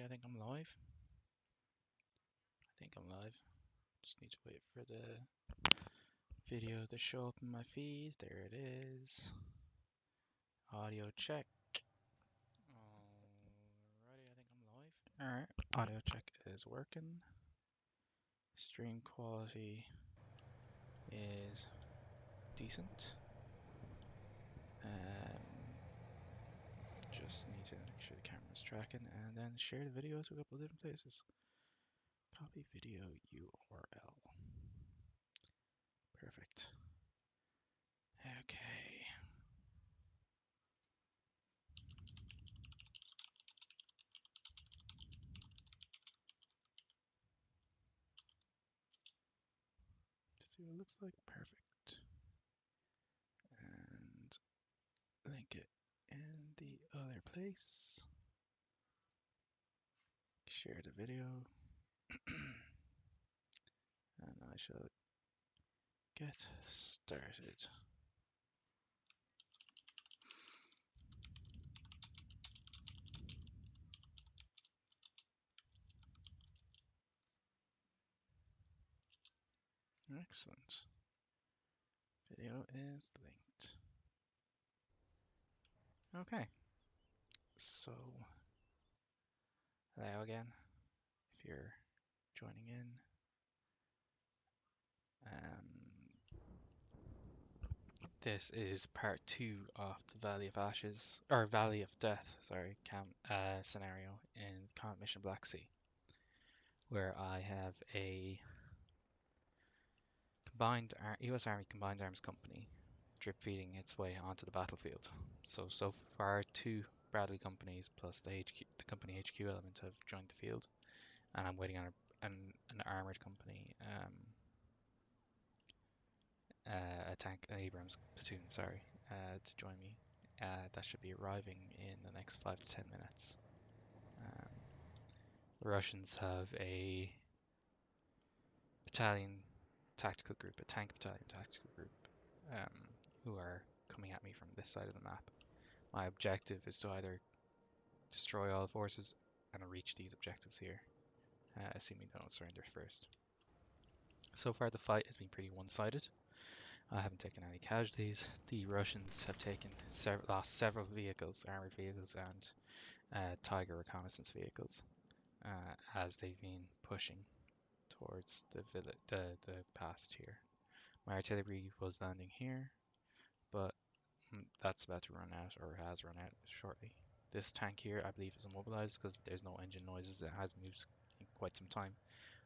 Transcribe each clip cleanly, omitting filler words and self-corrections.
I think I'm live. I think I'm live. Just need to wait for the video to show up in my feed. There it is. Audio check. Alrighty, I think I'm live. Alright, audio check is working. Stream quality is decent. Just need to make sure the camera's tracking and then share the video to a couple of different places. Copy video URL. Perfect. Okay. See what it looks like. Perfect. And link it in the other place. Share the video. And I shall get started. Excellent. Video is linked. Okay. So, hello again. If you're joining in. This is part 2 of the Valley of Ashes, or Valley of Death, sorry, scenario in Comet Mission Black Sea, where I have a U.S. Army Combined Arms Company drip feeding its way onto the battlefield. So far, 2 Bradley companies plus the company HQ element have joined the field, and I'm waiting on an armored company, an Abrams platoon, sorry, to join me. That should be arriving in the next 5 to 10 minutes. The Russians have a battalion tactical group, a tank battalion tactical group, who are coming at me from this side of the map. My objective is to either destroy all forces and reach these objectives here, assuming they don't surrender first. So far the fight has been pretty one-sided. I haven't taken any casualties. The Russians have lost several vehicles, armored vehicles and Tiger reconnaissance vehicles, as they've been pushing towards the past here. My artillery was landing here, but that's about to run out, or has run out shortly. This tank here, I believe, is immobilized because there's no engine noises. It has moved in quite some time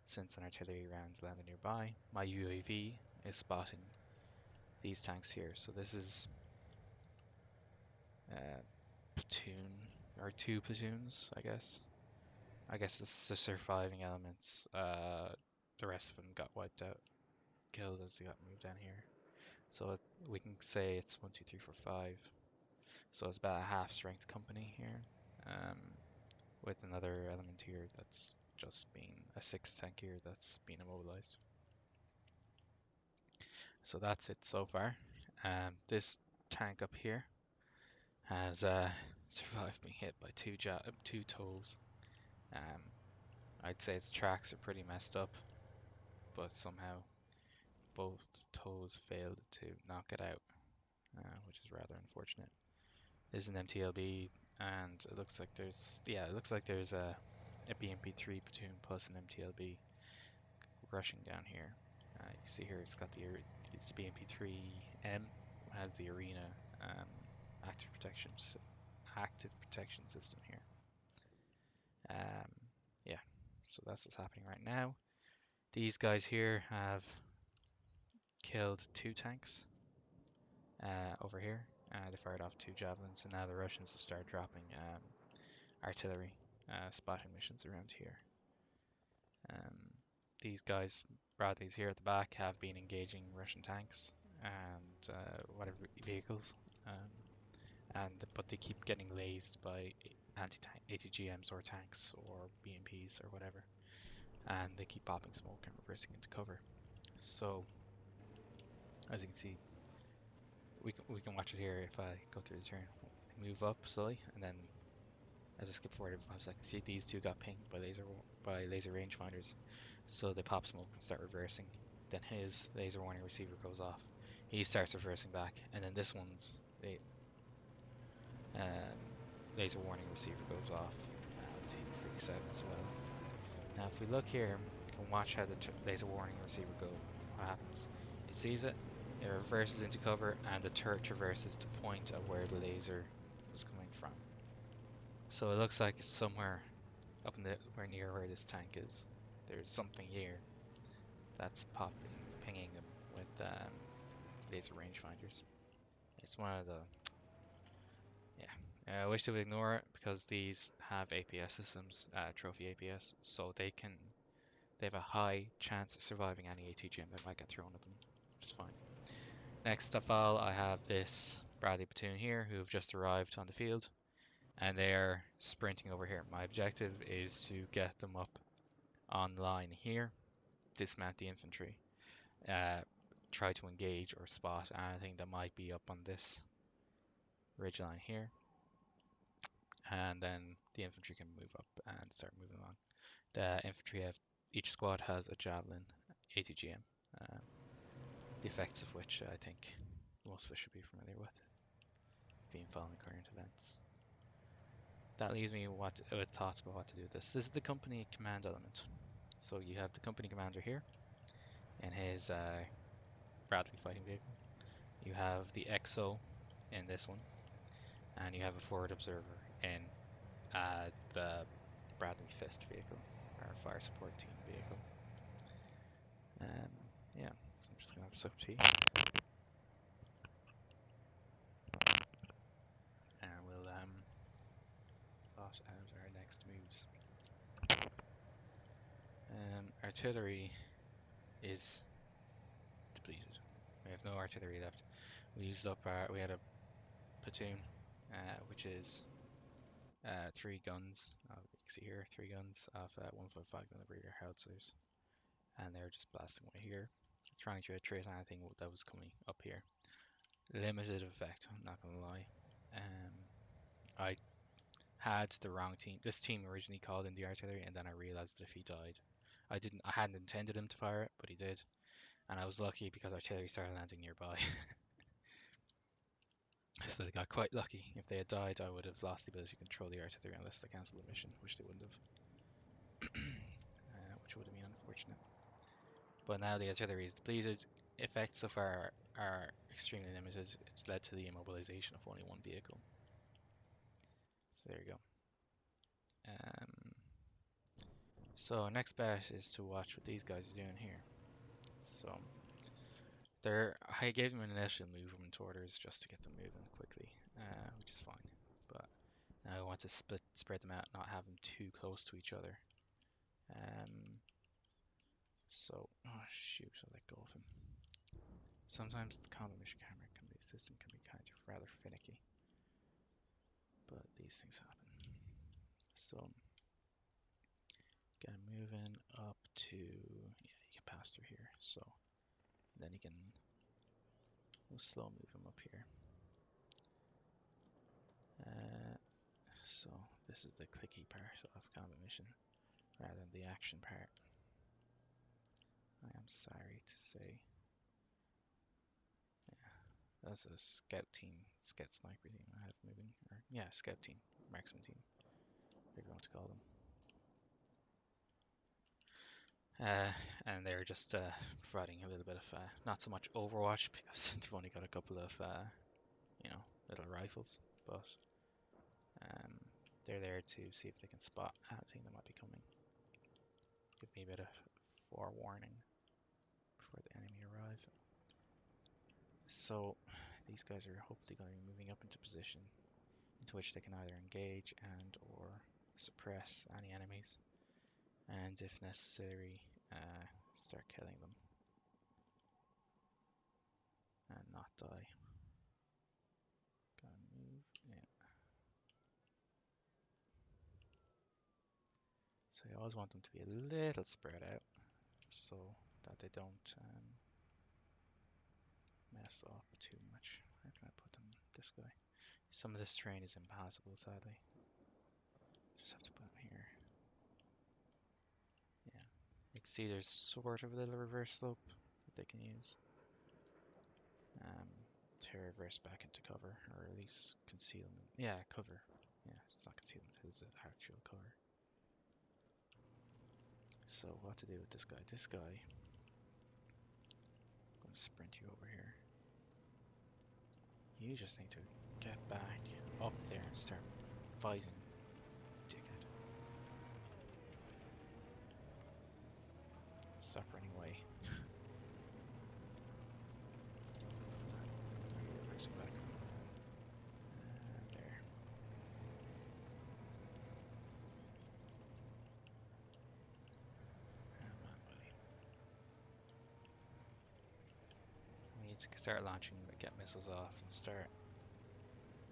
since an artillery round landed nearby. My UAV is spotting these tanks here. So this is platoon, or 2 platoons, I guess. I guess it's the surviving elements. The rest of them got wiped out, killed as they got moved down here. So we can say it's 1, 2, 3, 4, 5. So it's about a half strength company here, with another element here that's just been a 6th tank here that's been immobilized. So that's it so far. This tank up here has survived being hit by two toes. I'd say its tracks are pretty messed up, but somehow both toes failed to knock it out, which is rather unfortunate. This is an MTLB, and it looks like there's a BMP3 platoon plus an MTLB rushing down here. You see here it's BMP3M, has the arena active protection system here. Yeah, so that's what's happening right now. These guys here have killed 2 tanks over here. They fired off 2 javelins, and now the Russians have started dropping artillery spotting missions around here. These guys, Bradley's here at the back, have been engaging Russian tanks and whatever vehicles, but they keep getting lased by anti-tank ATGMs or tanks or BMPs or whatever, and they keep popping smoke and reversing into cover. So, as you can see, we can watch it here. If I go through the turn, move up slowly, and then as I skip forward every 5 seconds. See, these two got pinged by laser rangefinders, so they pop smoke and start reversing. Then his laser warning receiver goes off. He starts reversing back, and then this one's um, laser warning receiver goes off, and he freaks out as well. Now, if we look here, you can watch how the laser warning receiver go. What happens? It sees it, it reverses into cover, and the turret traverses to point at where the laser was coming from. So it looks like it's somewhere up in the where near where this tank is. There's something here that's pinging them with laser rangefinders. It's one of the yeah. I wish they would ignore it because these have APS systems, trophy APS, so they have a high chance of surviving any ATGM that might get thrown at them, which is fine. Next of all, I have this Bradley platoon here who have just arrived on the field, and they are sprinting over here. My objective is to get them up on line here, dismount the infantry, uh, try to engage or spot anything that might be up on this ridge line here, and then the infantry can move up and start moving on. The infantry have each squad has a javelin ATGM, the effects of which I think most of us should be familiar with, being following current events. That leaves me with thoughts about what to do with this. This is the company command element. So you have the company commander here in his Bradley fighting vehicle. You have the XO in this one, and you have a forward observer in the Bradley Fist vehicle, our fire support team vehicle. Yeah, so I'm just gonna have some tea, and we'll plot out our next moves. Artillery is depleted. We have no artillery left. We had a platoon, which is 3 guns. You can see here, 3 guns of 1.5 millimeter howitzers, and they're just blasting away here, trying to attrite anything that was coming up here. Limited effect, I'm not gonna lie. I had the wrong team. This team originally called in the artillery, and then I realized that if he died, I hadn't intended him to fire it, but he did, and I was lucky because artillery started landing nearby. So they got quite lucky. If they had died, I would have lost the ability to control the artillery unless they cancelled the mission, which they wouldn't have, which would have been unfortunate. But now the artillery is depleted. Effects so far are extremely limited. It's led to the immobilization of only one vehicle. So there you go. So next bet is to watch what these guys are doing here. So I gave them an initial movement orders just to get them moving quickly, which is fine. But now I want to spread them out, not have them too close to each other. Oh shoot, I let go of him. Sometimes the combat mission camera system can be kind of rather finicky, but these things happen. So gonna move in up to you can pass through here. So then we'll slow move him up here. So this is the clicky part of combat mission rather than the action part. I am sorry to say. Yeah, that's a scout sniper team I have moving. Or yeah, scout team, marksman team, whatever you want to call them. And they're just providing a little bit of not so much Overwatch because they've only got a couple of little rifles, but they're there to see if they can spot anything that might be coming. Give me a bit of forewarning before the enemy arrive. So these guys are hopefully going to be moving up into position into which they can either engage and or suppress any enemies, and if necessary, start killing them and not die. Gotta move, yeah. So you always want them to be a little spread out so that they don't mess up too much. Where can I put them? This guy. Some of this terrain is impassable, sadly. Just have to put them here. Yeah. You can see there's sort of a little reverse slope that they can use. To reverse back into cover, or at least concealment. Yeah, cover. Yeah, it's not concealment, it's actual cover. So what to do with this guy? This guy, I'm going to sprint you over here. You just need to get back up there and start fighting, dickhead. Stop running away. Reversing back. And there. Come on, buddy. We need to start launching, get missiles off, and start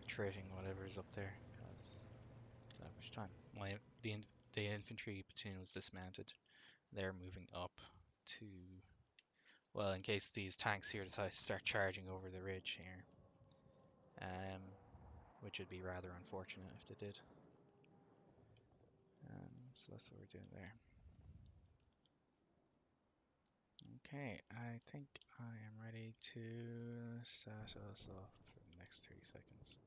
trading whatever's up there, because I don't have much time. The infantry platoon was dismounted. They're moving up to, well, in case these tanks here decide to start charging over the ridge here, which would be rather unfortunate if they did. So that's what we're doing there. Okay, I think I am ready to start us off for the next 30 seconds.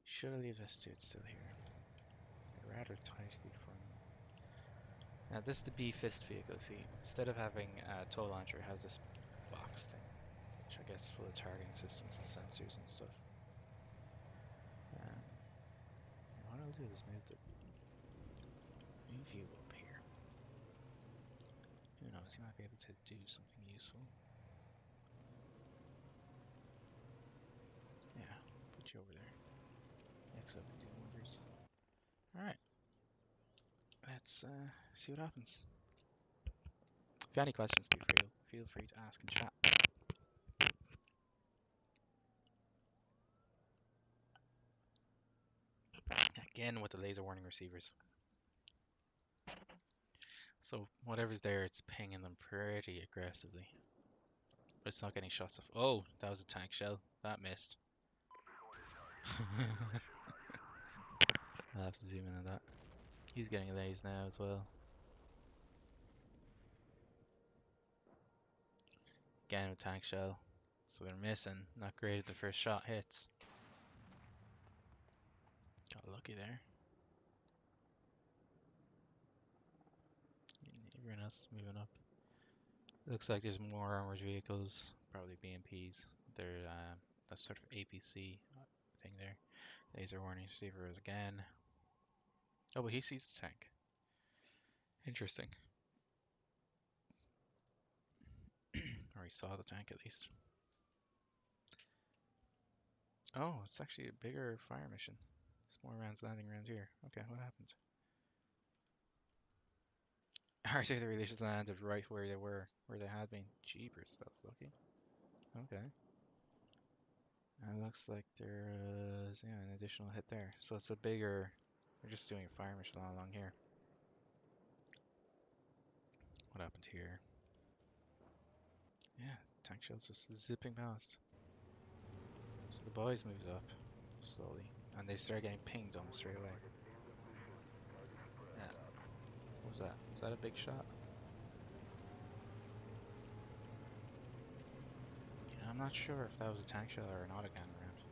Should I leave this dude still here? Rather tightly for me. Now this is the B-Fist vehicle, see, instead of having a tow launcher, it has this box thing, which I guess is full of targeting systems and sensors and stuff. What I'll do is move you up here. Who knows, you might be able to do something useful. Yeah, put you over there. Excellent, do wonders. Alright, let's see what happens. If you have any questions, feel free to ask in chat. Again with the laser warning receivers. So whatever's there, it's pinging them pretty aggressively. But it's not getting shots of. Oh, that was a tank shell. That missed. I'll have to zoom in on that. He's getting a laze now as well. Again with tank shell. So they're missing. Not great if the first shot hits. Got lucky there. Everyone else is moving up. Looks like there's more armored vehicles, probably BMPs. They're that sort of APC thing there. Laser warning receiver again. Oh, but he sees the tank. Interesting. Or he saw the tank at least. Oh, it's actually a bigger fire mission. There's more rounds landing around here. Okay, what happened? Artillery just landed right where they had been. Jeepers, that was lucky. Okay. And it looks like there's an additional hit there. So it's a bigger. They're just doing a fire mission all along here. What happened here? Yeah, tank shells just zipping past. So the boys moved up slowly, and they started getting pinged almost straight away. Yeah. What was that? Was that a big shot? Yeah, I'm not sure if that was a tank shell or an autocan round.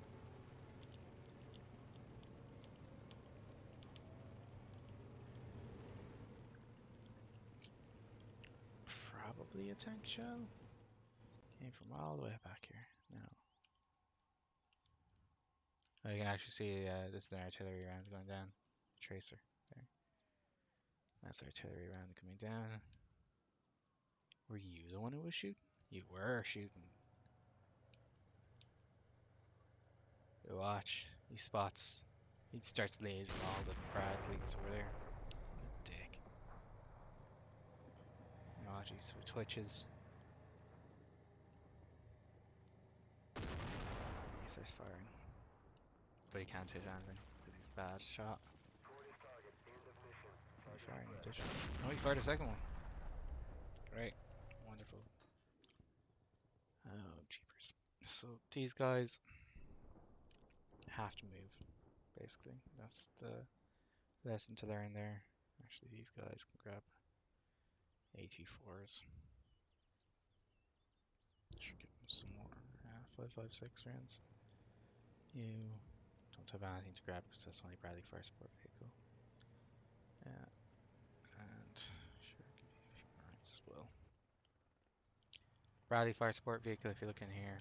Probably a tank shell. Came from all the way back here. No. Oh, you can actually see this is an artillery round going down. Tracer there. That's artillery round coming down. Were you the one who was shooting? You were shooting. Watch. He spots. He starts lasing all the Bradleys over there. What a dick. Watch, he twitches. He starts firing. But he can't hit anything because he's a bad shot. He fired an additional. Oh, he fired a second one. Great. Wonderful. Oh, jeepers. So these guys have to move, basically. That's the lesson to learn there. Actually, these guys can grab AT4s. Should give them some more 5.56 rounds. You don't have anything to grab because that's only Bradley Fire Support Vehicle. And sure, give you a few more rounds as well. Bradley Fire Support Vehicle, if you look in here,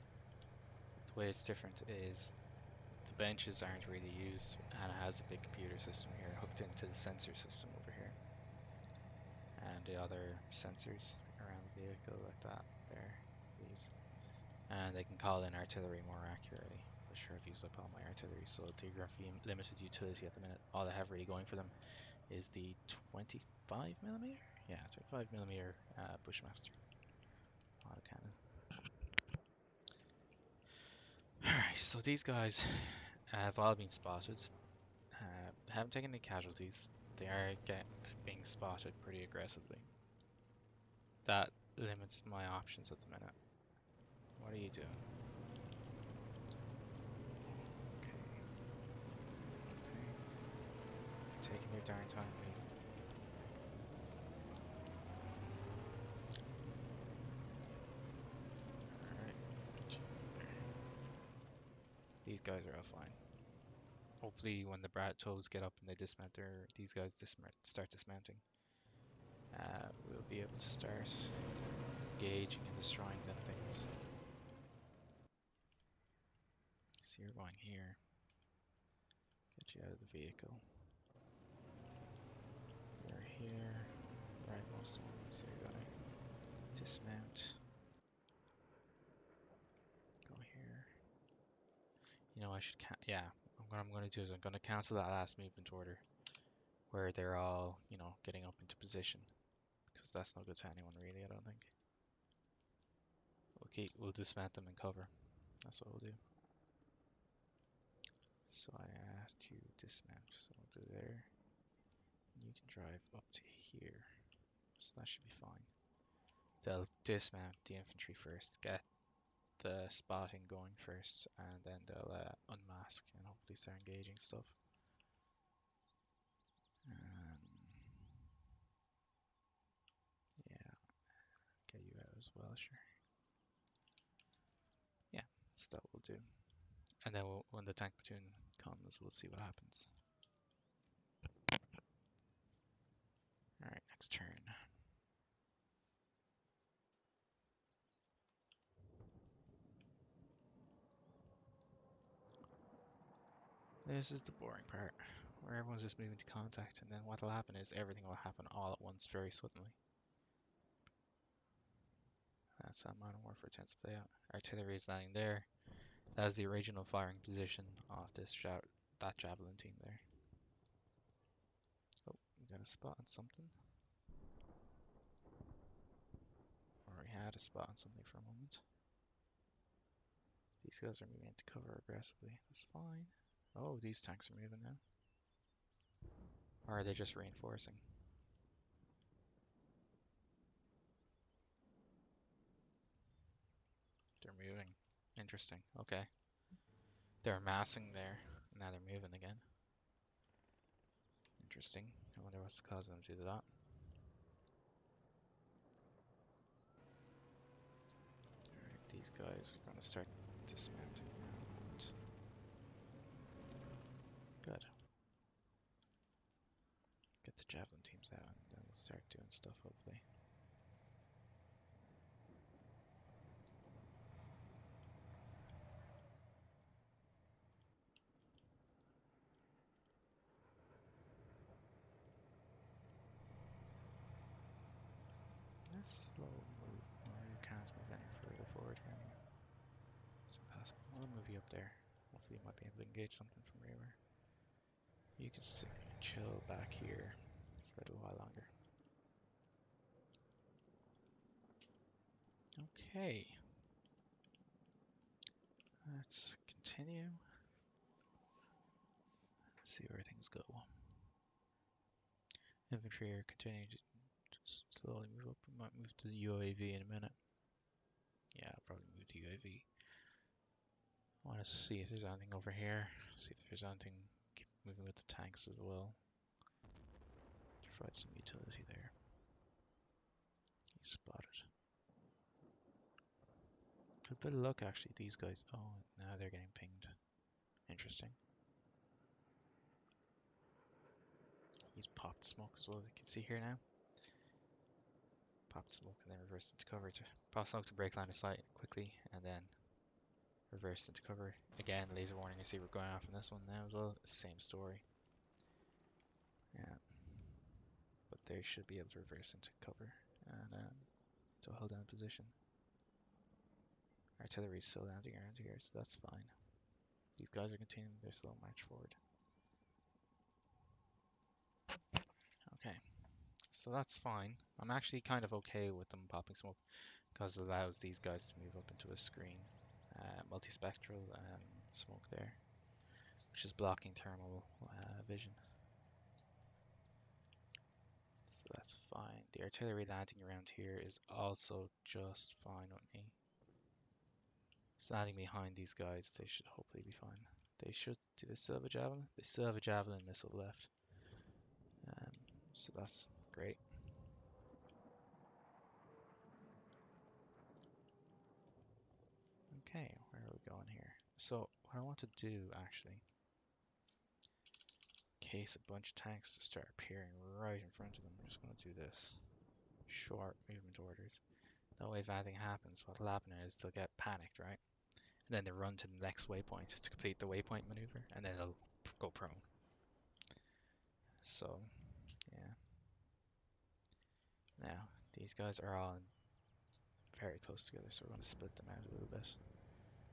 the way it's different is the benches aren't really used, and it has a big computer system here hooked into the sensor system over here, and the other sensors around the vehicle like that there, these, and they can call in artillery more accurately. I sure I've used up all my artillery, so they have limited utility at the minute. All they have really going for them is the 25 millimeter, yeah, 25 millimeter Bushmaster autocannon. Alright, so these guys have all been spotted. Haven't taken any casualties. They are being spotted pretty aggressively. That limits my options at the minute. What are you doing? Okay, okay. Taking your darn time, mate. Alright. These guys are all fine. Hopefully when the Brat toes get up and they dismount these guys start dismounting. We'll be able to start engaging and destroying them things. So you're going here. Get you out of the vehicle. You're here. Right, most of them. So you're gonna dismount. Go here. You know, I should yeah. What I'm gonna do is I'm gonna cancel that last movement order where they're all, you know, getting up into position because that's no good to anyone really, I don't think. Okay, we'll dismount them and cover. That's what we'll do. So I asked you dismount, so we'll do there. And you can drive up to here, so that should be fine. They'll dismount the infantry first, get the spotting going first, and then they'll unmask and hopefully start engaging stuff. Yeah, get you out as well, sure. Yeah, so that will do. And then when the tank platoon comes, we'll see what happens. Alright, next turn. This is the boring part, where everyone's just moving to contact, and then what'll happen is everything will happen all at once very suddenly. That's how Modern Warfare tends to play out. Artillery is landing there. That is the original firing position of that javelin team there. Oh, we got a spot on something. Or we had a spot on something for a moment. These guys are moving into cover aggressively. That's fine. Oh, these tanks are moving now. Or are they just reinforcing? They're moving. Interesting. Okay. They're massing there. Now they're moving again. Interesting. I wonder what's causing them to do that. Alright, these guys are going to start dismounting now. Good. Get the javelin teams out and then we'll start doing stuff hopefully. Let's slow move. Well, you can't move any further forward, can you? It's impossible. I'll move you up there. Hopefully you might be able to engage something from rear. You can chill back here for a little while longer. Okay. Let's continue. Let's see where things go. Infantry are continuing to slowly move up. We might move to the UAV in a minute. Yeah, I'll probably move to UAV. I want to see if there's anything over here. See if there's anything moving with the tanks as well. provide some utility there. He's spotted. Good bit of luck actually, these guys. Oh, now they're getting pinged. Interesting. He's popped smoke as well, you can see here now. Popped smoke and then reversed into cover to pop smoke to break line of sight quickly and then reversed into cover. Again, laser warning, I see we're going off on this one now as well. Same story. Yeah. But they should be able to reverse into cover and to hold down position. Artillery is still landing around here, so that's fine. These guys are continuing their slow march forward. Okay, so that's fine. I'm actually kind of okay with them popping smoke because it allows these guys to move up into a screen. Multispectral smoke there, which is blocking thermal vision. So that's fine. The artillery landing around here is also just fine with me. Standing behind these guys, they should hopefully be fine. They should. Do they still have a javelin? They still have a javelin missile left. So that's great. Okay, where are we going here? So what I want to do actually, in case a bunch of tanks start appearing right in front of them, I'm just going to do this. Short movement orders. That way if anything happens, what'll happen is they'll get panicked, right? And then they run to the next waypoint to complete the waypoint maneuver, and then they'll go prone. So, yeah. Now, these guys are all very close together, so we're going to split them out a little bit.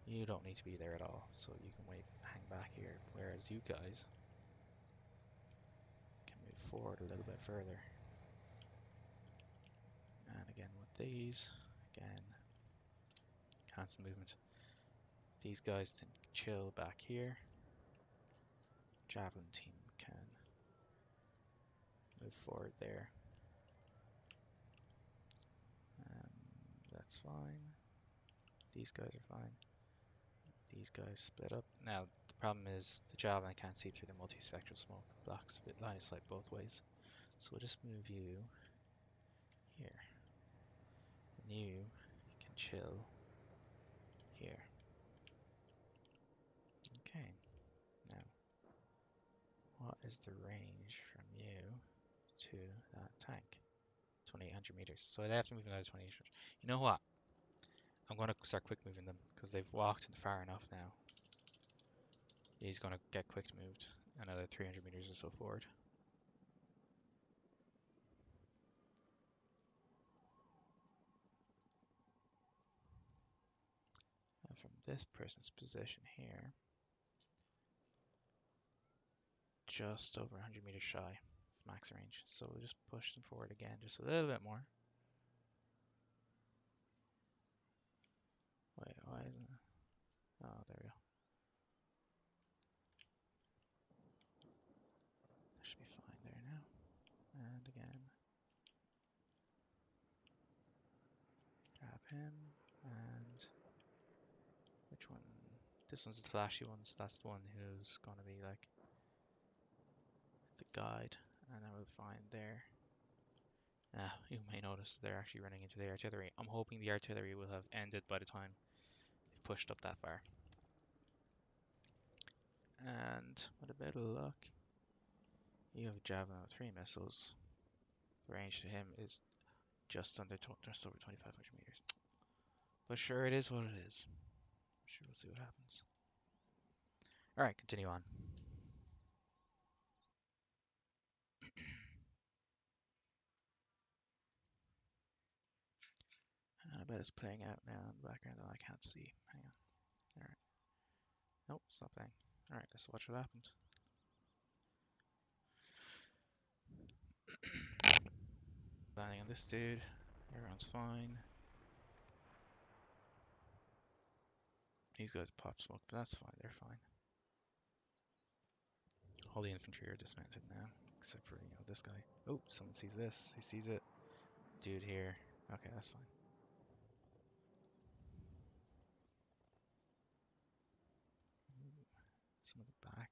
You don't need to be there at all, so you can hang back here, whereas you guys can move forward a little bit further. And again with these, again, cancel movement. These guys can chill back here. Javelin team can move forward there. That's fine. These guys are fine. These guys split up. Now, the problem is the javelin can't see through the multispectral smoke. Blocks line of sight both ways. So we'll just move you here. And you can chill here. Okay. Now, what is the range from you to that tank? 2,800 meters. So they have to move another 2,800. You know what? I'm going to start quick moving them because they've walked far enough now. He's going to get quick moved another 300 meters or so forward. And from this person's position here, just over 100 meters shy of max range. So we'll just push them forward again just a little bit more. Wait, why isn't it? Oh, there we go. That should be fine there now. And again, grab him. And which one? This one's the flashy one, so that's the one who's going to be like the guide. And then we'll find there. You may notice they're actually running into the artillery. I'm hoping the artillery will have ended by the time they've pushed up that far. And with a bit of luck, you have a javelin with 3 missiles. The range to him is just over 2,500 meters. But sure, it is what it is. Sure, we'll see what happens. All right, continue on. And I bet it's playing out now in the background that I can't see. Hang on. All right. Nope, it's not playing. All right, let's watch what happened. Landing on this dude. Everyone's fine. These guys pop smoke, but that's fine. They're fine. All the infantry are dismounted now, except for, this guy. Oh, someone sees this. Who sees it? Dude here. Okay, that's fine. Some of the back.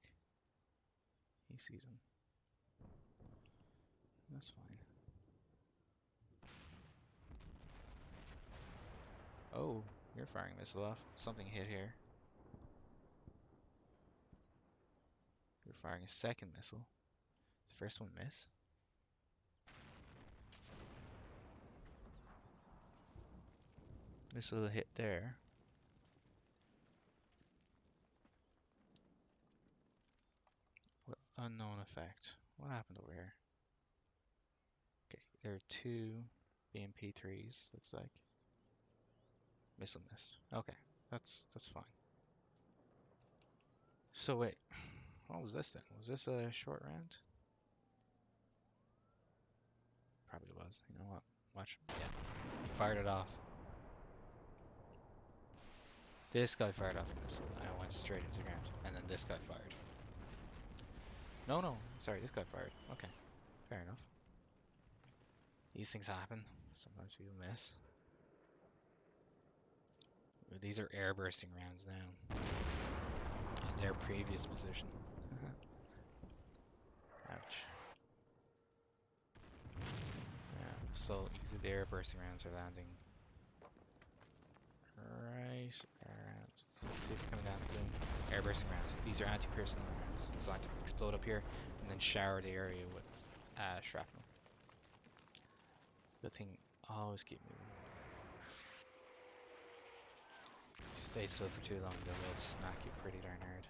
He sees him. That's fine. Oh, you're firing a missile off. Something hit here. You're firing a second missile. The first one miss. Missile hit there. What unknown effect. What happened over here? Okay, there are two BMP-3s, looks like. Missile missed. Okay, that's fine. So wait, what was this then? Was this a short round? Probably was. You know what? Watch. Yeah, he fired it off. This guy fired off a missile and it went straight into the ground. And then this guy fired. No, sorry, this guy fired. Okay, fair enough. These things happen. Sometimes people miss. These are air bursting rounds now. In their previous position. Ouch. Yeah, so easy the air bursting rounds are landing right around. So see if they're coming down the boom. Air bursting rounds. These are anti-personnel rounds designed to explode up here and then shower the area with shrapnel. Good thing, always keep moving. If you stay still for too long, they will smack you pretty darn hard.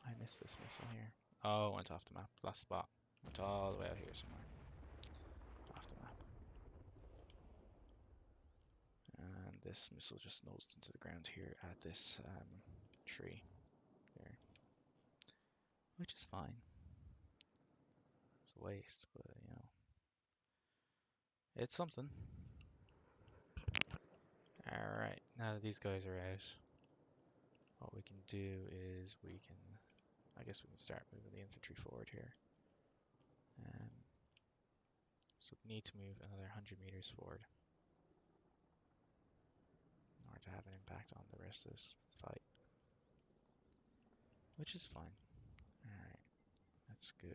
I missed this missile here. Oh, it went off the map. Last spot. Went all the way out here somewhere. Off the map. And this missile just nosed into the ground here at this tree here. Which is fine. It's a waste, but you know. It's something. Alright, now that these guys are out, what we can do is I guess we can start moving the infantry forward here. So we need to move another 100 meters forward in order to have an impact on the rest of this fight. Which is fine. Alright, let's go.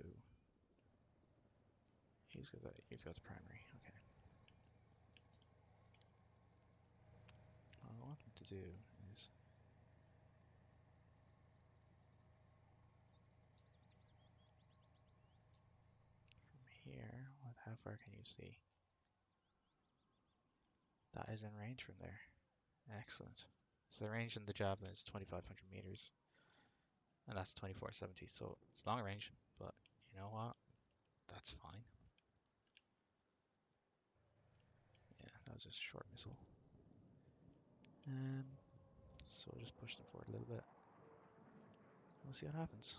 You've got the primary, okay. What I want them to do is from here, how far can you see? That is in range from there. Excellent. So the range in the Javelin is 2,500 meters. And that's 2470, so it's long range, but you know what? That's fine. Yeah, that was just a short missile. So we'll just push them forward a little bit. We'll see what happens.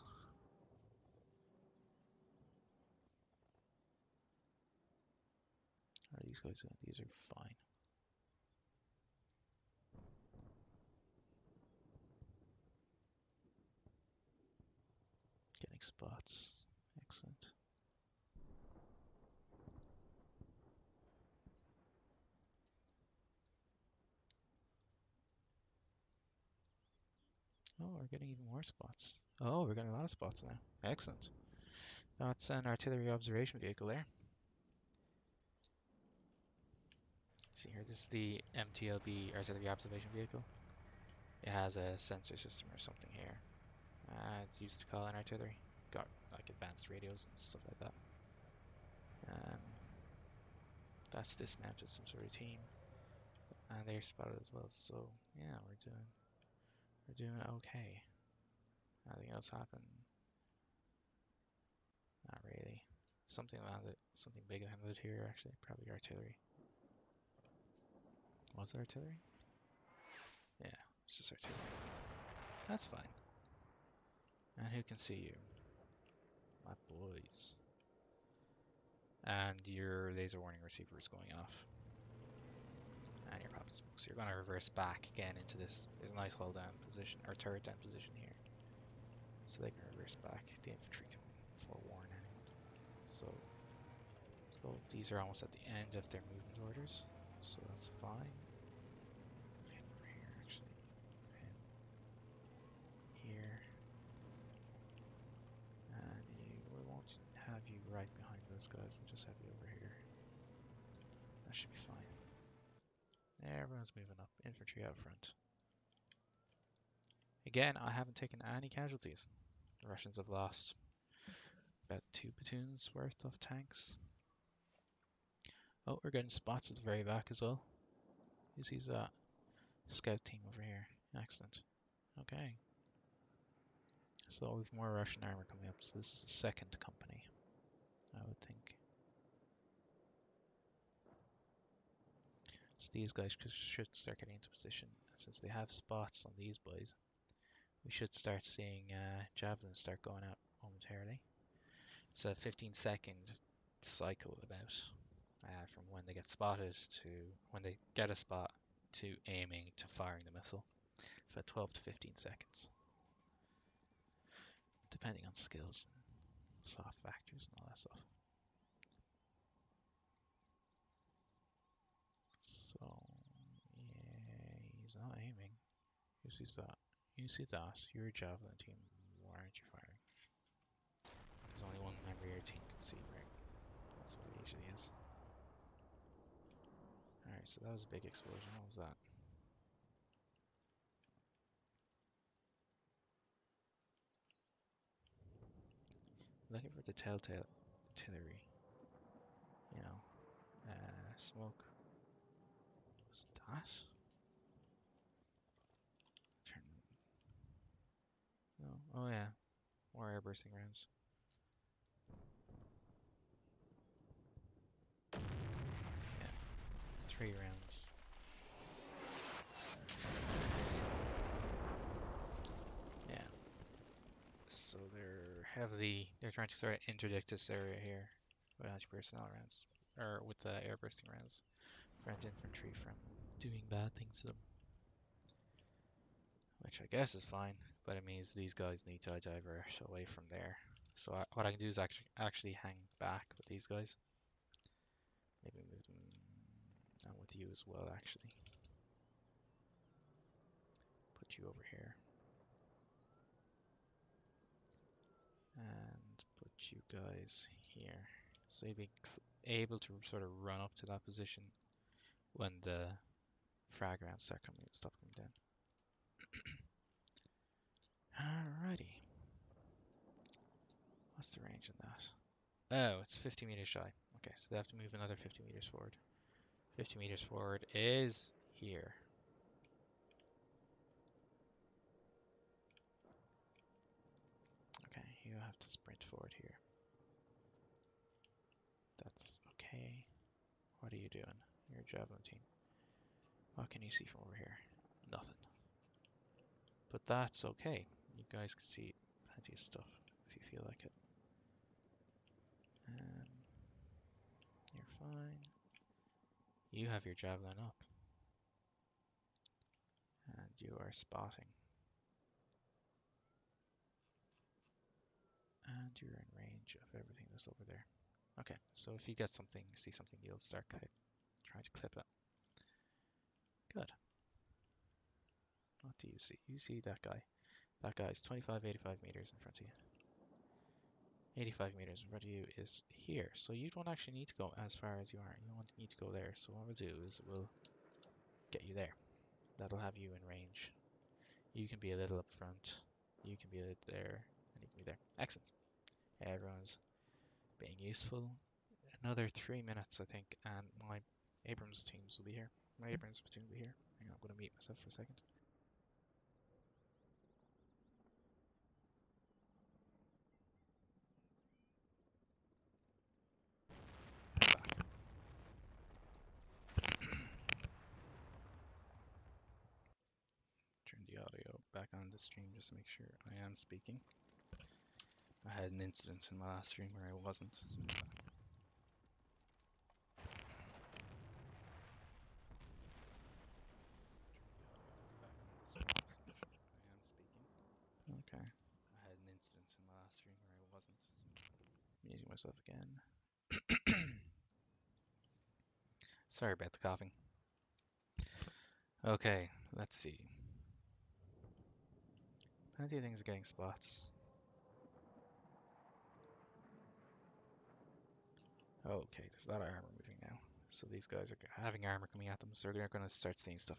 How are these guys doing? These are fine. Getting spots. Excellent. Oh, we're getting even more spots. Oh, we're getting a lot of spots now. Excellent. That's an artillery observation vehicle there. See here, this is the MTLB artillery observation vehicle. It has a sensor system or something here. It's used to call in artillery. Got like advanced radios and stuff like that. That's dismounted some sort of team, and they're spotted as well. So yeah, we're doing okay. Nothing else happened. Not really. Something landed, something big landed here actually. Probably artillery. Was it artillery? Yeah, it's just artillery. That's fine. And who can see you? My boys. And your laser warning receiver is going off. And you're popping smoke. So you're going to reverse back again into this. There's a nice hold down position, or turret down position here. So they can reverse back. The infantry can forewarn anyone. So these are almost at the end of their movement orders. So that's fine. Hit over here actually. Him. Here. And right behind those guys. We'll just have you over here. That should be fine. Everyone's moving up. Infantry out front. Again, I haven't taken any casualties. The Russians have lost about 2 platoons worth of tanks. Oh, we're getting spots at the very back as well. Who sees that? Scout team over here. Excellent. Okay. So we've more Russian armor coming up. So this is the second company, I would think. So these guys should start getting into position. Since they have spots on these boys, we should start seeing javelins start going out momentarily. It's a 15-second cycle about from when they get spotted to when they get a spot to aiming to firing the missile. It's about 12 to 15 seconds, depending on skills and soft factors and all that stuff. So, yeah, he's not aiming. Who sees that? You see that? You're a javelin team. Why aren't you firing? There's only one member of your team can see, right? That's what it usually is. Alright, so that was a big explosion. What was that? Looking for the telltale artillery. You know, smoke. Was it that? Turn. No. Oh yeah, more air bursting rounds. Yeah, 3 rounds. Yeah. So they're trying to sort of interdict this area here with anti-personnel rounds, or with the air bursting rounds, prevent infantry from doing bad things to them. Which I guess is fine, but it means these guys need to divert away from there. So what I can do is actually hang back with these guys. Maybe move them down with you as well, actually. Put you over here. And put you guys here. So you'll be able to sort of run up to that position when the frag rounds start coming, stop coming down. Alrighty. What's the range in that? Oh, it's 50 meters shy. Okay, so they have to move another 50 meters forward. 50 meters forward is here. Okay, you have to sprint forward here. That's okay. What are you doing? You're a javelin team. What can you see from over here? Nothing. But that's okay. You guys can see plenty of stuff if you feel like it. You're fine. You have your javelin up. And you are spotting. And you're in range of everything that's over there. Okay, so if you get something, see something, you'll start trying to clip it. Good. What do you see? You see that guy. That guy is 25, 85 meters in front of you. 85 meters in front of you is here. So you don't actually need to go as far as you are. You don't need to go there. So what we'll do is we'll get you there. That'll have you in range. You can be a little up front. You can be a little there. And you can be there. Excellent. Everyone's being useful. Another 3 minutes, I think, and my Abrams teams will be here. My Abrams platoon will be here. Hang on, I'm going to mute myself for a second. Turn the audio back on the stream just to make sure I am speaking. I had an incident in my last stream where I wasn't. Okay. I had an incident in my last stream where I wasn't. Muting myself again. Sorry about the coughing. Okay, let's see. Plenty of things are getting spots. Okay, there's a lot of armor moving now. So these guys are having armor coming at them, so they're going to start seeing stuff.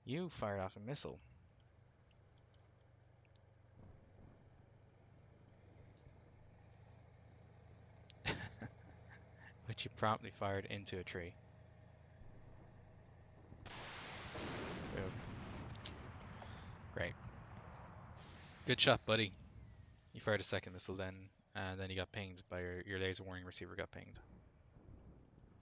You fired off a missile, which you promptly fired into a tree. Boom. Great. Good shot, buddy. You fired a second missile then, and then you got pinged by your laser warning receiver got pinged.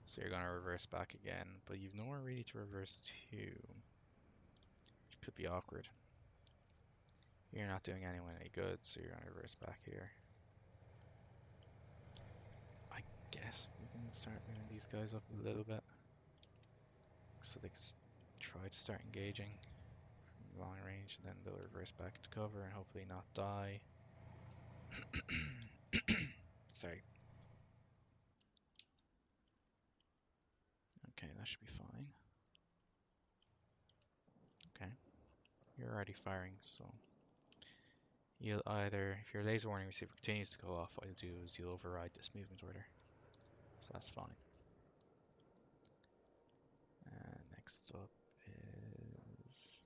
So you're going to reverse back again, but you've nowhere really to reverse to, which could be awkward. You're not doing anyone any good, so you're going to reverse back here. I guess we can start moving these guys up a little bit, so they can try to start engaging from long range, and then they'll reverse back to cover and hopefully not die. Sorry. Okay, that should be fine. Okay, you're already firing, so you'll either, if your laser warning receiver continues to go off, what you'll do is you'll override this movement order. So that's fine. And next up is,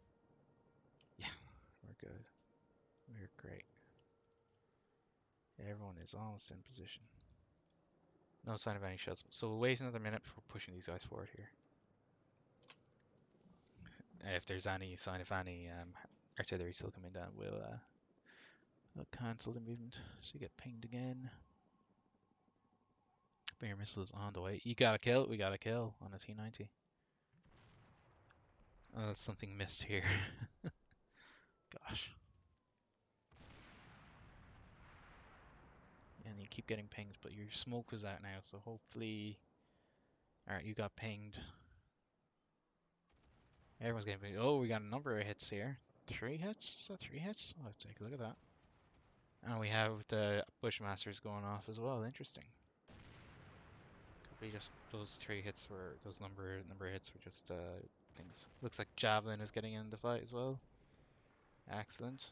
yeah, we're good. We're great. Everyone is almost in position. No sign of any shells. So we'll wait another minute before pushing these guys forward here. If there's any sign of any artillery still coming down, we'll cancel the movement. So you get pinged again. Bear missiles on the way. You got a kill. We got a kill on a T90. Oh, something missed here. Gosh. And you keep getting pinged, but your smoke was out now, so hopefully... Alright, you got pinged. Everyone's getting pinged. Oh, we got a number of hits here. 3 hits? Is that 3 hits? Oh, take a look at that. And we have the Bushmasters going off as well. Interesting. Could be just those 3 hits were... Those number of hits were just things. Looks like Javelin is getting in the fight as well. Excellent.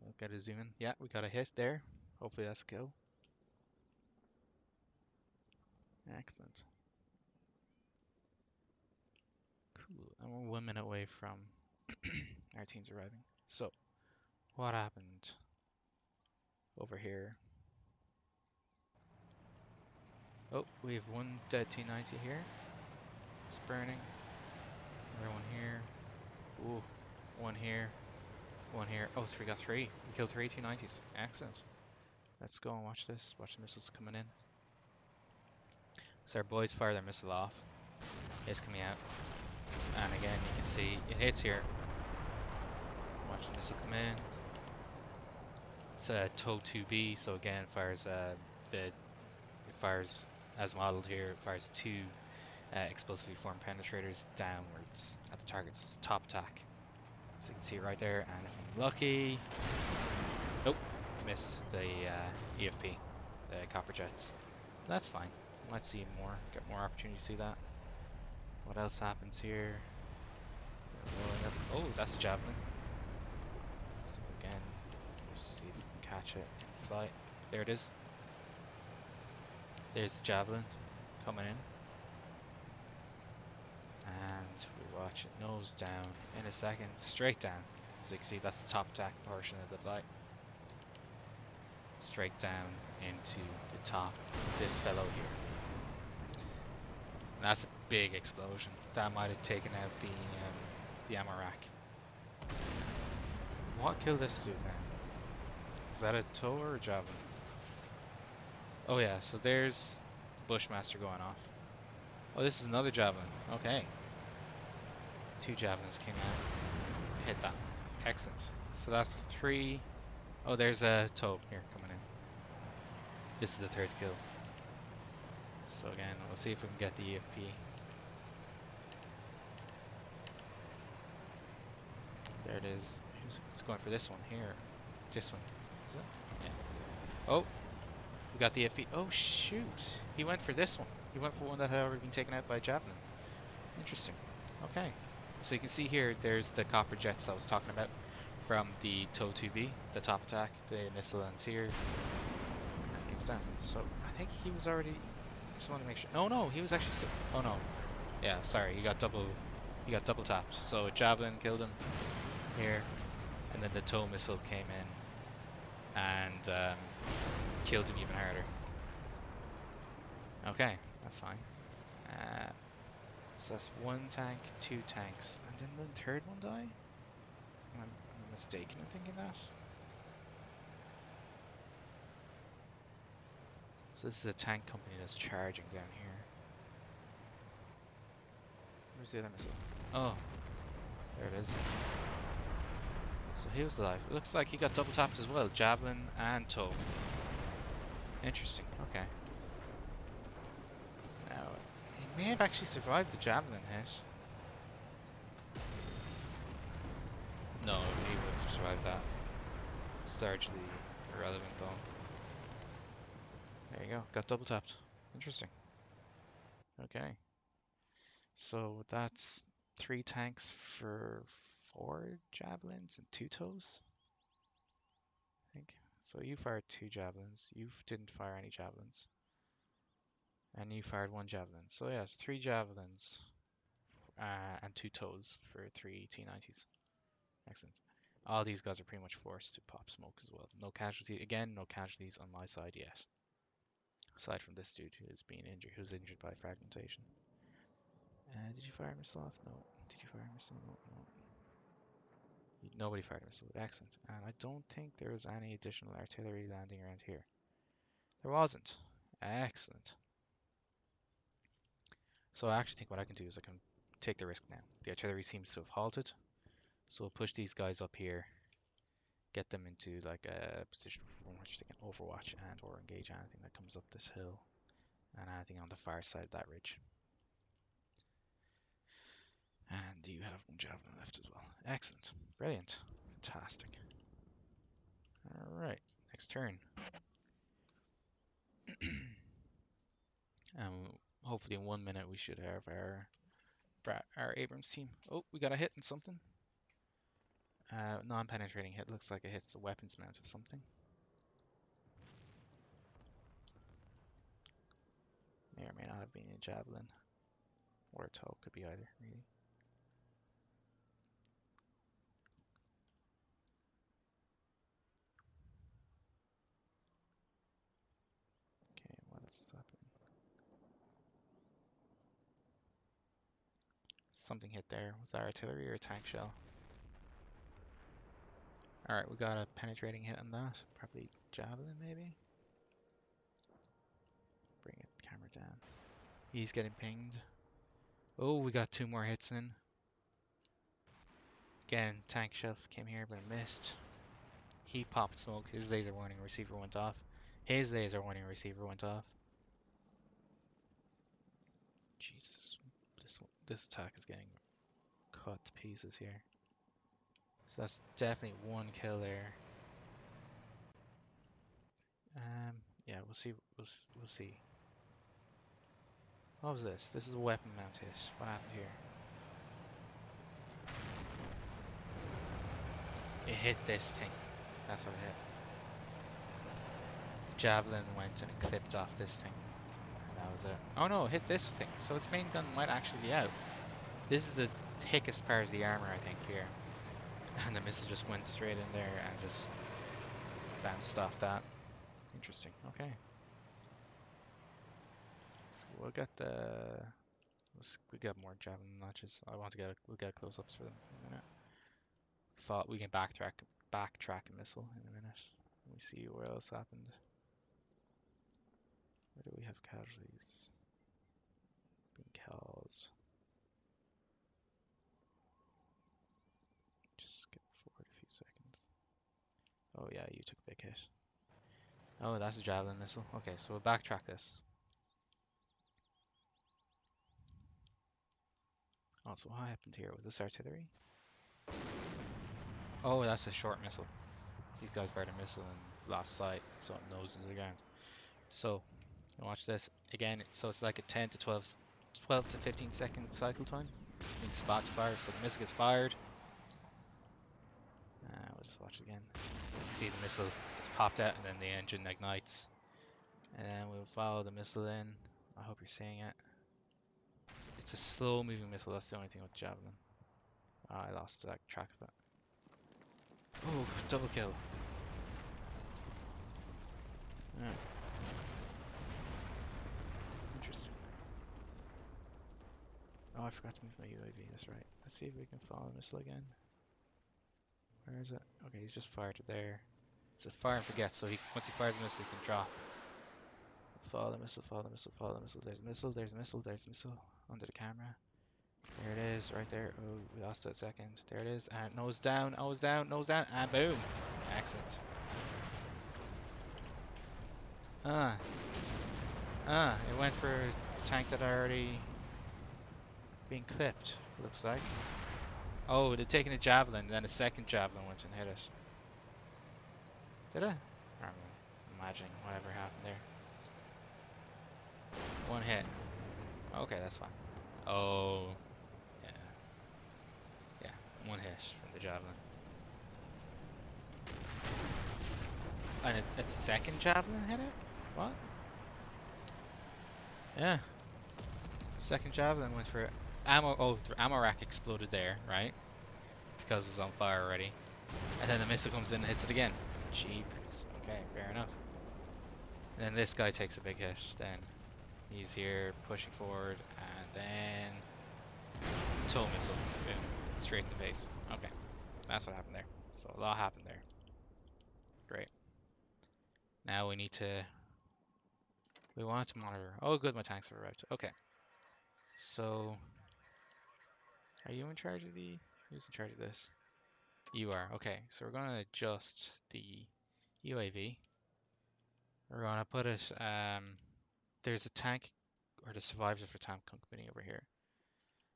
We'll get a zoom in. Yeah, we got a hit there. Hopefully that's a kill. Excellent. Cool. And we're 1 minute away from our teams arriving. So, what happened over here? Oh, we have one dead T90 here. It's burning. Another one here. Ooh, one here. One here. Oh, so we got 3. We killed 3 T90s. Excellent. Let's go and watch this. Watch the missiles coming in. So our boys fire their missile off. It's coming out. And again, you can see it hits here. Watch the missile come in. It's a TOW 2B, so again it fires as modeled here. It fires 2 explosively formed penetrators downwards at the target. So it's a top attack. So you can see it right there. And if I'm lucky, nope, missed the EFP, the copper jets. That's fine. Might see more, get more opportunity to see that. What else happens here? Oh, that's a javelin. So again, see if we can catch it in flight. There it is. There's the javelin coming in. And we watch it nose down in a second, straight down. So you can see that's the top attack portion of the flight. Straight down into the top of this fellow here. And that's a big explosion. That might have taken out the ammo rack. What killed this dude now? Is that a TOW or a javelin? Oh yeah, so there's the Bushmaster going off. Oh, this is another javelin. Okay. 2 javelins came out. Hit that. Excellent. So that's 3. Oh, there's a TOW here coming in. This is the 3rd kill. So again, we'll see if we can get the EFP. There it is. It's going for this one here. This one. Is it? Yeah. Oh, we got the EFP. Oh shoot! He went for this one. He went for one that had already been taken out by Javelin. Interesting. Okay. So you can see here, there's the copper jets I was talking about. from the TOW 2B, the top attack, the missile and seer, and goes down. So I think he was already. Just want to make sure. Oh no, he was actually. Oh no. Yeah, sorry. He got double tapped. So javelin killed him here, and then the TOW missile came in and killed him even harder. Okay, that's fine. So that's one tank, two tanks, and then the third one die? I'm mistaken in thinking that. So this is a tank company that's charging down here. Where's the other missile? Oh, there it is. So he was alive. It looks like he got double tapped as well, javelin and TOW. Interesting. Okay. Now he may have actually survived the javelin hit. No, he would have survived that. It's largely irrelevant though. There you go. Got double tapped. Interesting. Okay. So that's 3 tanks for 4 javelins and 2 TOWs, I think. So you fired 2 javelins. You didn't fire any javelins. And you fired 1 javelin. So yeah, it's 3 javelins and 2 TOWs for 3 T90s. Excellent. All these guys are pretty much forced to pop smoke as well. No casualty. Again, no casualties on my side yet. Aside from this dude who's injured by fragmentation. Did you fire a missile off? No. Did you fire a missile? No, no. Nobody fired a missile. Excellent. And I don't think there was any additional artillery landing around here. There wasn't. Excellent. So I actually think what I can do is I can take the risk now. The artillery seems to have halted. So we'll push these guys up here. Get them into like a position from which they can overwatch and or engage anything that comes up this hill. And anything on the far side of that ridge. And you have 1 javelin left as well. Excellent. Brilliant. Fantastic. Alright, next turn. Hopefully in 1 minute we should have our Abrams team. Oh, we got a hit on something. Non-penetrating hit. Looks like it hits the weapons mount of something. May or may not have been a javelin. Or a TOW. Could be either, really. Okay, what is happening? Something hit there. Was that artillery or a tank shell? Alright, we got a penetrating hit on that. Probably javelin, maybe? Bring the camera down. He's getting pinged. Oh, we got 2 more hits in. Again, tank shelf came here, but it missed. He popped smoke. His laser warning receiver went off. His laser warning receiver went off. Jesus, this attack is getting cut to pieces here. So that's definitely 1 kill there. Yeah, we'll see. We'll see. What was this? This is a weapon mount hit. What happened here? It hit this thing. That's what it hit. The javelin went and it clipped off this thing. And that was it. Oh no, it hit this thing. So its main gun might actually be out. This is the thickest part of the armor, I think, here. And the missile just went straight in there and just bounced off that. Interesting. Okay. So we'll get we got more javelin notches. We'll get close-ups for them in a minute. We can backtrack a missile in a minute. Let me see what else happened. Where do we have casualties being caused? Just skip forward a few seconds. Oh yeah, you took a big hit. Oh, that's a javelin missile. Okay, so we'll backtrack this. Oh, so what happened here? Was this artillery? Oh, that's a short missile. These guys fired a missile and lost sight, so it nosed into the ground. So, watch this again. So it's like a 10 to 12 to 15 second cycle time between spot to fire. So the missile gets fired. We'll Let's watch it again. So you see the missile is popped out and then the engine ignites. And then we'll follow the missile in. I hope you're seeing it. It's a slow moving missile, that's the only thing with Javelin. Oh, I lost track of it. Oh, double kill. Yeah. Interesting. Oh, I forgot to move my UAV, that's right. Let's see if we can follow the missile again. Where is it? Okay, he's just fired to there. It's a fire and forget, so once he fires a missile, he can drop. Follow the missile, follow the missile, follow the missile. There's a missile, there's a missile, there's a missile. Under the camera. There it is, right there. Oh, we lost that second. There it is. And nose down, nose down, nose down, and boom. Excellent. It went for a tank that already been clipped, looks like. Oh, they're taking a javelin, then a second javelin went and hit it. Did it? I'm imagining whatever happened there. One hit. Okay, that's fine. Oh, yeah. Yeah, one hit from the javelin. And a second javelin hit it? What? Yeah. Second javelin went for ammo. Oh, the ammo rack exploded there, right? Because it's on fire already. And then the missile comes in and hits it again. Jeepers. Okay, fair enough. And then this guy takes a big hit. Then he's here pushing forward, and then tow missile. Boom. Straight in the face. Okay, that's what happened there. So a lot happened there. Great. Now we need to. We want to monitor. Oh, good, my tanks have arrived. Okay. So, are you in charge of the? Who's in charge of this? You are. Okay, so we're going to adjust the UAV. We're going to put it, there's a tank, or the survivors of a tank company over here.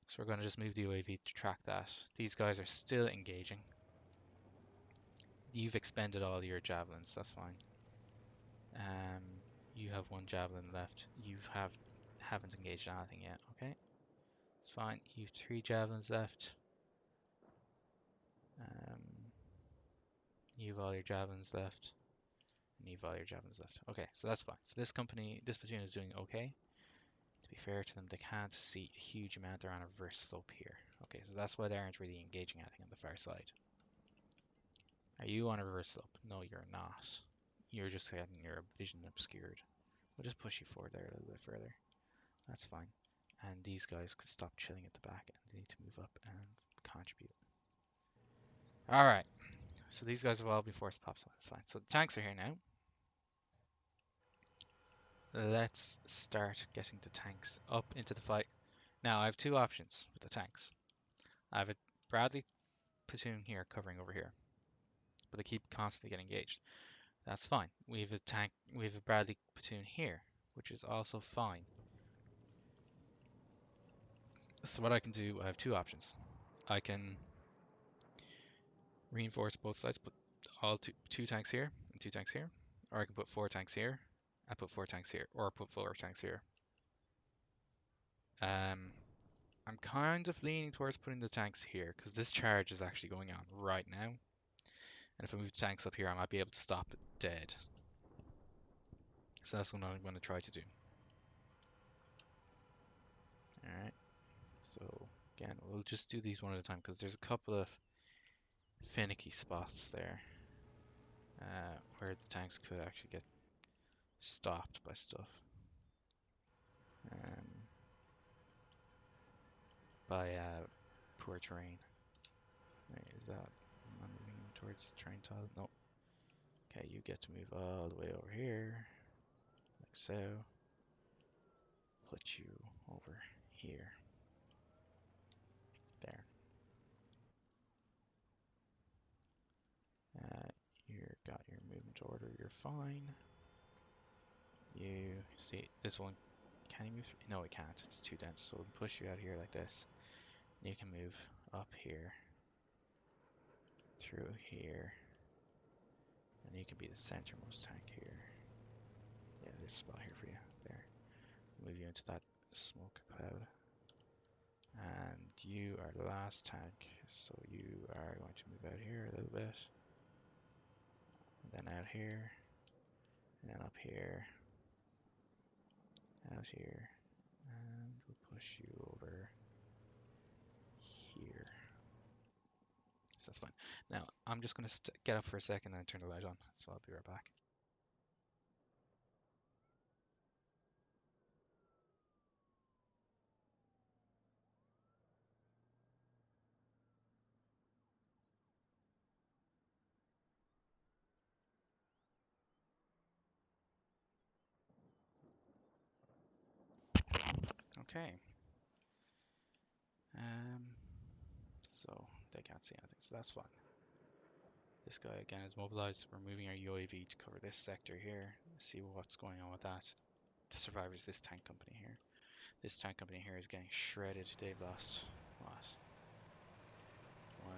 So we're going to just move the UAV to track that. These guys are still engaging. You've expended all your javelins, that's fine. You have one javelin left. Haven't engaged anything yet, okay? It's fine. You've 3 javelins left. You've all your javelins left. And you've all your javelins left. Okay, so that's fine. So this platoon is doing okay. To be fair to them, they can't see a huge amount. They're on a reverse slope here. Okay, so that's why they aren't really engaging anything on the far side. Are you on a reverse slope? No, you're not. You're just getting your vision obscured. We'll just push you forward there a little bit further. That's fine. And these guys could stop chilling at the back and they need to move up and contribute. Alright, so these guys have all been forced pops. That's fine. So the tanks are here now. Let's start getting the tanks up into the fight. Now, I have 2 options with the tanks. I have a Bradley platoon here covering over here, but they keep constantly getting engaged. That's fine. We have a Bradley platoon here, which is also fine. So what I can do, I have 2 options. I can reinforce both sides, put two tanks here and 2 tanks here, or I can put 4 tanks here and put 4 tanks here, or put 4 tanks here. I'm kind of leaning towards putting the tanks here because this charge is actually going on right now. And if I move the tanks up here, I might be able to stop it dead. So that's what I'm going to try to do. Alright. So, again, we'll just do these one at a time because there's a couple of finicky spots there where the tanks could actually get stopped by stuff. By poor terrain. Right, is that? Am I moving towards the train tile? No. Okay, you get to move all the way over here, like so. Put you over here. There. You got your movement order, you're fine. You see this one, can you move? No, it can't, it's too dense, so we'll push you out here like this. You can move up here, through here, and you can be the centermost tank here. Yeah, there's a spot here for you, there. Move you into that smoke cloud. And you are the last tank, so you are going to move out here a little bit. And then out here, and then up here, out here, and we'll push you over here. So that's fine. Now, I'm just going to get up for a second and turn the light on, so I'll be right back. Okay. So they can't see anything, so that's fine. This guy again is mobilized. We're moving our UAV to cover this sector here. See what's going on with that. The survivors, this tank company here. This tank company here is getting shredded. They've lost what? 1,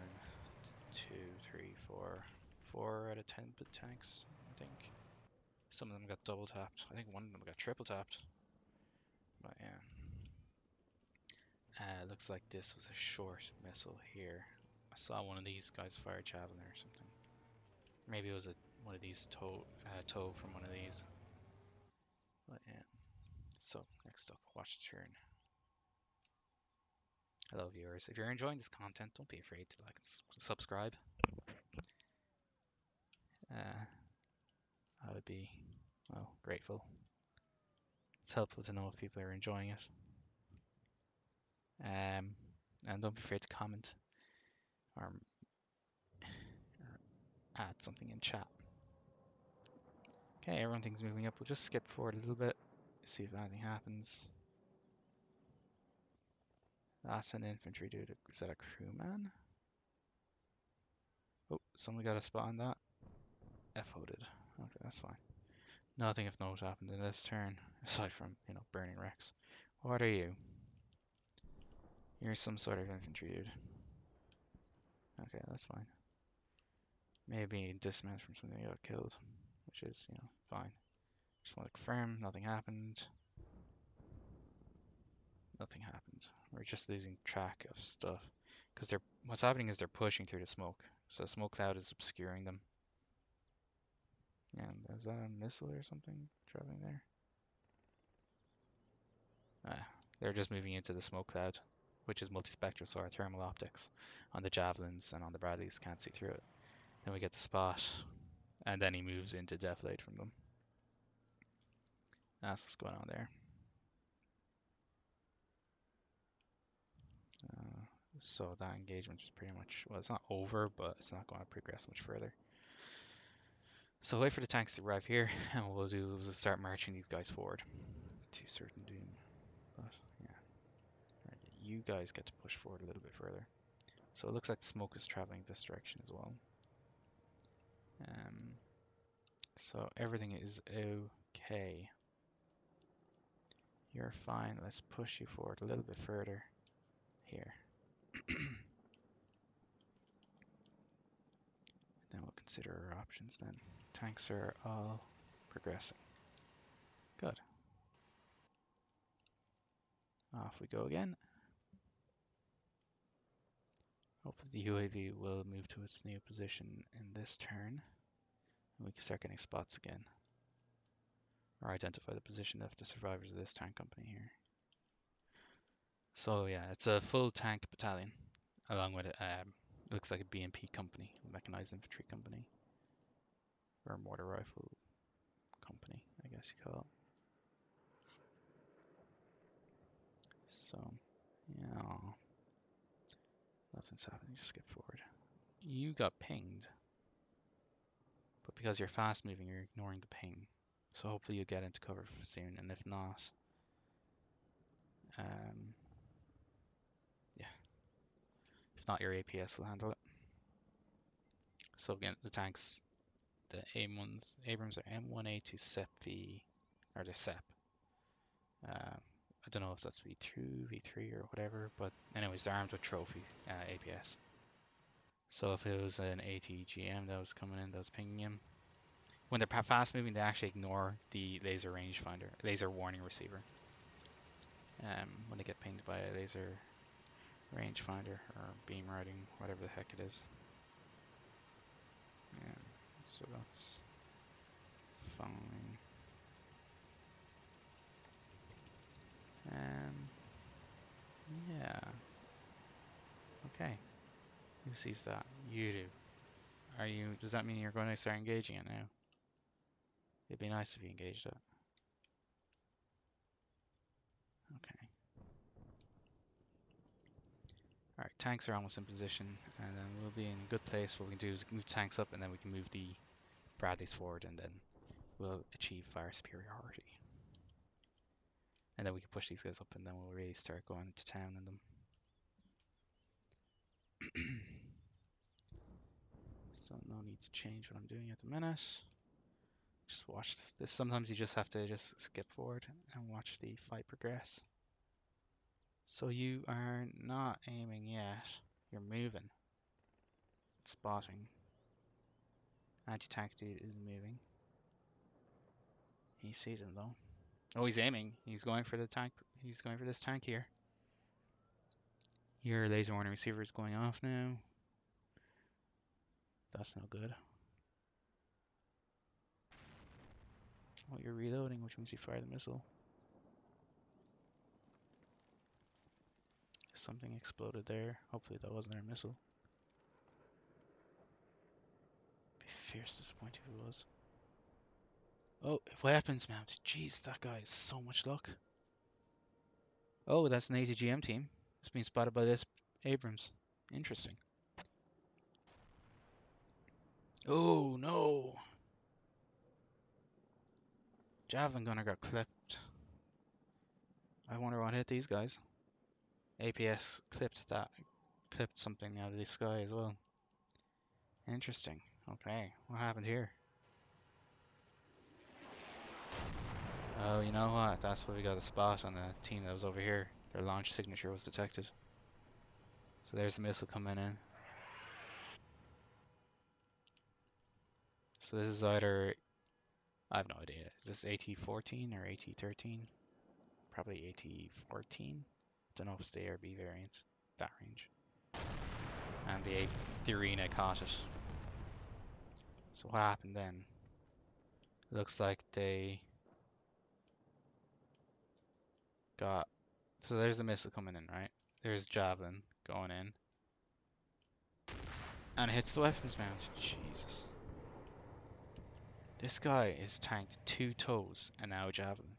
2, 3, 4. 4 out of 10 tanks, I think. Some of them got double tapped. I think one of them got triple tapped. But yeah. Looks like this was a short missile here. I saw one of these guys fire a javelin or something. Maybe it was one of these tow from one of these. But yeah. So next up, watch the turn. Hello viewers. If you're enjoying this content, don't be afraid to like and subscribe. I would be, well, grateful. It's helpful to know if people are enjoying it. And don't be afraid to comment or add something in chat. Okay, everything's moving up. We'll just skip forward a little bit, see if anything happens. That's an infantry dude. Is that a crewman? Oh, someone got a spot on that. FO did. Okay, that's fine. Nothing of note happened in this turn, aside from, burning wrecks. What are you? You're some sort of infantry dude. Okay, that's fine. Maybe dismount from something that got killed, which is, fine. Just want to confirm, nothing happened. Nothing happened. We're just losing track of stuff. Because what's happening is they're pushing through the smoke. So smoke cloud is obscuring them. And is that a missile or something traveling there? They're just moving into the smoke cloud, which is multispectral, so our thermal optics on the javelins and on the Bradleys can't see through it. Then we get the spot, and then he moves into deflate from them. That's what's going on there. So that engagement is pretty much, well, it's not over, but it's not going to progress much further. So wait for the tanks to arrive here, and what we'll start marching these guys forward to certain doom. But yeah, right, you guys get to push forward a little bit further. So it looks like the smoke is traveling this direction as well. So everything is okay. You're fine. Let's push you forward a little bit further here. Then we'll consider our options then. Tanks are all progressing. Good. Off we go again. Hopefully the UAV will move to its new position in this turn. And we can start getting spots again. Or identify the position of the survivors of this tank company here. So yeah, it's a full tank battalion. Along with it looks like a BMP company, a mechanized infantry company. Or a mortar rifle company, I guess you call it. So, yeah. Nothing's happening, just skip forward. You got pinged. But because you're fast moving, you're ignoring the ping. So hopefully you'll get into cover soon, and if not, yeah. If not, your APS will handle it. So again, the tanks, the Abrams are M1A2 SEP-V, or the SEP. I don't know if that's V2, V3 or whatever, but anyways, they're armed with trophy APS. So if it was an ATGM that was coming in, that was pinging him, when they're fast moving, they actually ignore the laser rangefinder, laser warning receiver. When they get pinged by a laser rangefinder or beam routing, whatever the heck it is. Yeah. So that's fine. Yeah. Okay. Who sees that? You do. Are you? Does that mean you're going to start engaging it now? It'd be nice if you engaged it. Okay. Alright, tanks are almost in position, and then we'll be in a good place. What we can do is move tanks up, and then we can move the Bradleys forward, and then we'll achieve fire superiority. And then we can push these guys up, and then we'll really start going to town in them. So no need to change what I'm doing at the minute. Just watch this. Sometimes you just have to just skip forward and watch the fight progress. So you are not aiming yet. You're moving. Spotting. Anti-tank dude is moving. He sees him though. Oh, he's aiming. He's going for the tank. He's going for this tank here. Your laser warning receiver is going off now. That's no good. Oh, you're reloading, which means you fire the missile. Something exploded there. Hopefully that wasn't their missile. Be fierce disappointed if it was. Oh, weapons mount. Jeez, that guy has so much luck. Oh, that's an ATGM team. It's being spotted by this Abrams. Interesting. Oh, no. Javelin gunner got clipped. I wonder what hit these guys. APS clipped something out of the sky as well. Interesting. Okay, what happened here? Oh, you know what? That's why we got a spot on the team that was over here. Their launch signature was detected. So there's the missile coming in. So this is either, I have no idea. Is this AT-14 or AT-13? Probably AT-14. Don't know if it's the ARB variant. That range. And the arena caught it. So what happened then? Looks like they got, so there's the missile coming in, right? There's Javelin going in. And it hits the weapons mount. Jesus. This guy is tanked 2 toes and now a Javelin.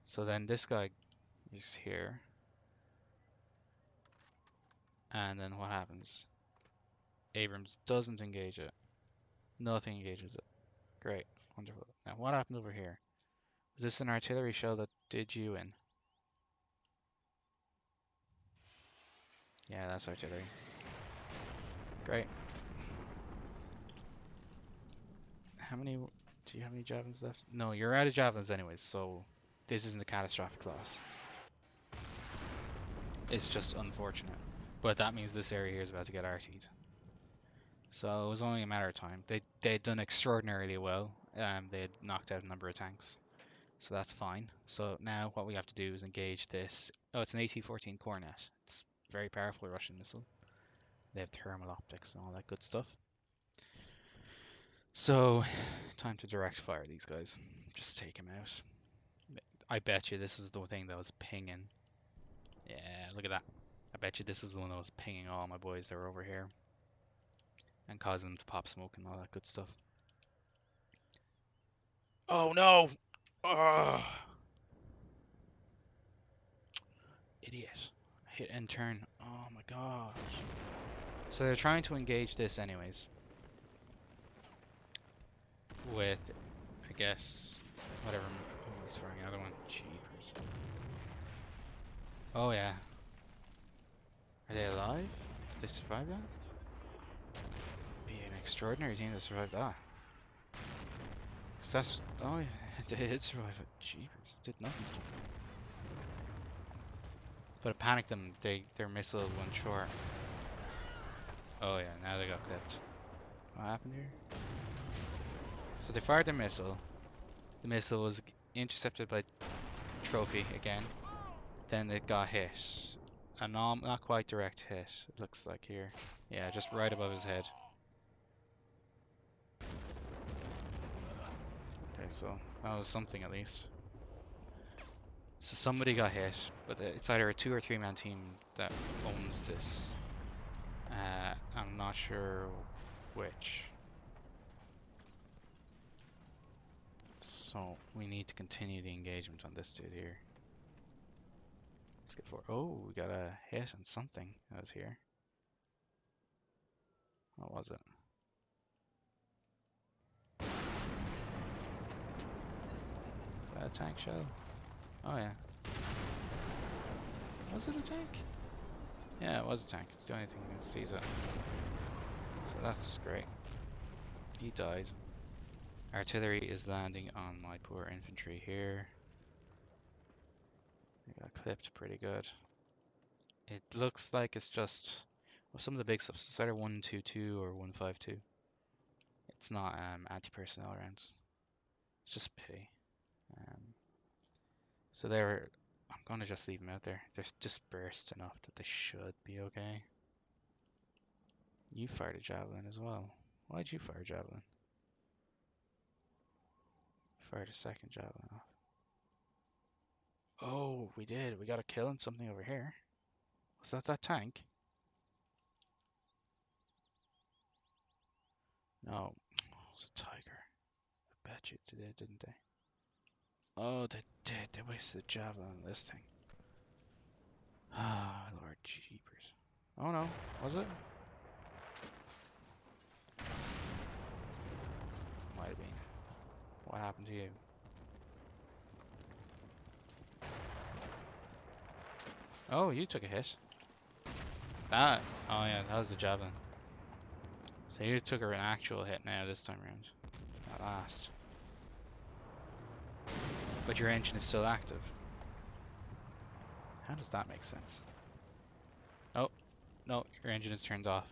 So then this guy is here. And then what happens? Abrams doesn't engage it. Nothing engages it. Great. Wonderful. Now what happened over here? Is this an artillery shell that did you in? Yeah, that's artillery. Great. Do you have any javelins left? No, you're out of javelins anyways, so this isn't a catastrophic loss. It's just unfortunate. But that means this area here is about to get artied. So it was only a matter of time. They'd done extraordinarily well. They had knocked out a number of tanks. So that's fine. So now what we have to do is engage this. Oh, it's an AT-14 Cornet. It's a very powerful Russian missile. They have thermal optics and all that good stuff. So, time to direct fire these guys. Just take them out. I bet you this is the thing that was pinging. Yeah, look at that. I bet you this is the one that was pinging all my boys that were over here. And causing them to pop smoke and all that good stuff. Oh no! Oh, idiot. Hit and turn. Oh my gosh. So they're trying to engage this anyways. With, I guess, whatever. Oh, he's firing another one. Jeepers. Oh yeah. Are they alive? Did they survive that? Be an extraordinary team to survive that. 'Cause that's, oh yeah, they did survive it. Jeepers, did nothing to them. But it panicked them. Their missile went short. Oh yeah, now they got clipped. What happened here? So they fired their missile. The missile was intercepted by Trophy again. Then it got hit. A not quite direct hit, it looks like here. Yeah, just right above his head. Okay, so that was something at least. So somebody got hit, but it's either a 2 or 3 man team that owns this. I'm not sure which. So we need to continue the engagement on this dude here. Let's get forward. Oh, we got a hit on something that was here. What was it? Is that a tank shell? Oh yeah. Was it a tank? Yeah, it was a tank. It's the only thing that sees it. So that's great. He died. Artillery is landing on my poor infantry here. They got clipped pretty good. It looks like it's just well, some of the big stuff. It's either 122 or 152. It's not anti-personnel rounds. It's just pity. Um, so they're. I'm gonna just leave them out there. They're dispersed enough that they should be okay. You fired a javelin as well. Why'd you fire a javelin? Fired a second javelin off. Oh, we did. We got a kill on something over here. Was that tank? No. It was a tiger. I bet you they did, didn't they? Oh, they did. They wasted a javelin on this thing. Ah, Lord jeepers. Oh no, was it? Might have been. What happened to you? Oh, you took a hit. That. Oh yeah, that was the javelin. So you took an actual hit now this time around. At last. But your engine is still active. How does that make sense? Oh, no, your engine is turned off.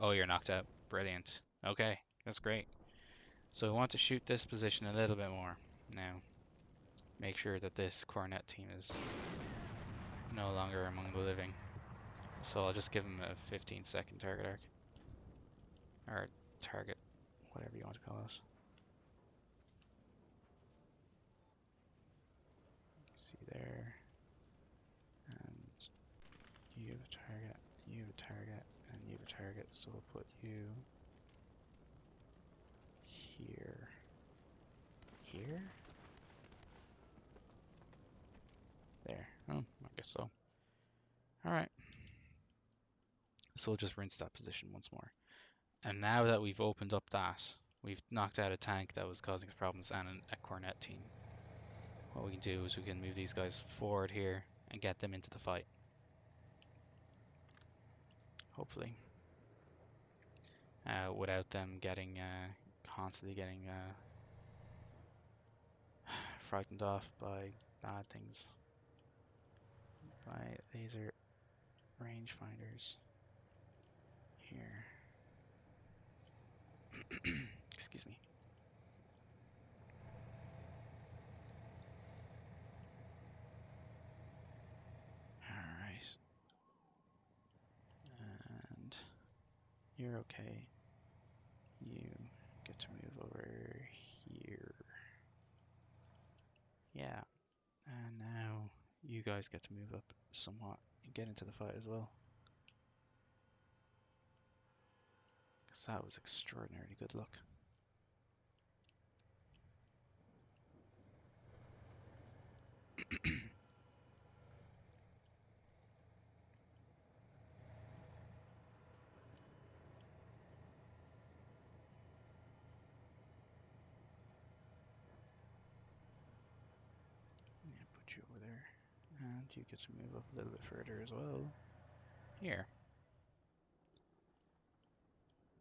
Oh, you're knocked out. Brilliant. Okay, that's great. So we want to shoot this position a little bit more now. Make sure that this Cornet team is no longer among the living. So I'll just give him a 15-second target arc. Or target, whatever you want to call it. See there. And you have a target, you have a target, and you have a target. So we'll put you here. Here? There. Oh, I guess so. Alright. So we'll just rinse that position once more. And now that we've opened up that, we've knocked out a tank that was causing us problems and a Cornet team. What we can do is we can move these guys forward here and get them into the fight. Hopefully. Without them getting constantly getting frightened off by bad things. By laser rangefinders here. Excuse me. Alright. And you're okay. You get to move over here. Yeah. And now you guys get to move up somewhat and get into the fight as well. Because that was extraordinarily good luck. Yeah, put you over there. And you get to move up a little bit further as well. Here.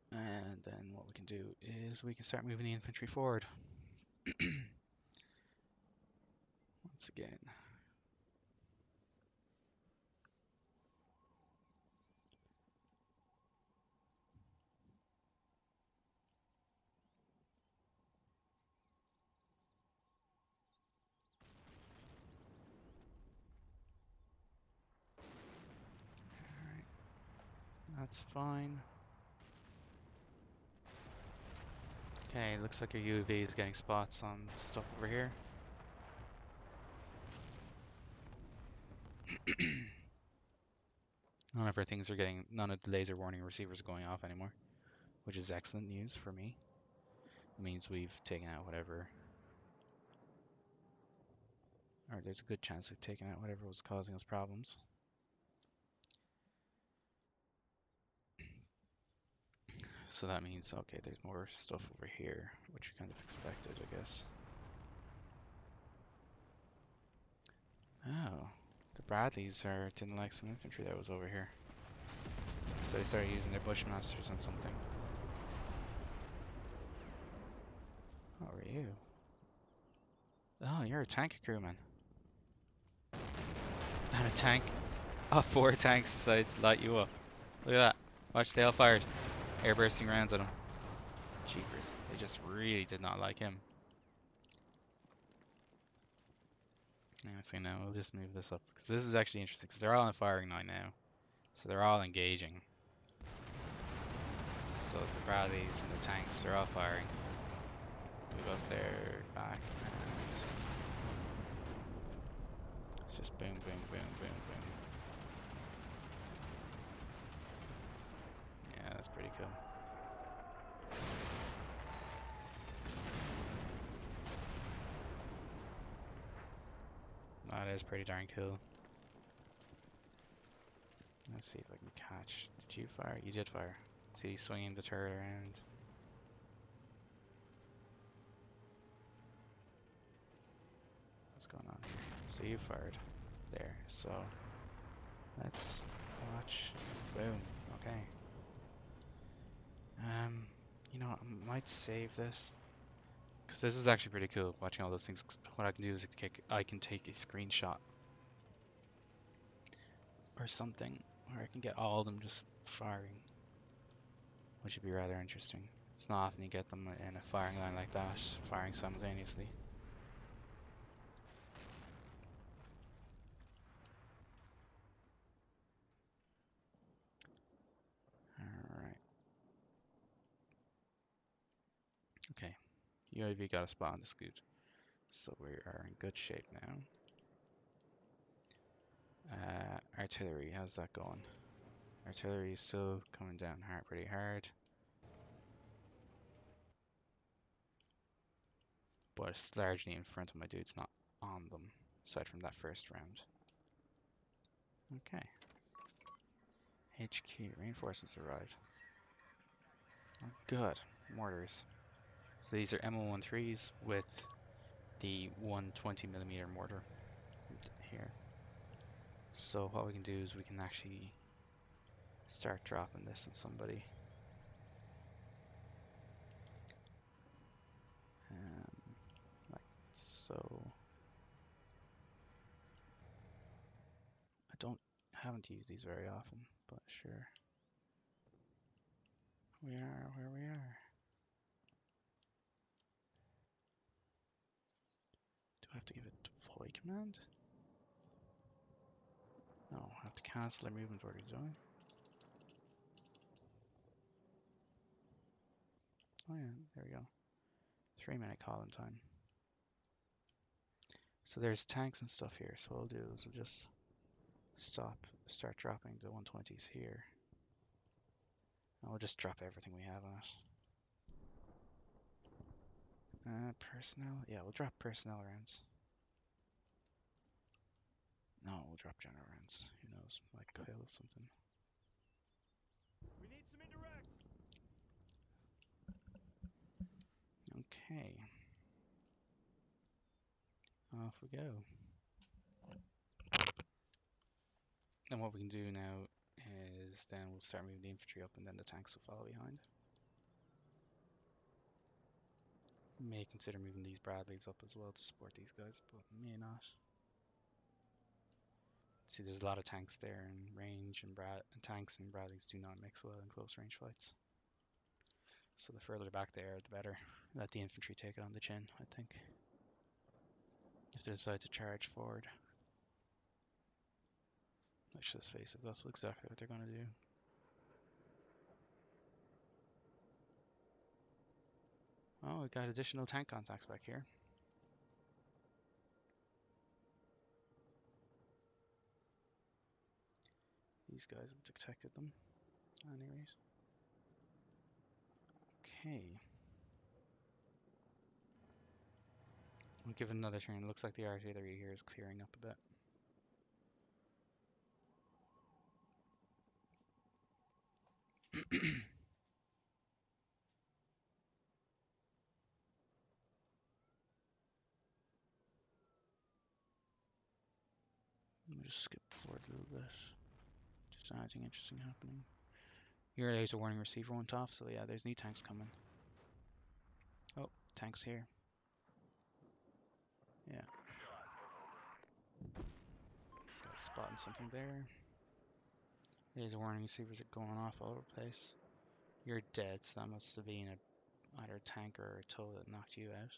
And then what we can do is we can start moving the infantry forward. Once again. Alright. That's fine. Okay, looks like your UAV is getting spots on stuff over here. None of the laser warning receivers are going off anymore, which is excellent news for me. It means we've taken out whatever, or there's a good chance we've taken out whatever was causing us problems. So that means, okay, there's more stuff over here, which we kind of expected, I guess. Oh, the Bradleys didn't like some infantry that was over here. So they started using their Bushmasters on something. How are you? Oh, you're a tank crewman. And a tank. Oh, 4 tanks decided to light you up. Look at that. Watch, they all fired air bursting rounds at him. Jeepers. They just really did not like him. Yeah, so now we'll just move this up. Because this is actually interesting. Because they're all on firing line now. So they're all engaging. So the Bradleys and the tanks, they're all firing. Move up there, back, and it's just boom, boom, boom, boom, boom. Yeah, that's pretty cool. That is pretty darn cool. Let's see if I can catch. Did you fire? You did fire. See, swinging the turret around. What's going on here? So you fired there. So let's watch. Boom. Okay. You know, I might save this because this is actually pretty cool. Watching all those things. What I can do is I can take a screenshot or something, where I can get all of them just firing, which would be rather interesting. It's not often you get them in a firing line like that, firing simultaneously. Alright. Okay. UAV got a spot on the scoot. So we are in good shape now. Artillery, how's that going? Artillery is still coming down pretty hard. But it's largely in front of my dudes, not on them, aside from that first round. Okay. HQ, reinforcements arrived. Oh, good. Mortars. So these are M113s with the 120mm mortar here. So what we can do is we can actually start dropping this on somebody. Like so. Haven't used these very often, but sure. We are where we are. Do I have to give it deploy command? No, I have to cancel their movement orders, don't I? Oh yeah, there we go. 3-minute call-in time. So there's tanks and stuff here, so what we'll do is we'll just start dropping the 120s here. And we'll just drop everything we have on it. Personnel? Yeah, we'll drop personnel rounds. No, we'll drop general rounds. Who knows? Might kill something. We need some indirect. Okay. Off we go. And what we can do now is then we'll start moving the infantry up and then the tanks will follow behind. May consider moving these Bradleys up as well to support these guys, but may not. See, there's a lot of tanks there, and range and tanks and Bradleys do not mix well in close range fights. So the further back they are, the better. Let the infantry take it on the chin, I think. If they decide to charge forward. Let's just face it, that's exactly what they're going to do. we got additional tank contacts back here. These guys have detected them. Anyways. Okay. We'll give it another turn. It looks like the artillery here is clearing up a bit. Let me just skip forward a little bit. Just anything interesting happening. Your laser warning receiver went off, so yeah, there's new tanks coming. Oh, tanks here. Yeah. Got spotting something there. Laser warning receivers are going off all over the place. You're dead, so that must have been either a tank or a tow that knocked you out.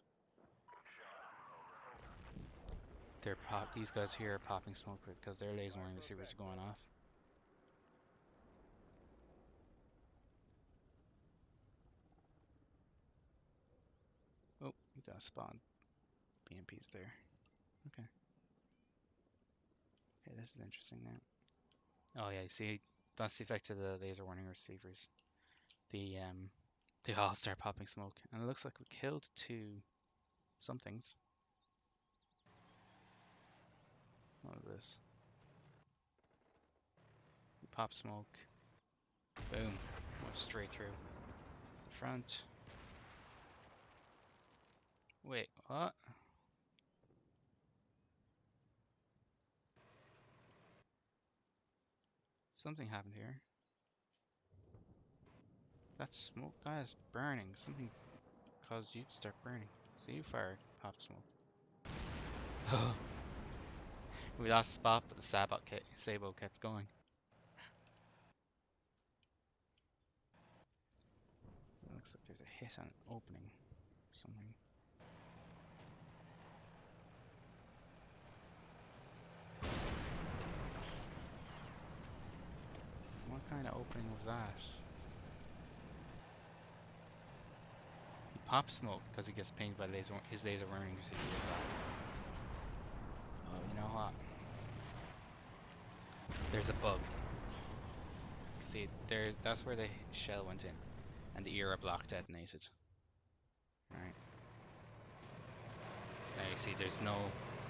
These guys here are popping smoke because their laser warning receivers are going off. Oh, you got a spot. BMP's there. Okay. Okay, this is interesting now. Oh yeah, you see, that's the effect of the laser warning receivers. They all start popping smoke, and it looks like we killed two somethings. What is this? We pop smoke. Boom. Went straight through the front. Wait, what? Something happened here. That smoke, that is burning. Something caused you to start burning. So you fired, popped smoke. We lost spot, but the Sabo kept going. It looks like there's a hit on an opening. Something. What kind of opening was that? He pops smoke because he gets pinged by his laser warning receiver. Oh, you know what? There's a bug. See, that's where the shell went in, and the ERA block detonated. Right. Now you see, there's no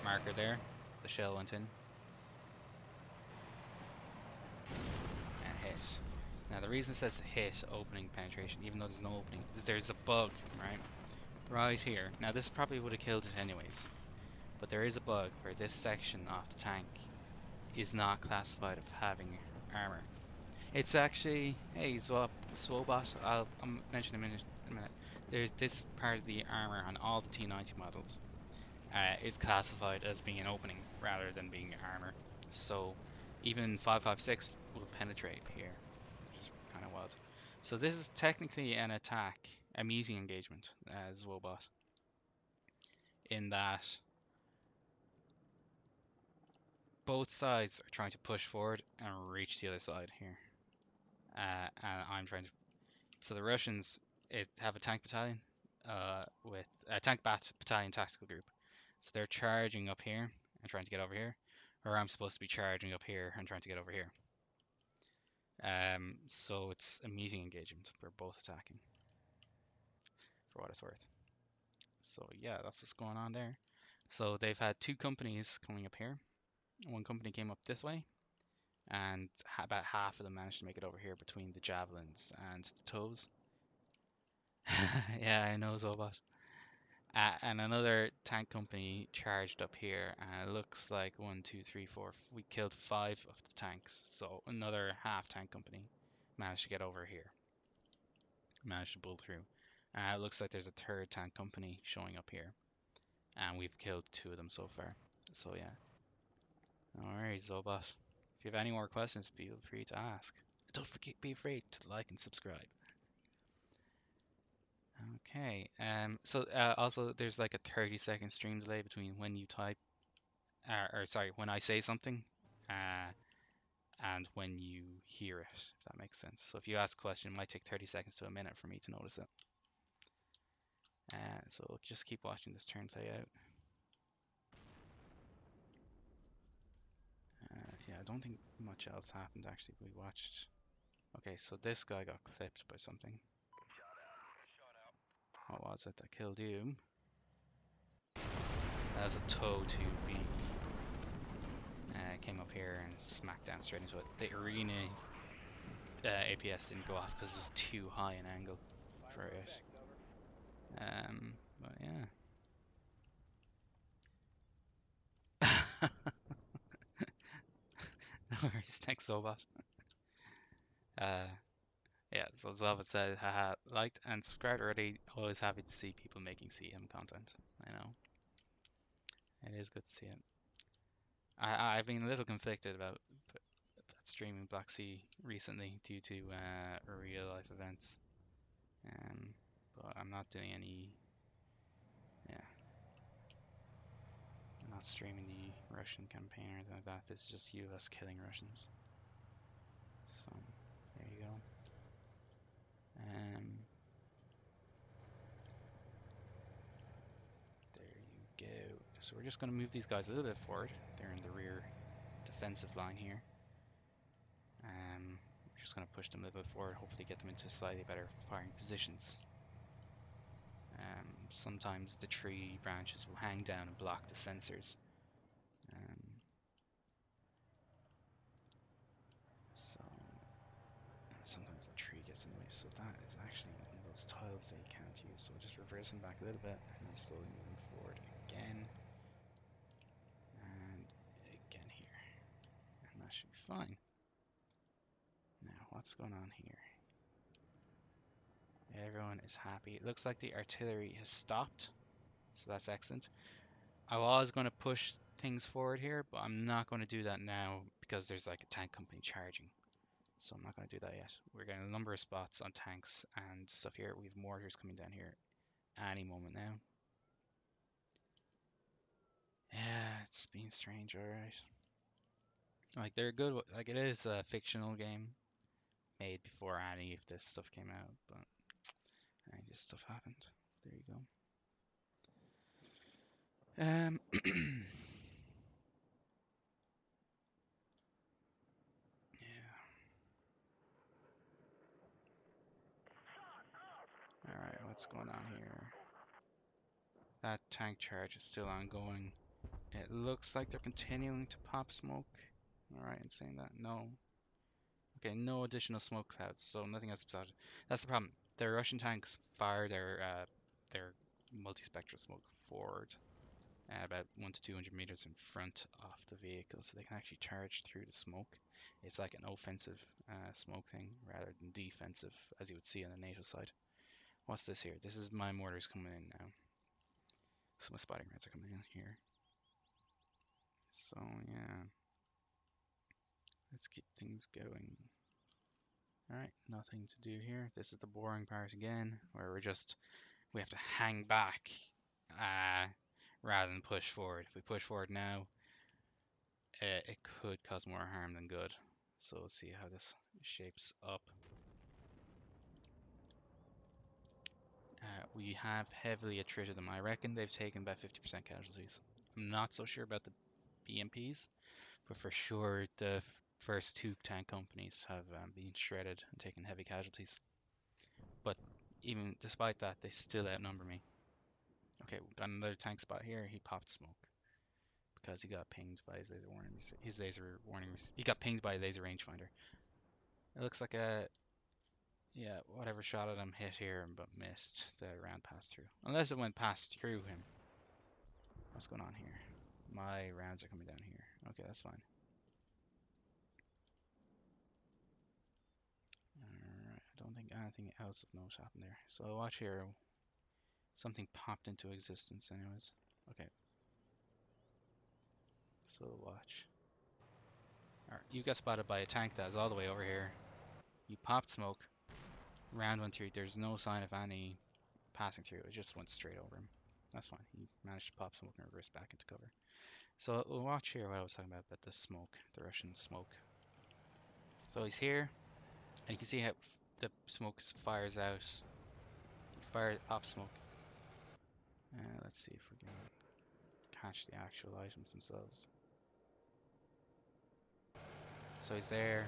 marker there. The shell went in and hit. Now the reason it says hit opening penetration, even though there's no opening, is there's a bug, right? Right here. Now this probably would have killed it anyways, but there is a bug where this section of the tank is not classified of having armor. It's actually, hey, Swobot, I'll mention in a minute. There's this part of the armor on all the T90 models is classified as being an opening rather than being armor. So even 5.56 will penetrate here, which is kind of wild. So this is technically an attack, a meeting engagement as Wobot, in that both sides are trying to push forward and reach the other side here. And I'm trying to. So the Russians have a tank battalion with a tank battalion tactical group. So they're charging up here and trying to get over here, or I'm supposed to be charging up here and trying to get over here. So it's a meeting engagement. We're both attacking, for what it's worth. So yeah, that's what's going on there. So they've had two companies coming up here. One company came up this way, and about half of them managed to make it over here between the javelins and the toes. Yeah, I know, Zobot. And another tank company charged up here, and it looks like 1, 2, 3, 4. We killed 5 of the tanks, so another half tank company managed to get over here, managed to pull through. It looks like there's a third tank company showing up here, and we've killed 2 of them so far. So yeah. Alright, Zobot. If you have any more questions, feel free to ask. Don't forget, be afraid to like and subscribe. Okay. So also there's like a 30-second stream delay between when you type, or sorry, when I say something, uh, and when you hear it, if that makes sense. So if you ask a question, it might take 30 seconds to a minute for me to notice it. So just keep watching this turn play out. Yeah, I don't think much else happened actually. We watched. Okay, so this guy got clipped by something. What was it that killed you? That was a toe to be. Came up here and smacked down straight into it. The arena APS didn't go off because it's too high an angle for it. But yeah. No worries, thanks, Zobot. Uh, yeah, so Zobot said, haha, liked and subscribed already. Always happy to see people making CM content. I know. It is good to see it. I've been a little conflicted about streaming Black Sea recently due to real life events. Um, but I'm not doing any. Yeah, I'm not streaming the Russian campaign or anything like that. This is just US killing Russians. So there you go. Um, there you go. So we're just going to move these guys a little bit forward. They're in the rear defensive line here. We're just going to push them a little bit forward, hopefully get them into slightly better firing positions. Sometimes the tree branches will hang down and block the sensors. So sometimes the tree gets in the way. So that is actually one of those tiles that you can't use. So we'll just reverse them back a little bit and then slowly move them forward again. And again here. And that should be fine. Now, what's going on here? Everyone is happy. It looks like the artillery has stopped. So that's excellent. I was going to push things forward here, but I'm not going to do that now because there's like a tank company charging. So I'm not going to do that yet. We're getting a number of spots on tanks and stuff here. We have mortars coming down here any moment now. Yeah, it's been strange, alright. Like, they're good, like, it is a fictional game made before any of this stuff came out, but any of this stuff happened. There you go. Yeah. Alright, what's going on here? That tank charge is still ongoing. It looks like they're continuing to pop smoke. Alright, in saying that, no. Okay, no additional smoke clouds, so nothing else spotted. That's the problem. The Russian tanks fire their multispectral smoke forward about 1 to 200 meters in front of the vehicle, so they can actually charge through the smoke. It's like an offensive smoke thing rather than defensive, as you would see on the NATO side. What's this here? This is my mortars coming in now. Some spotting rounds are coming in here. So yeah, let's keep things going. Alright, nothing to do here. This is the boring part again, where we have to hang back rather than push forward. If we push forward now, it could cause more harm than good. So let's see how this shapes up. We have heavily attrited them. I reckon they've taken about 50% casualties. I'm not so sure about the BMPs, but for sure the first two tank companies have been shredded and taken heavy casualties. But even despite that, they still outnumber me. Okay, we've got another tank spot here. He popped smoke because he got pinged by his laser warning. He got pinged by a laser rangefinder. It looks like yeah, whatever shot at him hit here but missed. The round passed through. Unless it went past through him. What's going on here? My rounds are coming down here. Okay, that's fine. Alright, I don't think anything else of note happened there. So watch here. Something popped into existence anyways. Okay. So watch. Alright, you got spotted by a tank that is all the way over here. You popped smoke. Round went through. There's no sign of any passing through. It just went straight over him. That's fine. He managed to pop smoke and reverse back into cover. So we'll watch here what I was talking about the smoke, the Russian smoke. So he's here, and you can see how the smoke fires out. He fired pop smoke. Let's see if we can catch the actual items themselves. So he's there.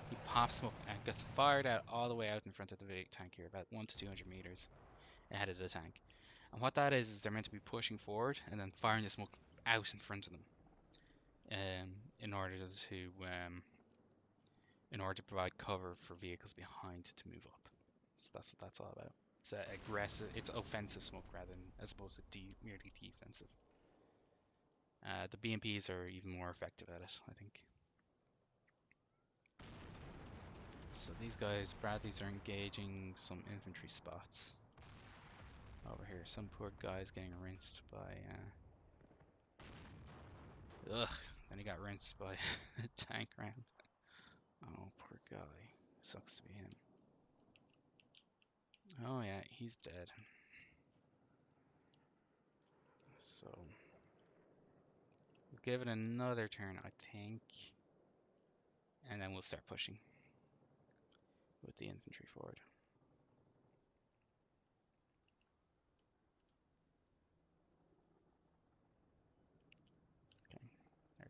He pops smoke and gets fired out all the way out in front of the big tank here, about 1 to 200 meters ahead of the tank. And what that is they're meant to be pushing forward and then firing the smoke out in front of them, in order to provide cover for vehicles behind to move up. So that's what that's all about. It's aggressive. It's offensive smoke rather than as opposed to merely defensive. The BMPs are even more effective at it, I think. So these guys, Bradleys, are engaging some infantry spots over here. Some poor guy's getting rinsed by. Ugh. Then he got rinsed by a tank round. Oh, poor guy. Sucks to be him. Oh yeah, he's dead. So we'll give it another turn, I think, and then we'll start pushing with the infantry forward.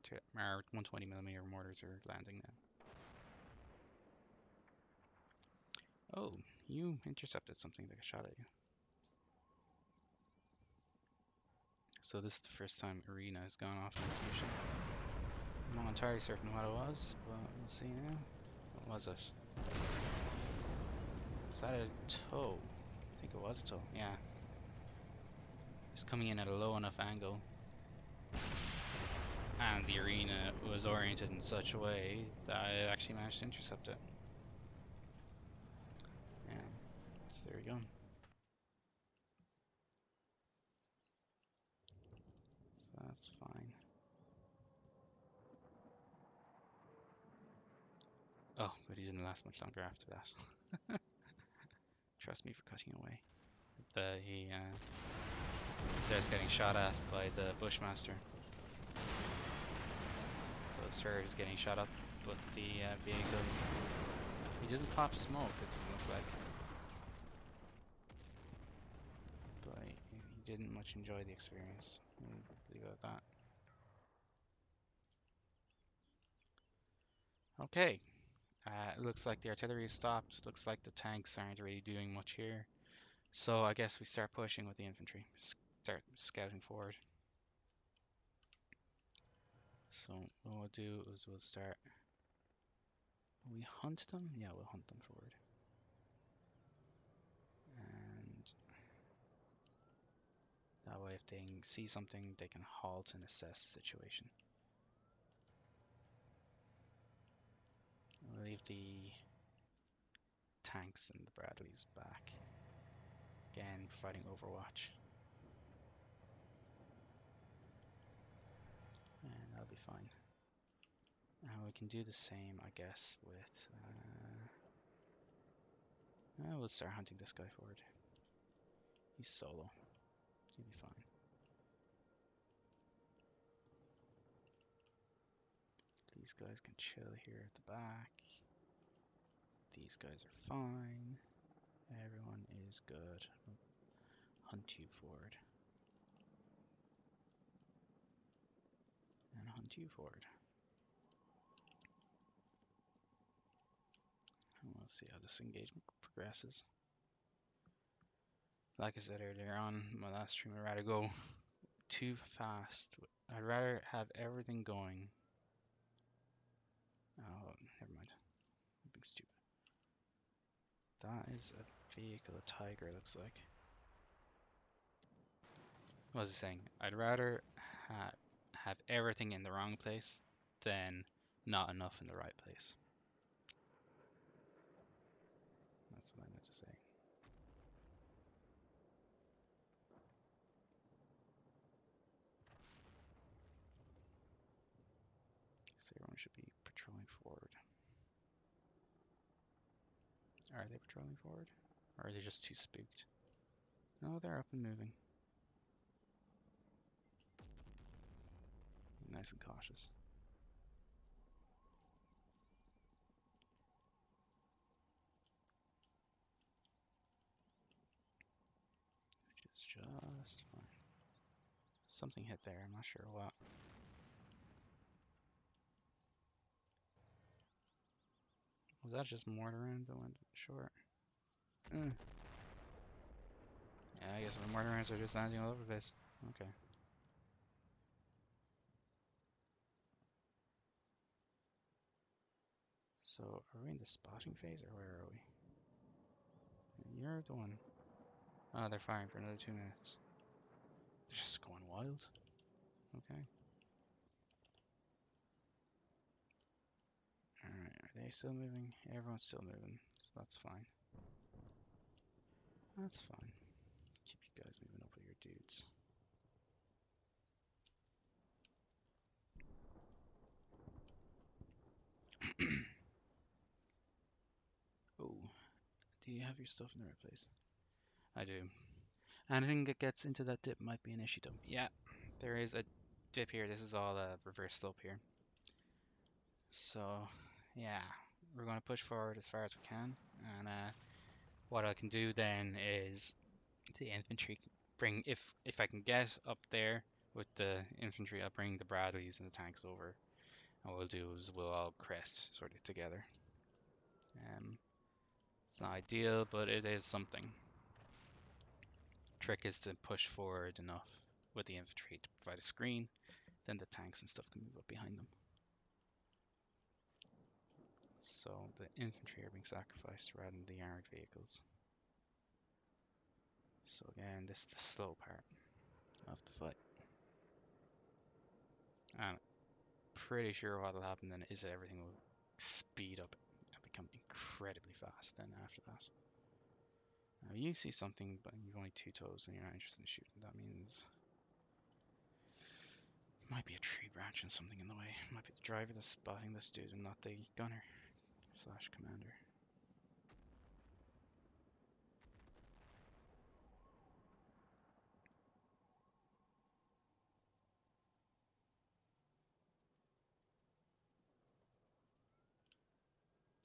Okay, our 120mm mortars are landing now. Oh, you intercepted something that shot at you. So this is the first time Arena has gone off on this mission. I'm not entirely certain what it was, but we'll see now. What was it? Was that a tow? I think it was a tow, yeah. It's coming in at a low enough angle. And the Arena was oriented in such a way that I actually managed to intercept it. Yeah, so there we go. So that's fine. Oh, but he didn't last much longer after that. Trust me for cutting away. He starts getting shot at by the Bushmaster. So Sir is getting shot up, but the vehicle, he doesn't pop smoke, it doesn't look like. But he didn't much enjoy the experience. We'll leave it at that. Okay. It looks like the artillery has stopped. Looks like the tanks aren't really doing much here. So I guess we start pushing with the infantry. Start scouting forward. So what we'll do is we'll start. Will we hunt them? Yeah, we'll hunt them forward. And that way if they see something, they can halt and assess the situation. We'll leave the tanks and the Bradleys back. Again, providing overwatch. And that'll be fine. Now we can do the same, I guess, with... we'll start hunting this guy forward. He's solo. He'll be fine. These guys can chill here at the back. These guys are fine. Everyone is good. We'll hunt you forward. And hunt you forward. And we'll see how this engagement progresses. Like I said earlier on in my last stream, I'd rather go too fast. I'd rather have everything going. Oh, never mind. I'm being stupid. That is a vehicle, a Tiger looks like. What was I saying? I'd rather have everything in the wrong place than not enough in the right place. That's what I meant to say. So everyone should be patrolling forward. Are they patrolling forward? Or are they just too spooked? No, they're up and moving. Nice and cautious. Just just fine. Something hit there, I'm not sure what. Was that just mortar round that went short? Yeah, I guess the mortar rounds are just landing all over the place. Okay. So, are we in the spotting phase or where are we? You're the one. Oh, they're firing for another 2 minutes. They're just going wild. Okay. Alright, are they still moving? Everyone's still moving, so that's fine. That's fine. Keep you guys moving up with your dudes. Oh, do you have your stuff in the right place? I do. Anything that gets into that dip might be an issue though. Yeah, there is a dip here. This is all a reverse slope here. So, yeah, we're going to push forward as far as we can. And what I can do then is the infantry bring, if I can get up there with the infantry, I'll bring the Bradleys and the tanks over. And what we'll do is we'll all crest sort of together. It's not ideal, but it is something. Trick is to push forward enough with the infantry to provide a screen, then the tanks and stuff can move up behind them. So the infantry are being sacrificed rather than the armored vehicles. So again, this is the slow part of the fight. And pretty sure what'll happen then is everything will speed up and become incredibly fast then after that. Now you see something, but you've only 2 toes and you're not interested in shooting. That means might be a tree branch and something in the way. Might be the driver that's spotting this dude and not the gunner slash commander.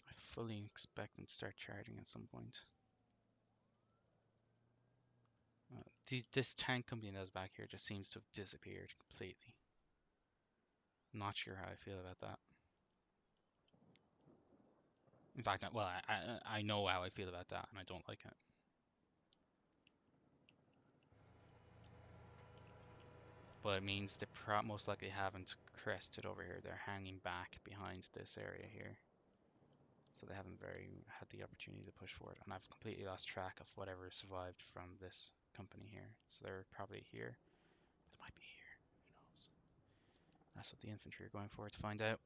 I fully expect them to start charging at some point. This tank company that's back here just seems to have disappeared completely. Not sure how I feel about that. In fact, well, I know how I feel about that, and I don't like it. But it means they most likely haven't crested over here. They're hanging back behind this area here. So they haven't had the opportunity to push forward. And I've completely lost track of whatever survived from this company here. So they're probably here. They might be here. Who knows? That's what the infantry are going for to find out.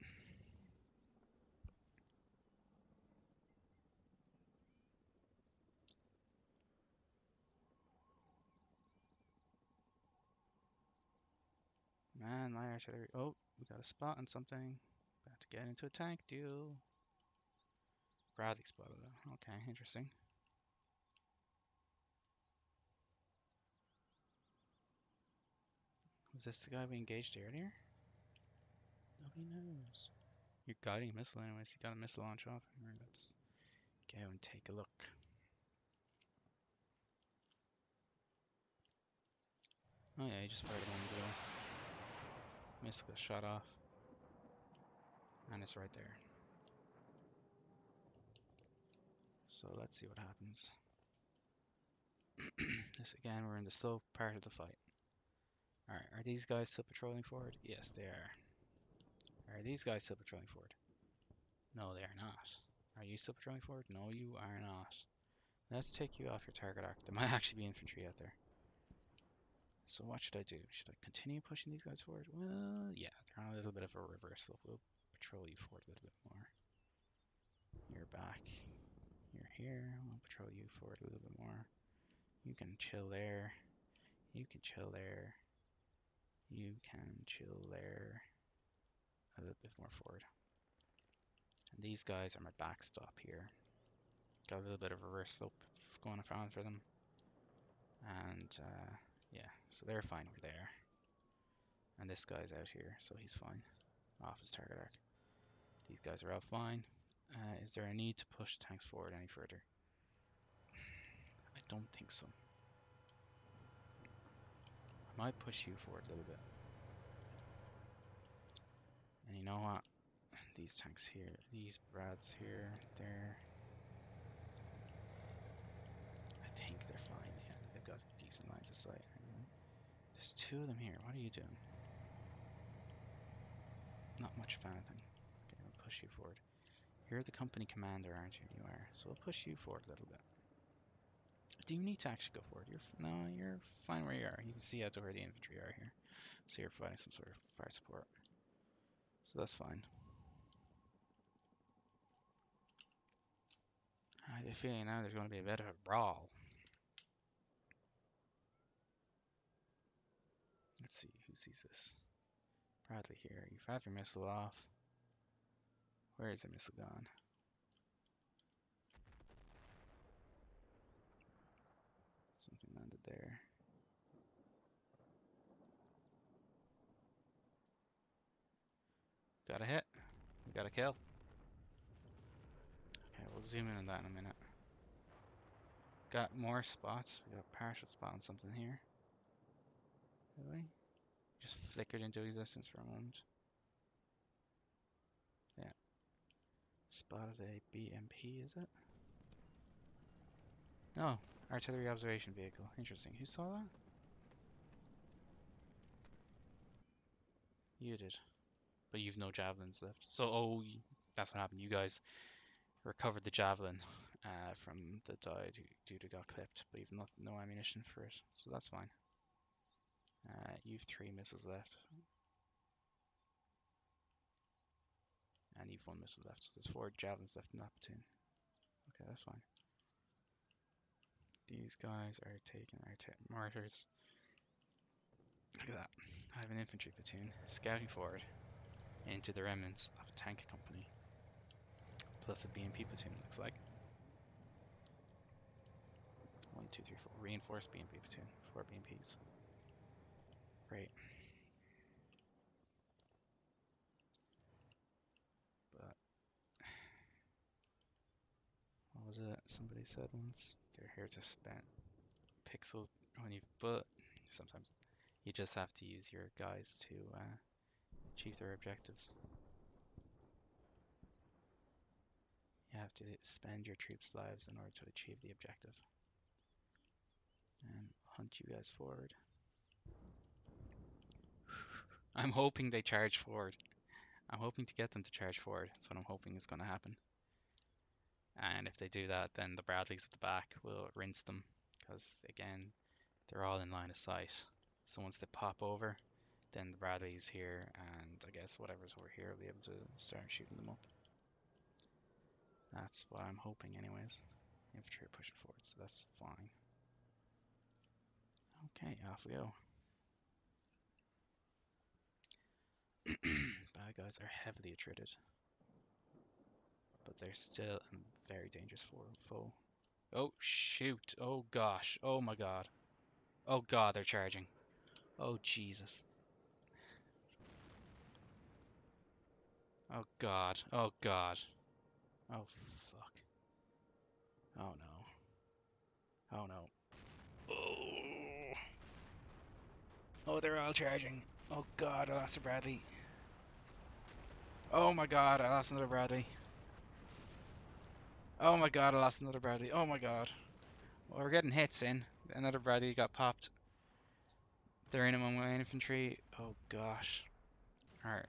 Man, my artillery. Oh, we got a spot on something. About to get into a tank duel. Bradley spotted it. Okay, interesting. Was this the guy we engaged earlier? Nobody knows. You're guiding a missile anyways. You got a missile launch off. Let's go and take a look. Oh yeah, he just fired a moment ago. Missile got shot off. And it's right there. So let's see what happens. This again, we're in the slow part of the fight. Alright, are these guys still patrolling forward? Yes, they are. Are these guys still patrolling forward? No, they are not. Are you still patrolling forward? No, you are not. Let's take you off your target arc. There might actually be infantry out there. So what should I do? Should I continue pushing these guys forward? Well, yeah, they're on a little bit of a reversal. We'll patrol you forward a little bit more. You're back. You're here. We'll patrol you forward a little bit more. You can chill there. You can chill there. You can chill there. A little bit more forward. And these guys are my backstop here. Got a little bit of reverse slope going on for them. And yeah, so they're fine over there. And this guy's out here, so he's fine. Off his target arc. These guys are all fine. Is there a need to push tanks forward any further? I don't think so. Might push you forward a little bit. And you know what? These tanks here, these Brads here, there. I think they're fine. Yeah, they've got decent lines of sight. There's two of them here. What are you doing? Not much of anything. Okay, we'll push you forward. You're the company commander, aren't you? You are. So we'll push you forward a little bit. Do you need to actually go forward? No, you're fine where you are. You can see out to where the infantry are here. So you're providing some sort of fire support. So that's fine. I have a feeling now there's going to be a bit of a brawl. Let's see, who sees this? Bradley here. You've had your missile off. Where is the missile gone? Something landed there. Got a hit. We got a kill. Okay, we'll zoom in on that in a minute. Got more spots. We got a partial spot on something here. Really? Just flickered into existence for a moment. Yeah. Spotted a BMP, is it? No, artillery observation vehicle. Interesting. Who saw that? You did. But you've no javelins left. So, that's what happened. You guys recovered the javelin from the dude who got clipped, but you've no ammunition for it. So that's fine. You've 3 missiles left. And you've 1 missile left. So there's 4 javelins left in that platoon. Okay, that's fine. These guys are taking our mortars. Look at that. I have an infantry platoon scouting forward into the remnants of a tank company. Plus a BMP platoon, looks like. 1, 2, 3, 4. Reinforced BMP platoon. 4 BMPs. Great. But what was it? Somebody said once they're here to spend pixels when you've, but sometimes you just have to use your guys to achieve their objectives. You have to spend your troops' lives in order to achieve the objective. And hunt you guys forward. I'm hoping they charge forward. I'm hoping to get them to charge forward. That's what I'm hoping is going to happen. And if they do that, then the Bradleys at the back will rinse them. Because, again, they're all in line of sight. So once they pop over, then the Bradleys here, and I guess whatever's over here will be able to start shooting them up. That's what I'm hoping anyways. Infantry are pushing forward, so that's fine. Okay, off we go. Bad guys are heavily attrited. But they're still a very dangerous foe. Oh, shoot. Oh, gosh. Oh, my God. Oh, God, they're charging. Oh, Jesus. Oh, God. Oh, God. Oh, fuck. Oh, no. Oh, no. Oh. Oh, they're all charging. Oh, God, I lost a Bradley. Oh, my God, I lost another Bradley. Oh, my God, I lost another Bradley. Oh, my God. Well, we're getting hits in. Another Bradley got popped. They're in among my infantry. Oh, gosh. Alright,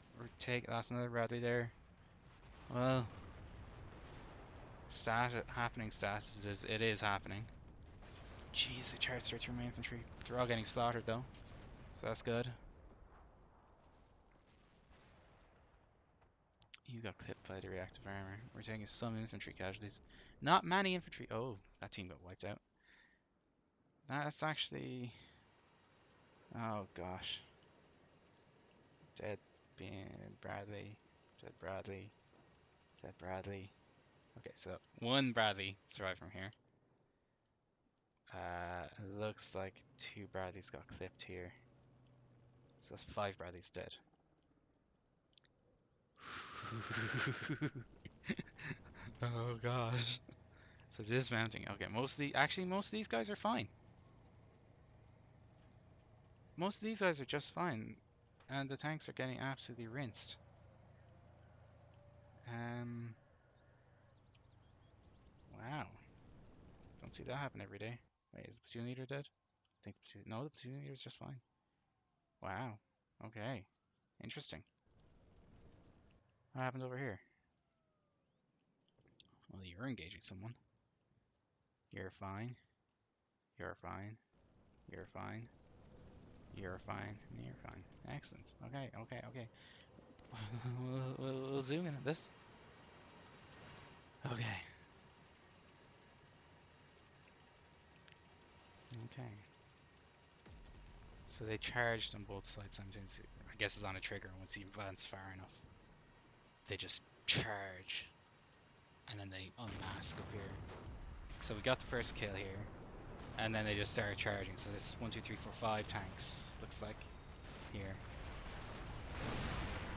that's another Bradley there. Well, happening status is it is happening. Jeez, they charged straight through my infantry. They're all getting slaughtered though, so that's good. You got clipped by the reactive armor. We're taking some infantry casualties. Not many infantry. Oh, that team got wiped out. That's actually. Oh gosh. Dead Bradley. Dead Bradley. Dead Bradley. Okay, so 1 Bradley survived from here. It looks like 2 Bradleys got clipped here. So that's 5 Bradleys dead. Oh gosh. So dismounting. Okay, most of these guys are fine. Most of these guys are just fine, and the tanks are getting absolutely rinsed. Um, wow. Don't see that happen every day. Wait, is the platoon leader dead? I think no, the platoon leader is just fine. Wow. Okay. Interesting. What happened over here? Well, you're engaging someone. You're fine. You're fine. You're fine. You're fine. And you're fine. Excellent. Okay, okay, okay. We'll zoom in on this. Okay. Okay. So they charged on both sides simultaneously. I guess it's on a trigger, and once you advance far enough, they just charge, and then they unmask up here. So we got the first kill here, and then they just started charging. So this is 1, 2, 3, 4, 5 tanks, looks like, here.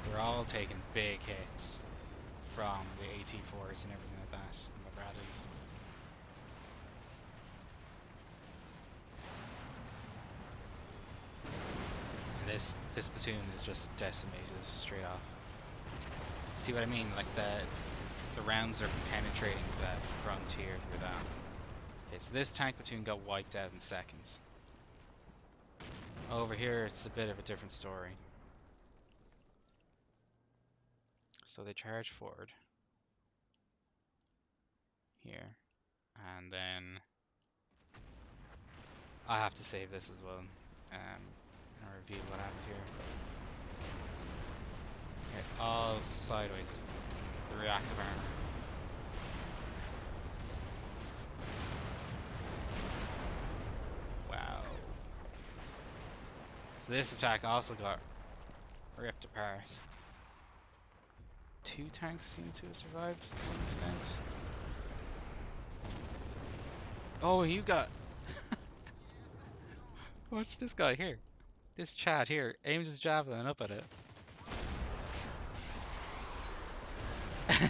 They're all taking big hits from the AT4s and everything like that, and the Bradleys. And this platoon is just decimated straight off. See what I mean? Like the rounds are penetrating that frontier through that. Okay, so this tank platoon got wiped out in seconds. Over here, it's a bit of a different story. So they charge forward here, and then I have to save this as well. And review what happened here. Okay, all sideways. The reactive armor. Wow. So this attack also got ripped apart. 2 tanks seem to have survived to some extent. Oh, you got... Watch this guy here. This Chad here aims his javelin up at it.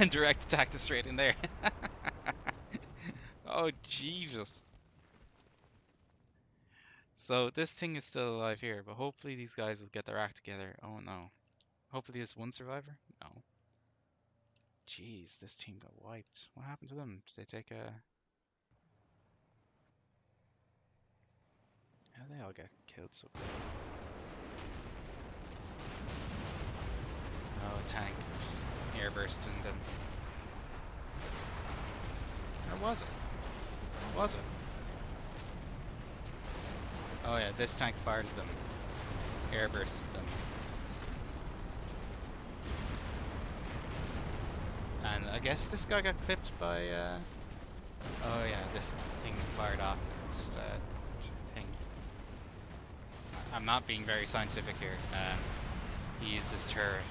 And direct attacked it straight in there. Oh, Jesus. So this thing is still alive here, but hopefully these guys will get their act together. Oh no. Hopefully there's one survivor? No. Jeez, this team got wiped. What happened to them? Did they take a... How did they all get killed so quick? Oh, a tank just airburst and then... Or was it? Or was it? Oh yeah, this tank fired at them. Airburst at them. And I guess this guy got clipped by, oh yeah, this thing fired off this thing. I'm not being very scientific here. He used his turret.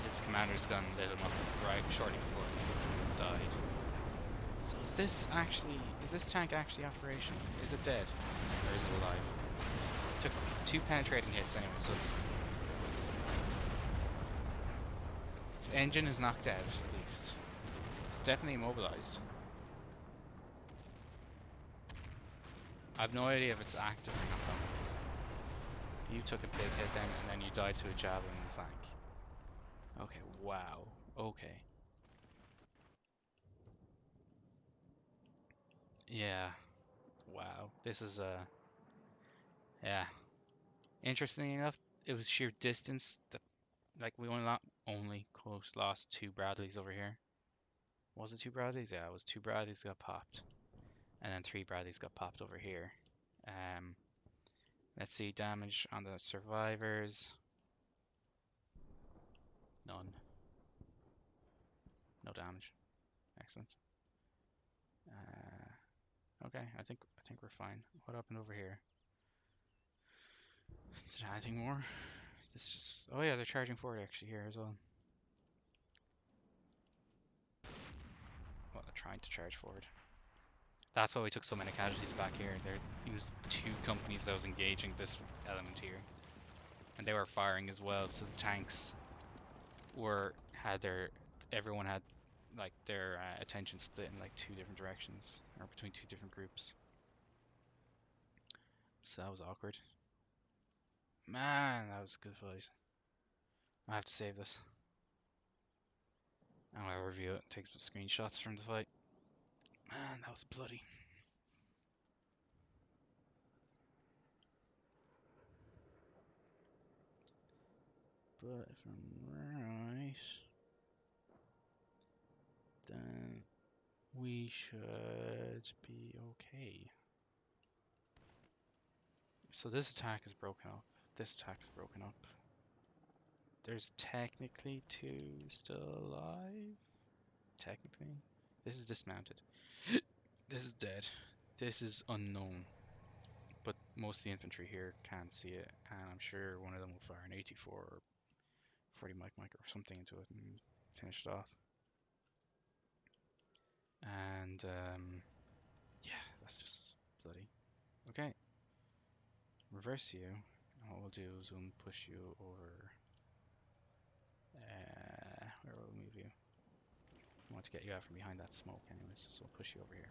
His commander's gun lit him up right shortly before he died. So is this tank actually operational? Is it dead? Or is it alive? Took 2 penetrating hits anyway, so its engine is knocked out at least. It's definitely immobilized. I have no idea if it's active or not though. You took a big hit then, and then you died to a javelin in the flank. Okay, wow. Okay. Yeah. Wow. This is yeah. Interesting enough, it was sheer distance that like we only close lost 2 Bradleys over here. Was it 2 Bradleys? Yeah, it was 2 Bradleys got popped. And then 3 Bradleys got popped over here. Um let's see, damage on the survivors. None. No damage. Excellent. Okay, I think we're fine. What happened over here? Is there anything more? Is this just... Oh yeah, they're charging forward actually here as well. Well, they're trying to charge forward. That's why we took so many casualties back here. It was 2 companies that was engaging this element here. And they were firing as well, so the tanks everyone had like their attention split in like 2 different directions, or between 2 different groups. So that was awkward. Man, that was a good fight. I have to save this. And I'll review it, take some screenshots from the fight. Man, that was bloody. But if I'm right, then we should be okay. So this attack is broken up. This attack is broken up. There's technically two still alive. Technically. This is dismounted. This is dead. This is unknown. But most of the infantry here can see it, and I'm sure one of them will fire an 84 or 40 mic or something into it and finish it off. And yeah, that's just bloody. Okay, reverse you. And what we'll do is we'll push you over. Where will we move you? I want to get you out from behind that smoke, anyways, so we'll push you over here.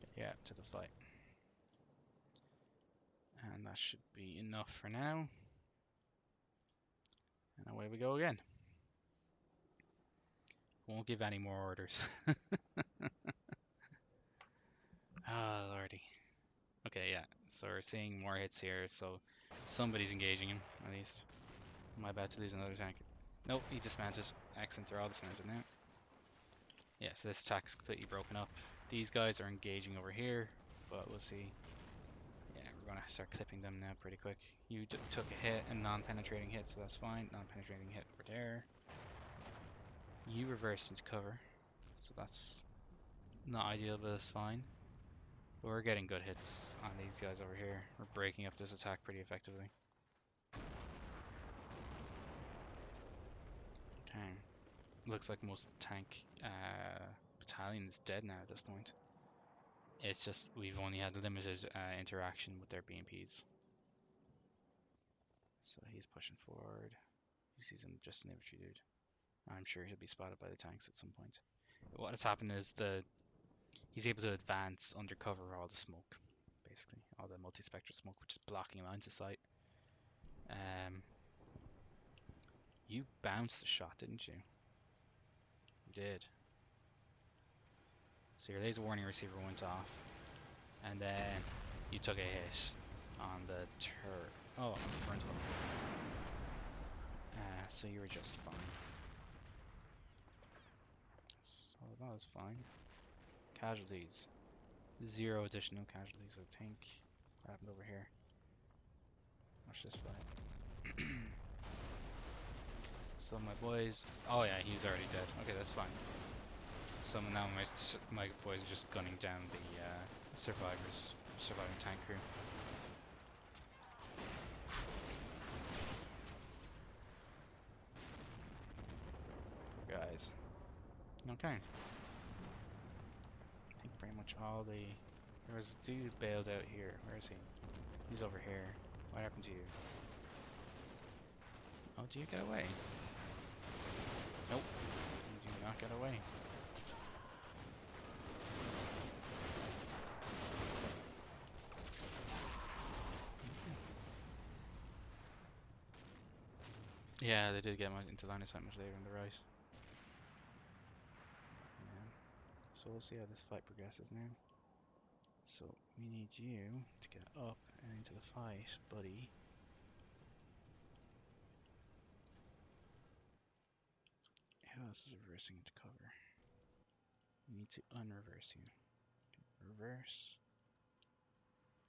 Get you out to the fight. And that should be enough for now. And away we go again. Won't give any more orders. Ah, lordy. Okay, yeah. So we're seeing more hits here, so somebody's engaging him, at least. Am I about to lose another tank? Nope, he dismounted. Excellent, they're all dismounted now. Yeah, so this attack is completely broken up. These guys are engaging over here, but we'll see. Yeah, we're gonna start clipping them now pretty quick. You took a hit, a non-penetrating hit, so that's fine. Non-penetrating hit over there. You reversed into cover, so that's not ideal, but it's fine. But we're getting good hits on these guys over here. We're breaking up this attack pretty effectively. Okay. Looks like most of the tank battalion is dead now at this point. It's just we've only had limited interaction with their BMPs. So he's pushing forward. He sees him, just an infantry dude. I'm sure he'll be spotted by the tanks at some point. What has happened is he's able to advance under cover all the smoke, basically all the multi-spectral smoke, which is blocking lines of sight. You bounced the shot, didn't you? You did. So your laser warning receiver went off, and then you took a hit on the turret. Oh, on the front one. So you were just fine. So that was fine. Casualties. 0 additional casualties, I think. What happened over here? Watch this fight. So my boys... Oh yeah, he was already dead. Okay, that's fine. So now my boys are just gunning down the surviving tank crew. Poor guys. Okay. I think pretty much all the... There was a dude bailed out here. Where is he? He's over here. What happened to you? Oh, do you get away? Nope. You do not get away. Yeah, they did get into line of sight much later on the right. Yeah. So we'll see how this fight progresses now. So we need you to get up and into the fight, buddy. Who else is reversing into cover? We need to unreverse you. Reverse.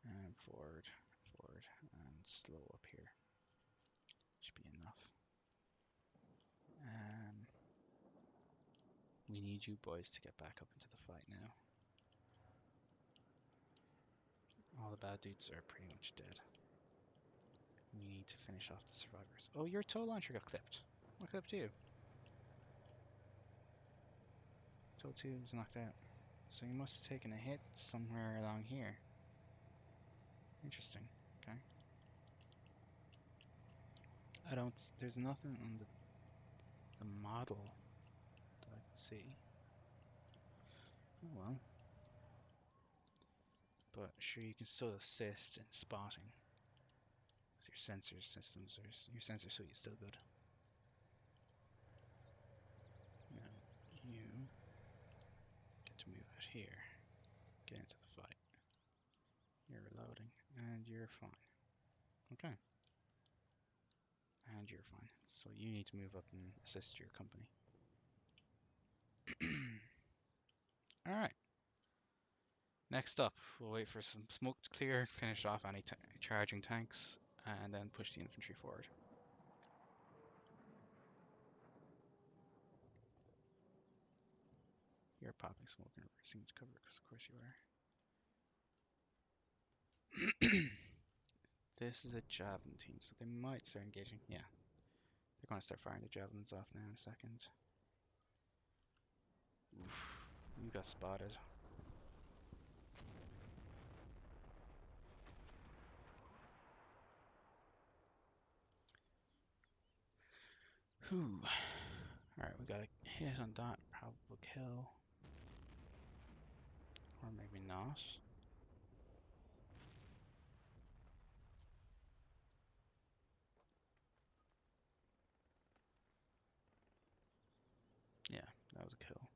And forward, and slow up here. Should be enough. We need you boys to get back up into the fight now. All the bad dudes are pretty much dead. We need to finish off the survivors. Oh, your tow launcher got clipped. What clipped you? Tow 2 was knocked out. So you must have taken a hit somewhere along here. Interesting. Okay. There's nothing on the model see. Oh well. But sure, you can still assist in spotting. Because your sensor systems are, your sensor suite is still good. Now, you get to move out here. Get into the fight. You're reloading. And you're fine. Okay. And you're fine. So you need to move up and assist your company. Alright. Next up, we'll wait for some smoke to clear, finish off any charging tanks, and then push the infantry forward. You're popping smoke and reversing to cover, because of course you are. This is a javelin team, so they might start engaging. Yeah, they're going to start firing the javelins off now in a second. Oof, you got spotted. Whew. Alright, we got a hit on that, probable kill. Or maybe not. Yeah, that was a kill.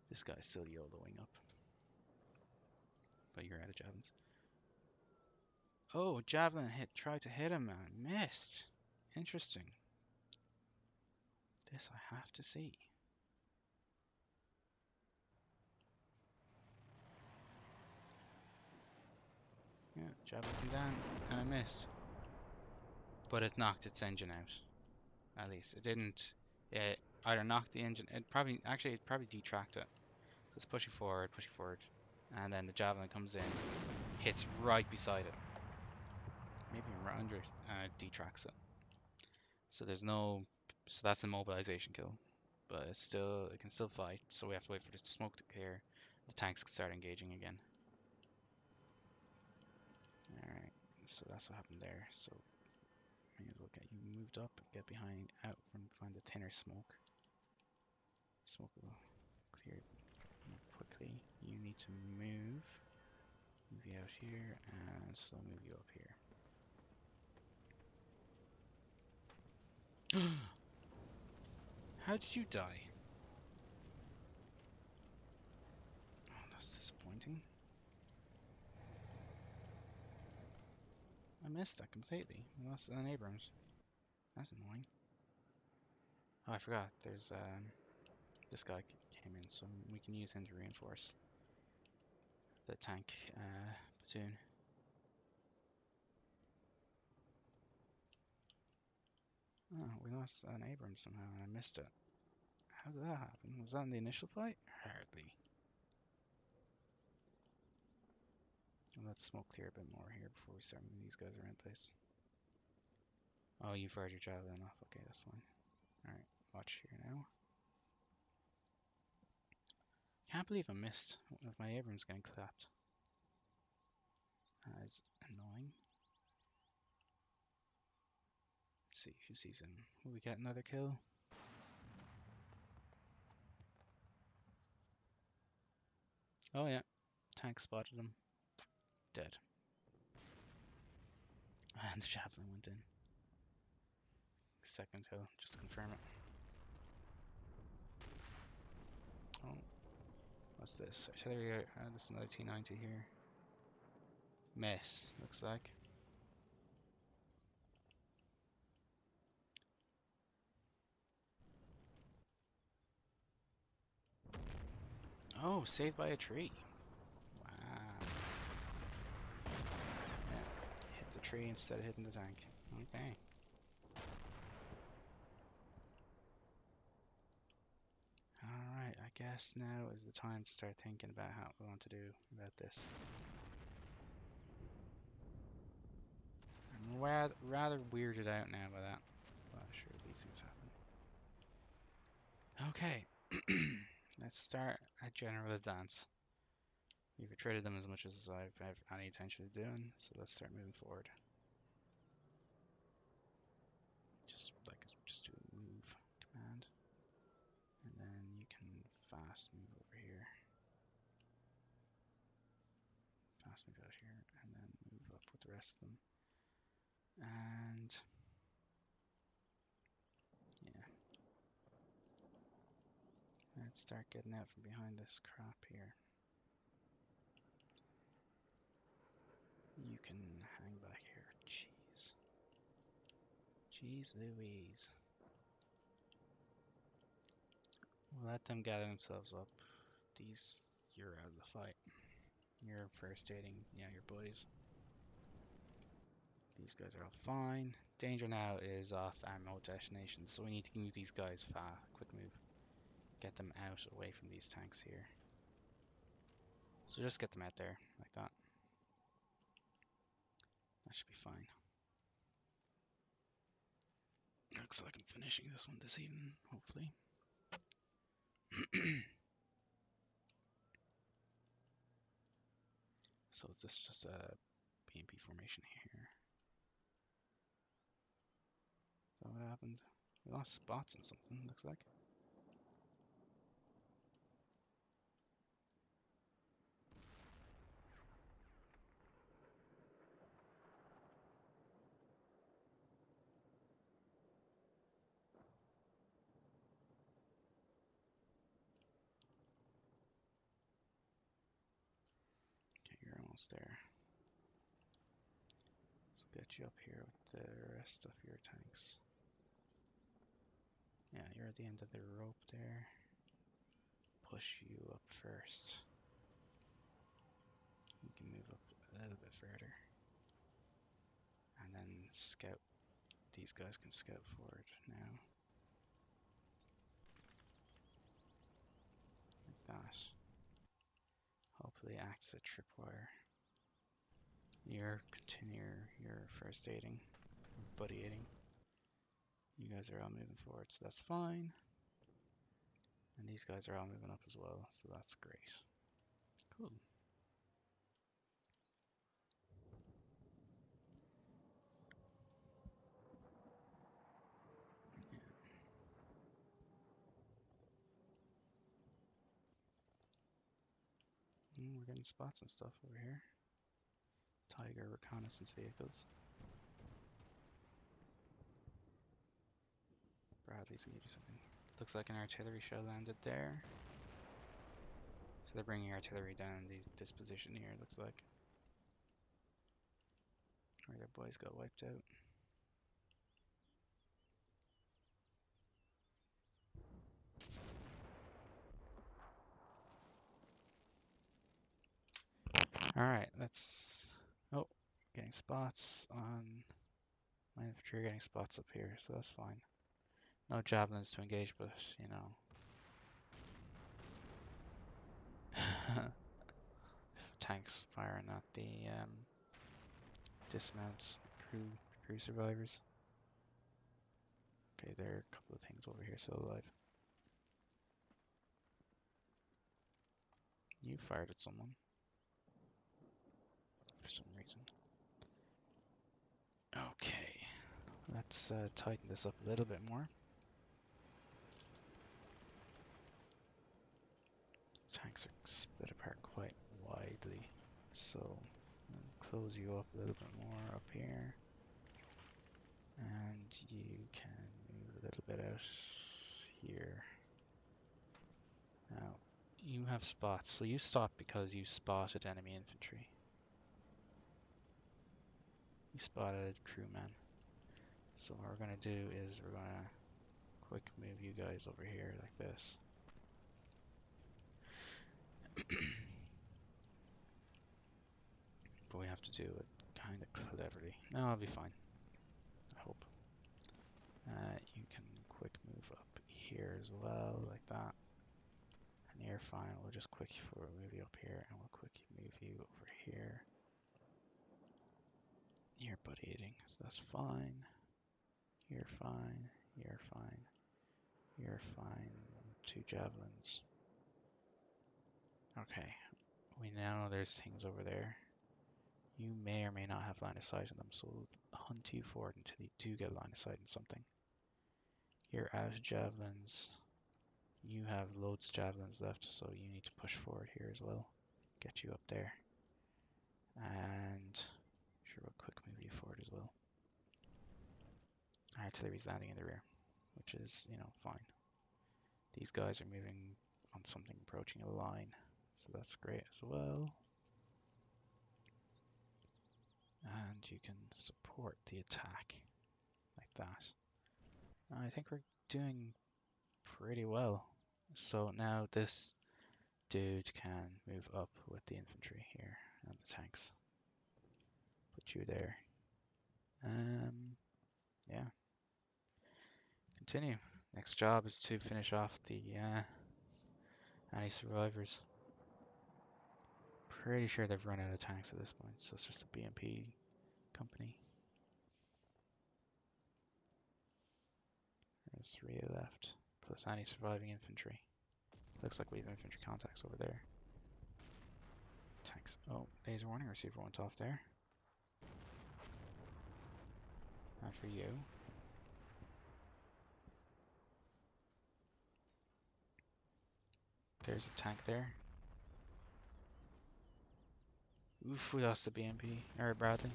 This guy's still YOLOing up. But you're out of javelins. Oh, javelin hit, tried to hit him and missed. Interesting. This I have to see. Yeah, javelin came down and I missed. But it knocked its engine out. At least it didn't. It either knocked the engine. It probably detracked it. So it's pushing forward, and then the javelin comes in, hits right beside it. Maybe right under it, and it detracts it. So there's no. So that's a mobilization kill, but it can still fight. So we have to wait for the smoke to clear. The tanks can start engaging again. All right. So that's what happened there. So may as well get you moved up, get behind, out from find the thinner smoke. Smoke will clear more quickly. You need to move you out here, and slow move you up here. How did you die? Oh, that's disappointing. I missed that completely. I lost an Abrams. That's annoying. Oh, I forgot. There's this guy came in, so we can use him to reinforce the tank platoon. Oh, we lost an Abrams somehow, and I missed it. How did that happen? Was that in the initial fight? Hardly. Well, let's smoke clear a bit more here before we start moving these guys around place. Oh, you fired your javelin off. Okay, that's fine. Alright, watch here now. Can't believe I missed with my Abrams getting clapped. That is annoying. Let's see who sees him. Will we get another kill? Oh yeah, tank spotted him. Dead. And the javelin went in. Second kill, just to confirm it. Oh, what's this? Artillery, this is another T90 here. Miss, looks like. Oh, saved by a tree. Wow. Yeah, hit the tree instead of hitting the tank. Okay. Alright, I guess now is the time to start thinking about how we want to do about this. I'm rather weirded out now by that. But sure, these things happen. Okay. Let's start a general advance. We've retreated them as much as I've any intention of doing, so let's start moving forward. Just do a move command, and then you can fast move over here, fast move out here, and then move up with the rest of them. And yeah, let's start getting out from behind this crap here. You can hang back here. Jeez. Jeez Louise. We'll let them gather themselves up. These, you're out of the fight. You're first aiding, yeah, your boys. These guys are all fine. Danger now is off ammo destinations, so we need to move these guys fast. Quick move. Get them out away from these tanks here. So just get them out there, like that. That should be fine. Looks like I'm finishing this one this evening, hopefully. So is this just a BMP formation here? Is that what happened? We lost spots on something, looks like. Okay, you're almost there. So get you up here with the rest of your tanks. Yeah, you're at the end of the rope there. Push you up first. You can move up a little bit further. And then scout. These guys can scout forward now. Like that. Hopefully acts as a tripwire. You're continue your first aiding, buddy aiding. You guys are all moving forward, so that's fine. And these guys are all moving up as well, so that's great. Cool. Yeah. We're getting spots and stuff over here. Tiger reconnaissance vehicles. Bradley's gonna do something. Looks like an artillery shell landed there. So they're bringing artillery down this position here, it looks like. Where their boys got wiped out. Alright, let's... Oh, getting spots on... My infantry are getting spots up here, so that's fine. No javelins to engage, but, you know... Tanks firing at the dismounts, crew survivors. Okay, there are a couple of things over here still alive. You fired at someone. For some reason. Okay, let's tighten this up a little bit more. Tanks are split apart quite widely, so I'll close you up a little bit more up here. And you can move a little bit out here. Now, you have spots, so you stop because you spotted enemy infantry. You spotted crewmen. So what we're going to do is we're going to quick move you guys over here like this. But we have to do it kind of cleverly. No, I'll be fine. I hope. You can quick move up here as well, like that. And you're fine. We'll just quick move you up here, and we'll quick move you over here. You're buddy eating, so that's fine. You're fine. You're fine. You're fine. 2 javelins. Okay. We now know there's things over there. You may or may not have line of sight on them, so we'll hunt you forward until you do get line of sight on something. You're out of javelins. You have loads of javelins left, so you need to push forward here as well. Get you up there. And sure, we'll quick move you forward as well. Artillery's landing in the rear, which is, fine. These guys are moving on something approaching a line, so that's great as well. And you can support the attack like that. I think we're doing pretty well. So now this dude can move up with the infantry here and the tanks. Put you there. Yeah. Continue. Next job is to finish off the anti-survivors. Pretty sure they've run out of tanks at this point, so it's just a BMP company. There's 3 left, plus any surviving infantry. Looks like we have infantry contacts over there. Tanks. Oh, laser warning receiver went off there. Not for you. There's a tank there. Oof, we lost the BMP, or Bradley.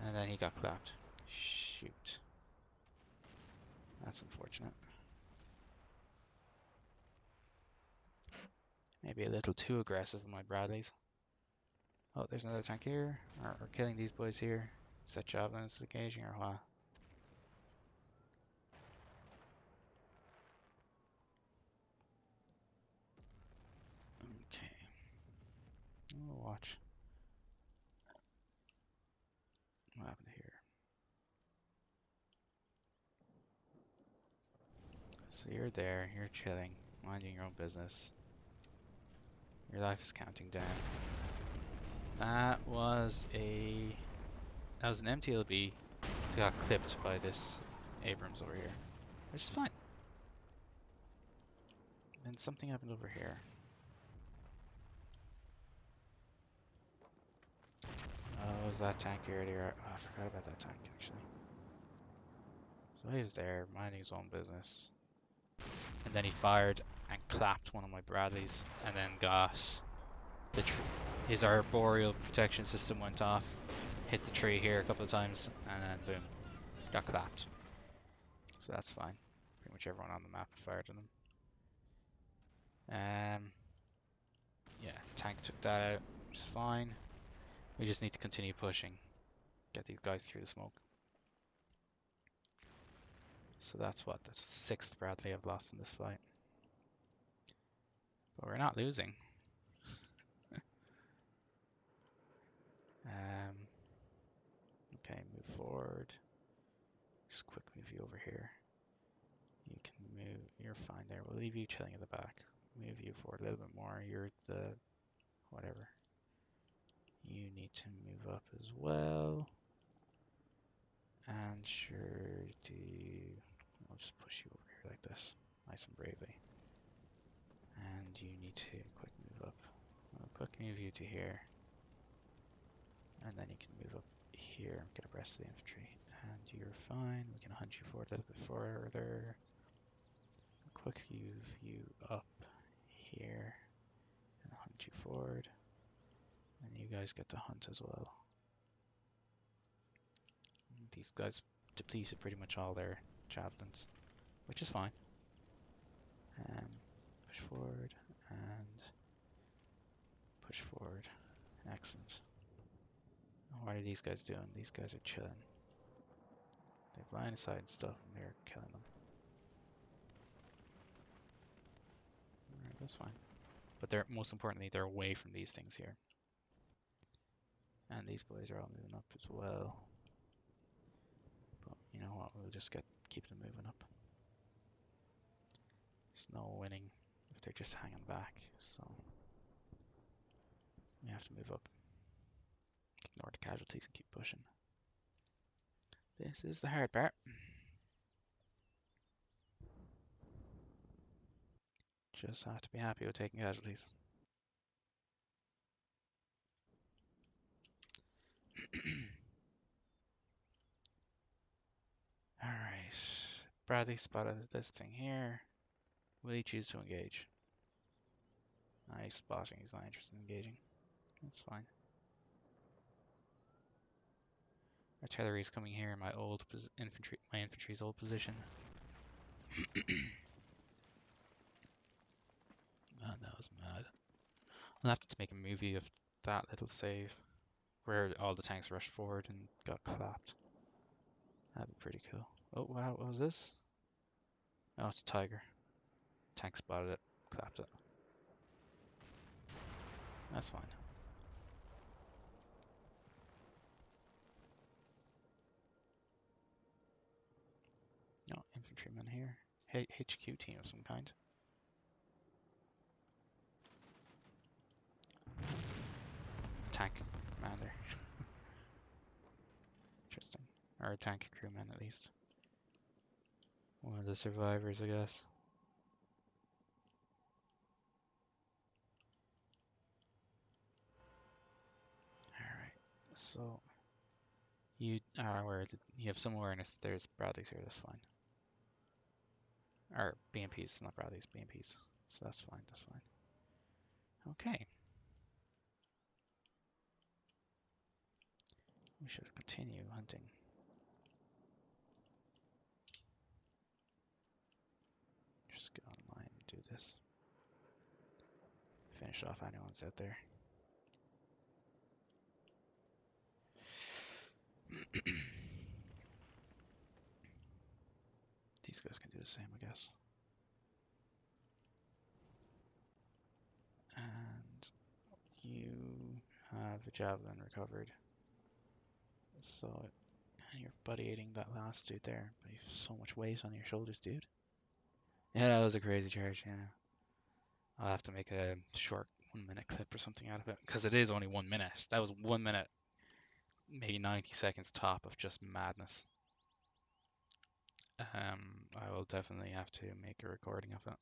And then he got clapped. Shoot. That's unfortunate. Maybe a little too aggressive with my Bradleys. Oh, there's another tank here. We're killing these boys here. Is that javelins engaging or what? Okay. We'll watch. What happened here? So you're there, you're chilling, minding your own business. Your life is counting down. That was an MTLB that got clipped by this Abrams over here, which is fine. Then something happened over here. Oh, was that tank earlier? Oh, I forgot about that tank actually. So he was there, minding his own business. And then he fired and clapped one of my Bradleys, and then got his arboreal protection system went off, hit the tree here a couple of times, and then boom, got clapped. So that's fine. Pretty much everyone on the map fired on them. Yeah, tank took that out, which is fine. We just need to continue pushing, get these guys through the smoke. So that's what, the 6th Bradley I've lost in this fight. But we're not losing. Okay, move forward. Just quick move you over here. You can move, you're fine there. We'll leave you chilling at the back. Move you forward a little bit more. You're the, whatever. You need to move up as well. And sure I'll just push you over here like this, nice and bravely. And you need to quick move up. I'll quick move you to here. And then you can move up here and get abreast of the infantry. And you're fine. We can hunt you forward a little bit further. Quick move you up here and hunt you forward. And you guys get to hunt as well. These guys depleted pretty much all their javelins, which is fine. Push forward and push forward. Excellent. What are these guys doing? These guys are chilling. They've line of sight and stuff, and they're killing them. Alright, that's fine. But they're, most importantly, they're away from these things here. And these boys are all moving up as well. But you know what? We'll just keep them moving up. There's no winning if they're just hanging back. So we have to move up. Ignore the casualties and keep pushing. This is the hard part. Just have to be happy with taking casualties. Alright. Bradley spotted this thing here. Will he choose to engage? He's spotting. He's not interested in engaging. That's fine. Artillery is coming here in my infantry. My infantry's old position. Man, that was mad. I'll have to make a movie of that little save where all the tanks rushed forward and got clapped. That'd be pretty cool. Oh wow, what was this? Oh, it's a tiger. Tank spotted it, clapped it. That's fine. No, infantryman here. HQ team of some kind. Tank commander. Interesting. Or a tank crewman at least. One of the survivors, I guess. Alright, so you are aware that you have some awareness that there's Bradleys here, that's fine. Or BMPs, not Bradleys, BMPs. So that's fine, that's fine. Okay. We should continue hunting. Just get online and do this. Finish off anyone's out there. These guys can do the same, I guess. And you have a javelin recovered. So you're buddy-aiding that last dude there, but you have so much weight on your shoulders, dude. Yeah, that was a crazy charge, yeah. I'll have to make a short 1 minute clip or something out of it, because it is only 1 minute. That was 1 minute, maybe 90 seconds top of just madness. I will definitely have to make a recording of it.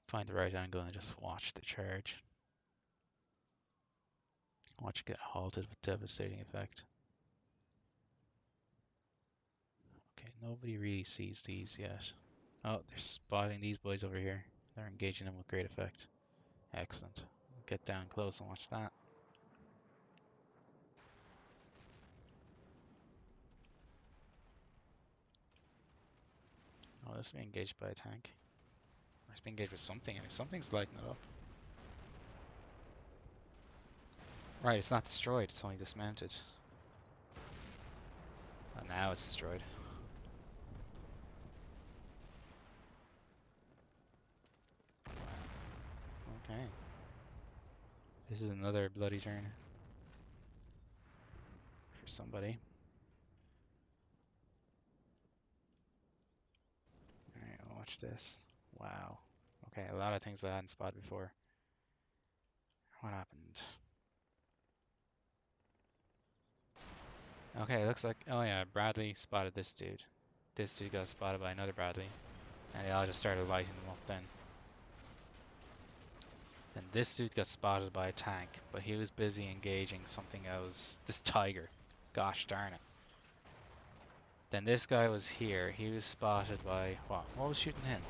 Find the right angle and just watch the charge. Watch it get halted with devastating effect. Okay, nobody really sees these yet. Oh, they're spotting these boys over here. They're engaging them with great effect. Excellent. Get down close and watch that. Oh, this is being engaged by a tank. Or it's being engaged with something, and something's lighting it up. Right, it's not destroyed, it's only dismounted. And now it's destroyed. Okay. This is another bloody turn for somebody. Alright, watch this. Wow. Okay, a lot of things I hadn't spotted before. What happened? Okay, it looks like, oh yeah, Bradley spotted this dude. This dude got spotted by another Bradley. And they all just started lighting them up then. Then this dude got spotted by a tank, but he was busy engaging something else. This tiger. Gosh darn it. Then this guy was here. He was spotted by what? What was shooting him?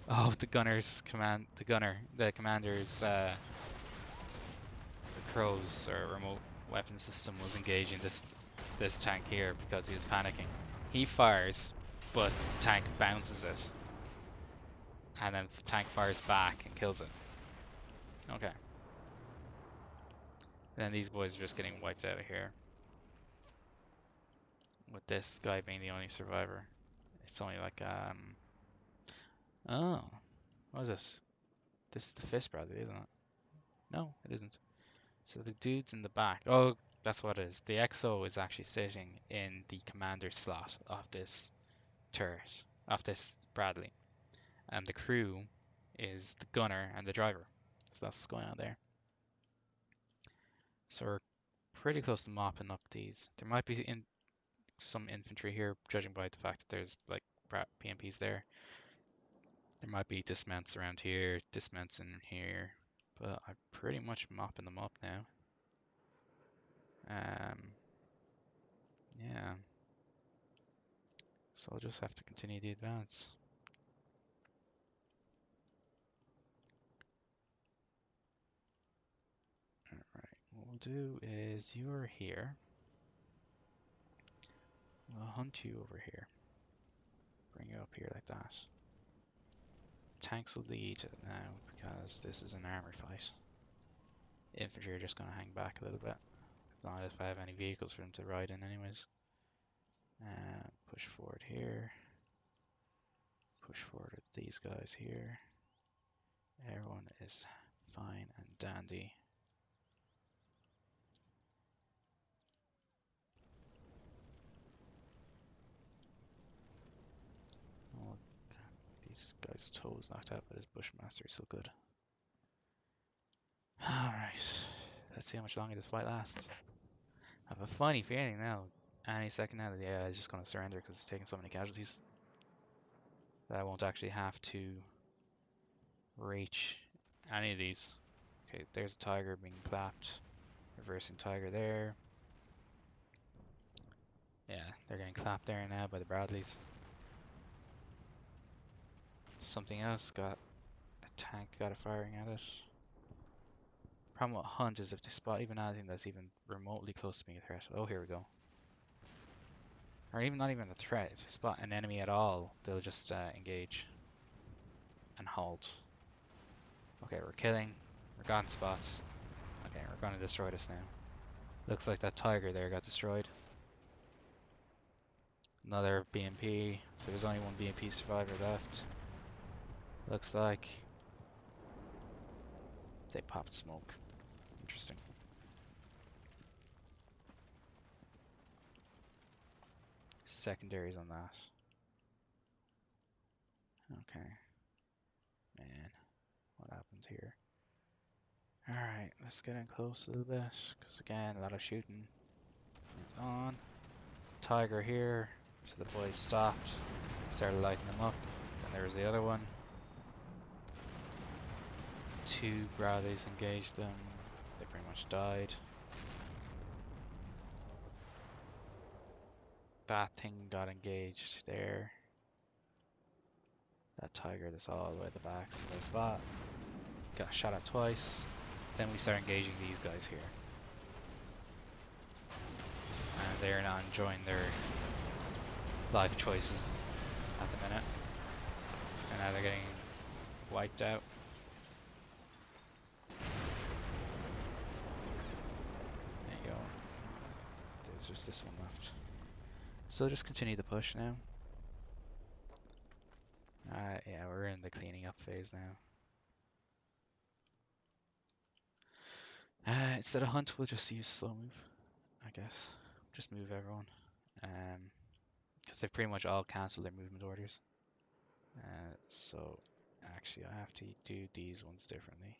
Oh, the gunner's command. The commander's the Crow's or remote weapon system was engaging this tank here because he was panicking. He fires, but the tank bounces it, and then the tank fires back and kills it. Okay. Then these boys are just getting wiped out of here. With this guy being the only survivor. It's only like oh, what is this? This is the fist Bradley, isn't it? No, it isn't. So the dude's in the back. Oh, that's what it is. The XO is actually sitting in the commander slot of this turret, of this Bradley. And the crew is the gunner and the driver. So that's what's going on there. So we're pretty close to mopping up these. There might be some infantry here, judging by the fact that there's like PMPs there. There might be dismounts around here, dismounts in here, but I'm pretty much mopping them up now. Yeah. So I'll just have to continue the advance. Alright, what we'll do is you're here. We'll hunt you over here. Bring you up here like that. Tanks will lead now because this is an armor fight. Infantry are just going to hang back a little bit. As long as I have any vehicles for them to ride in anyways. Push forward here. Push forward with these guys here. Everyone is fine and dandy. Oh, these guys' toes knocked out, but his Bushmaster is so good. Alright, let's see how much longer this fight lasts. I have a funny feeling now, any second now, that the AI is just going to surrender because it's taking so many casualties. That I won't actually have to reach any of these. Okay, there's a Tiger being clapped. Reversing Tiger there. Yeah, they're getting clapped there now by the Bradleys. Something else got a tank got a firing at it. Problem with Hunt is if they spot even anything that's even remotely close to being a threat. Oh, here we go. Or even not even a threat. If they spot an enemy at all, they'll just engage and halt. Okay, we're killing. We're gotten spots. Okay, we're going to destroy this now. Looks like that Tiger there got destroyed. Another BMP. So there's only one BMP survivor left. Looks like they popped smoke. Interesting. Secondaries on that. Okay. Man, what happened here? Alright, let's get in close a little bit. Because again, a lot of shooting went on. Tiger here. So the boys stopped. Started lighting them up. Then there was the other one. Two Bradleys engaged them. They pretty much died. That thing got engaged there. That Tiger that's all the way at the back, so the spot. Got shot at twice. Then we start engaging these guys here. And they're not enjoying their life choices at the minute. And now they're getting wiped out. There you go. There's just this one left. So just continue the push now. Yeah, we're in the cleaning up phase now. Instead of hunt, we'll just use slow move, I guess. Just move everyone. Because they've pretty much all cancelled their movement orders. So actually I have to do these ones differently.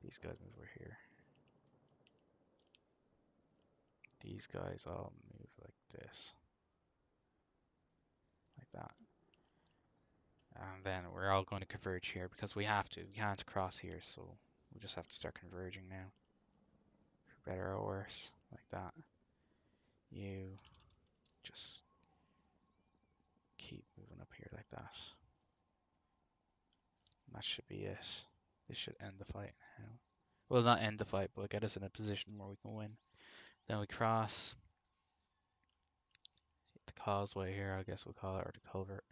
These guys move over here. These guys all move like this. Like that. And then we're all going to converge here because we have to. We can't cross here, so we'll just have to start converging now. For better or worse. Like that. You just keep moving up here like that. And that should be it. This should end the fight now. Well, not end the fight, but get us in a position where we can win. Then we cross the causeway here, I guess we'll call it, or the culvert.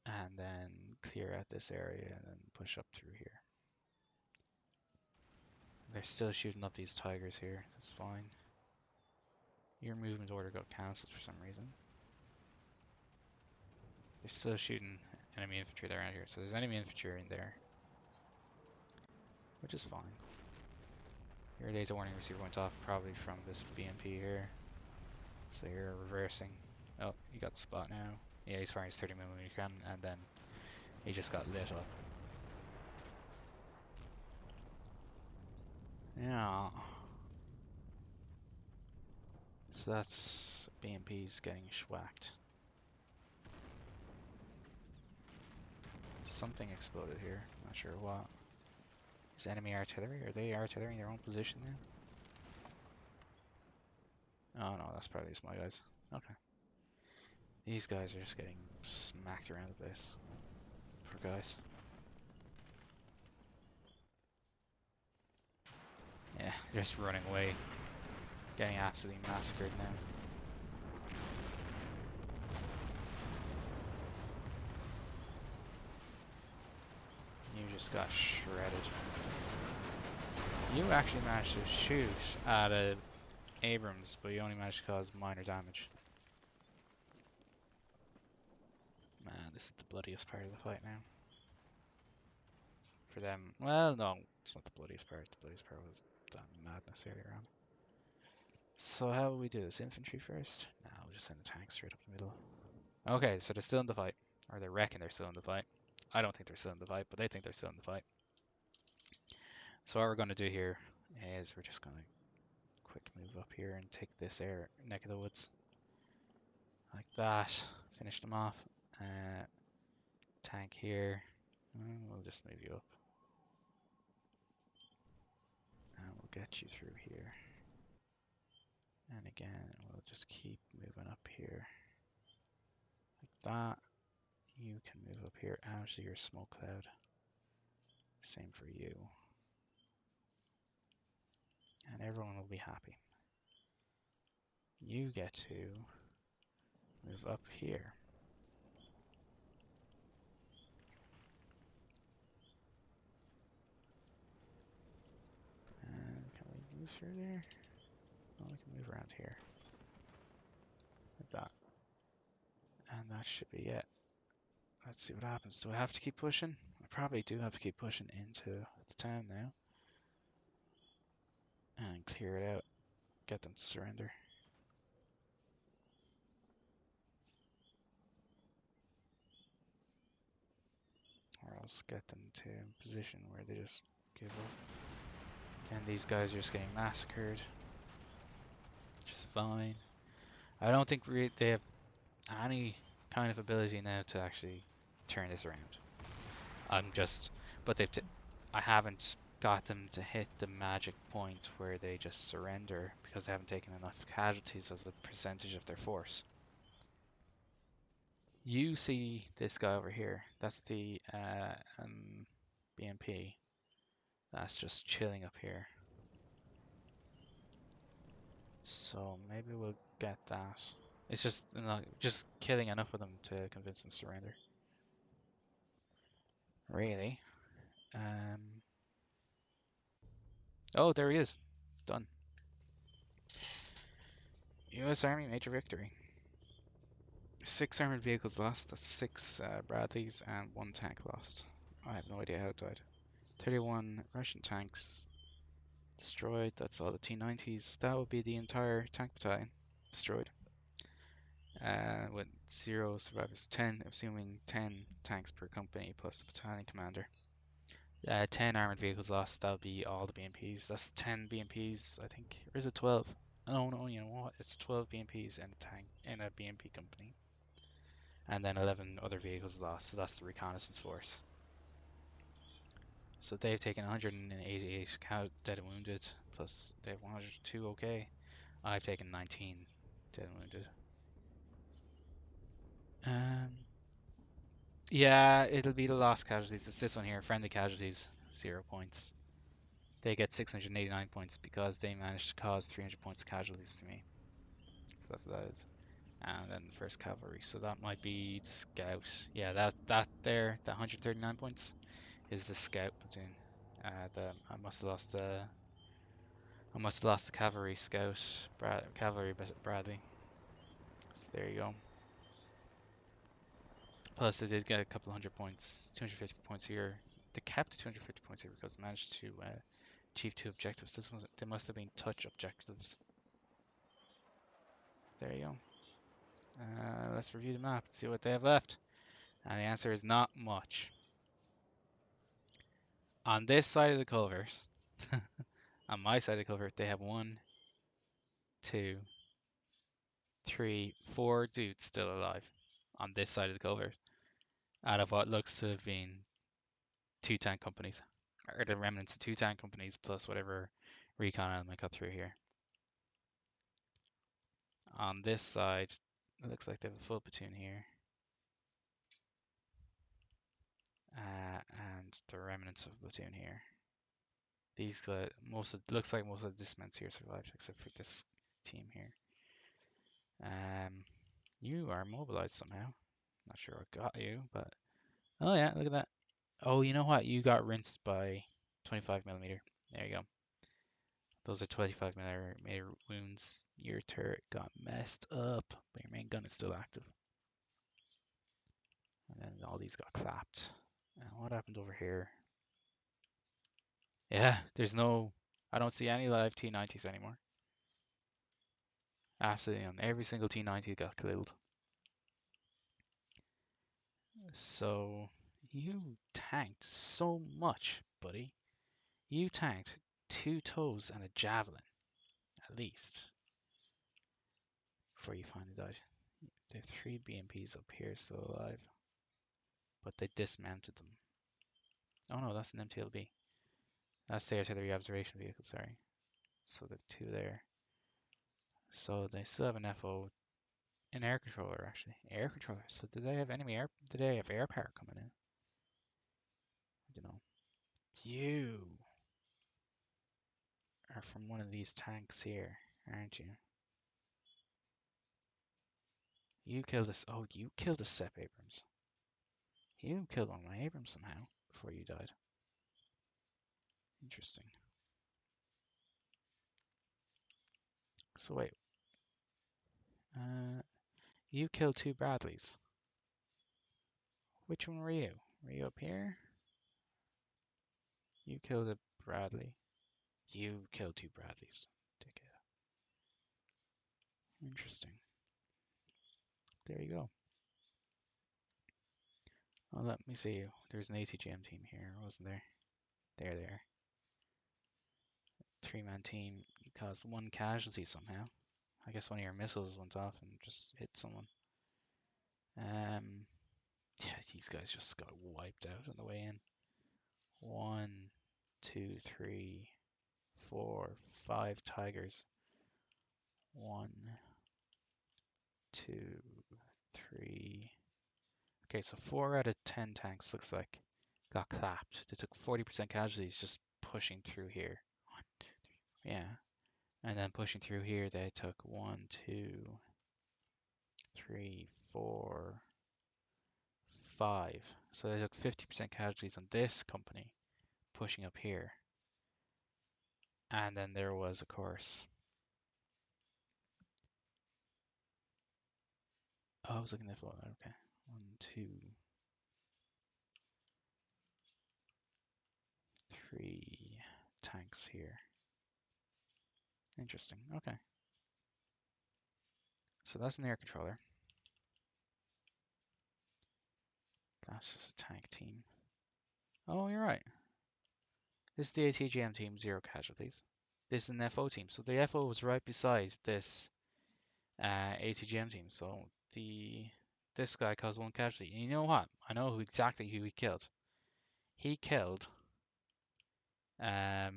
And then clear out this area and then push up through here. They're still shooting up these tigers here, that's fine. Your movement order got cancelled for some reason. They're still shooting enemy infantry around here, so there's enemy infantry in there. Which is fine. Your data warning receiver went off probably from this BMP here. So you're reversing. Oh, you got the spot now. Yeah, he's firing his 30mm cannon and then he just got lit up. Yeah. So that's BMP's getting schwacked. Something exploded here, not sure what. Is enemy artillery? Are they artillerying their own position now? Oh no, that's probably just my guys. Okay. These guys are just getting smacked around the place. Poor guys. Yeah, they're just running away. Getting absolutely massacred now. You just got shredded. You actually managed to shoot at a Abrams, but you only managed to cause minor damage. Man, this is the bloodiest part of the fight now. For them, well, no, it's not the bloodiest part. The bloodiest part was that madness earlier on. So how will we do this? Infantry first? No, we'll just send a tank straight up the middle. Okay, so they're still in the fight. Or they reckon they're still in the fight. I don't think they're still in the fight, but they think they're still in the fight. So what we're going to do here is we're just going to quick move up here and take this air neck of the woods. Like that. Finish them off. Tank here. We'll just move you up. And we'll get you through here. And again, we'll just keep moving up here. Like that. You can move up here out of your smoke cloud. Same for you. And everyone will be happy. You get to move up here. And can we move through there? Oh, we can move around here. Like that. And that should be it. Let's see what happens. Do I have to keep pushing? I probably do have to keep pushing into the town now. And clear it out. Get them to surrender. Or else get them to a position where they just give up. Again, these guys are just getting massacred. Which is fine. I don't think they have any kind of ability now to actually turn this around. But I haven't got them to hit the magic point where they just surrender because they haven't taken enough casualties as a percentage of their force. You see this guy over here. That's the BMP. That's just chilling up here. So maybe we'll get that. It's just killing enough of them to convince them to surrender. Really? Oh, there he is. Done. U.S. Army major victory. 6 armored vehicles lost. That's 6 Bradleys and 1 tank lost. I have no idea how it died. 31 Russian tanks destroyed. That's all the T-90s. That would be the entire tank battalion destroyed. With 0 survivors. 10, assuming 10 tanks per company plus the battalion commander. 10 armored vehicles lost. That would be all the BMPs. That's 10 BMPs, I think. Or is it 12? Oh no, you know what? It's 12 BMPs in a tank in a BMP company. And then 11 other vehicles lost. So that's the reconnaissance force. So they've taken 188 dead and wounded, plus they have 102 okay. I've taken 19 dead and wounded. Um, yeah, it'll be the lost casualties. It's this one here, friendly casualties, 0 points. They get 689 points because they managed to cause 300 points of casualties to me. So that's what that is. And then the first cavalry. So that might be the scout. Yeah, that there, the 139 points is the scout platoon. I must have lost the cavalry scout, cavalry Bradley. So there you go. Plus, they did get a couple hundred points, 250 points here. They kept 250 points here because they managed to achieve 2 objectives. They must have been touch objectives. There you go. Let's review the map and see what they have left. And the answer is not much. On this side of the culvert, on my side of the culvert, they have 1, 2, 3, 4 dudes still alive on this side of the culvert out of what looks to have been 2 tank companies, or the remnants of 2 tank companies plus whatever recon element got through here. On this side, It looks like they have a full platoon here. And the remnants of a platoon here. These looks like most of the dismounts here survived, except for this team here. You are mobilized somehow. Not sure what got you, but oh yeah, look at that. Oh, you know what? You got rinsed by 25 millimeter. There you go. Those are 25 millimeter wounds. Your turret got messed up, but your main gun is still active. And then all these got clapped. And what happened over here? Yeah, I don't see any live T90s anymore. Absolutely none. Every single T90 got killed. So you tanked so much, buddy. You tanked 2 TOWs and a javelin, at least, before you finally died. There are 3 BMPs up here still alive, but they dismounted them. Oh no, that's an MTLB. That's the artillery observation vehicle, sorry. So there are 2 there. So they still have an FO, an air controller actually. Air controller. So did they have did they have air power coming in? I don't know. You are from one of these tanks here, aren't you? You killed us. Oh, you killed a Sep Abrams. You killed one of my Abrams somehow before you died. Interesting. So wait, you killed 2 Bradleys. Which one were you? Were you up here? You killed a Bradley. You killed 2 Bradleys. Dickhead. Interesting. There you go. Well, let me see. There's an ATGM team here, wasn't there? There. 3-man team. You caused 1 casualty somehow. I guess one of your missiles went off and just hit someone. Yeah, these guys just got wiped out on the way in. 1, 2, 3, 4, 5 Tigers. 1, 2, 3. Okay, so 4 out of 10 tanks looks like got clapped. They took 40% casualties just pushing through here. 1, 2, 3. Yeah. And then pushing through here, they took 1, 2, 3, 4, 5. So they took 50% casualties on this company pushing up here. And then there was, of course, oh, I was looking at that. Okay. 1, 2, 3 tanks here. Interesting. Okay. So that's an air controller. That's just a tank team. Oh, you're right. This is the ATGM team, 0 casualties. This is an FO team. So the FO was right beside this ATGM team. So this guy caused 1 casualty. And you know what? I know exactly who he killed. He killed a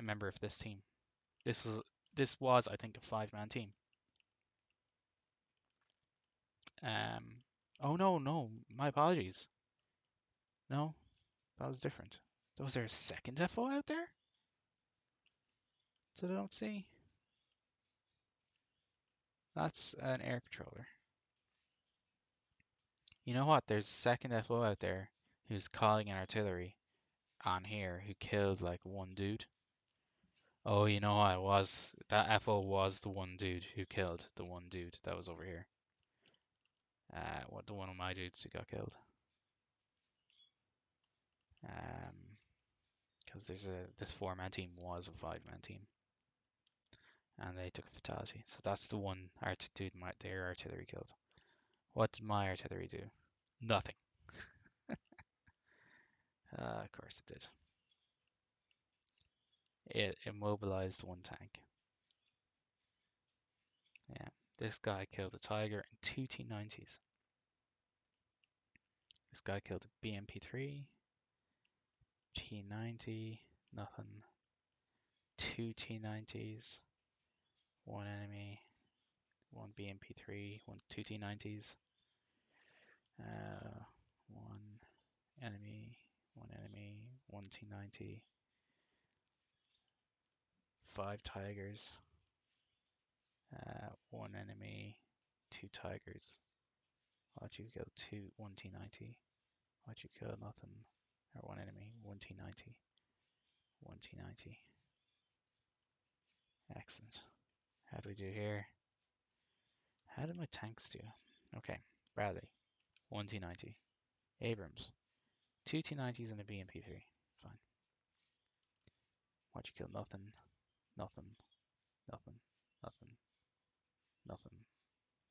member of this team. This was, I think, a 5-man team. Oh no, my apologies. No, that was different. Was there a second FO out there that I don't see? That's an air controller. You know what? There's a second FO out there who's calling an artillery on here who killed like 1 dude. Oh, you know what? That FO was the 1 dude who killed the 1 dude that was over here. The one of my dudes who got killed. Because this 4-man team was a 5-man team, and they took a fatality. So that's the one dude their artillery killed. What did my artillery do? Nothing. Of course it did. It immobilized 1 tank. Yeah, this guy killed a Tiger and 2 T90s. This guy killed a BMP3, T90, nothing. 2 T90s, 1 enemy, one BMP3, two T90s, one enemy, one T90, five Tigers, one enemy, two Tigers. Why'd you kill one T90? Why'd you kill nothing? Or one enemy, one T90, one T90. Excellent. How do we do here? How did my tanks do? Okay, Bradley, one T90. Abrams, two T90s and a BMP3. Fine. Why'd you kill nothing? Nothing. Nothing. Nothing. Nothing.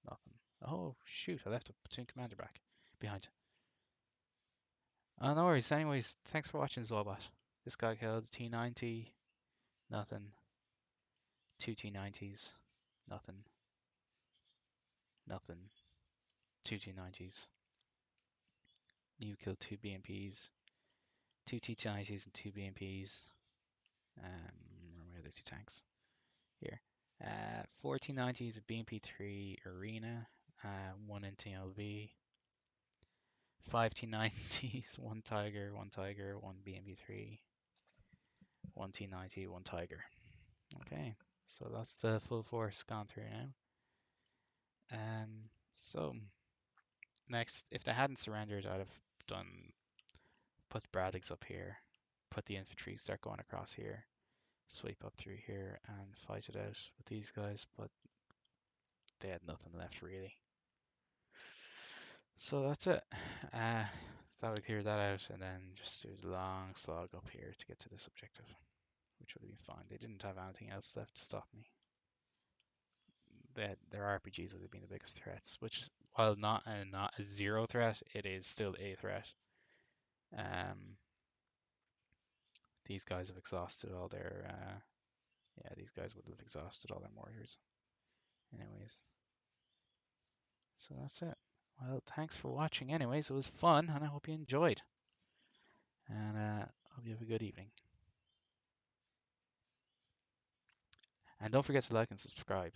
Nothing. Oh, shoot, I left a platoon commander back behind. Oh, no worries. Anyways, thanks for watching, Zolbot. This guy killed T90. Nothing. Two T90s. Nothing. Nothing. Two T90s. You killed two BMPs. Two T90s and two BMPs. Where are my other two tanks? Here. Four T90s, a BMP3 Arena, one NTLV. Five T90s, one Tiger, one BMP3, one T90, one Tiger. Okay, so that's the full force gone through now. So next, if they hadn't surrendered, I'd have put Braddock's up here, put the infantry, start going across here, sweep up through here and fight it out with these guys, but they had nothing left really. So that's it. So I would clear that out and then just do the long slog up here to get to this objective, which would have been fine. They didn't have anything else left to stop me. Their RPGs would have been the biggest threats, which is, while not a zero threat, it is still a threat. These guys have exhausted all their yeah, these guys would have exhausted all their mortars. Anyways, so that's it. Well, thanks for watching anyways. It was fun and I hope you enjoyed. And hope you have a good evening. And don't forget to like and subscribe.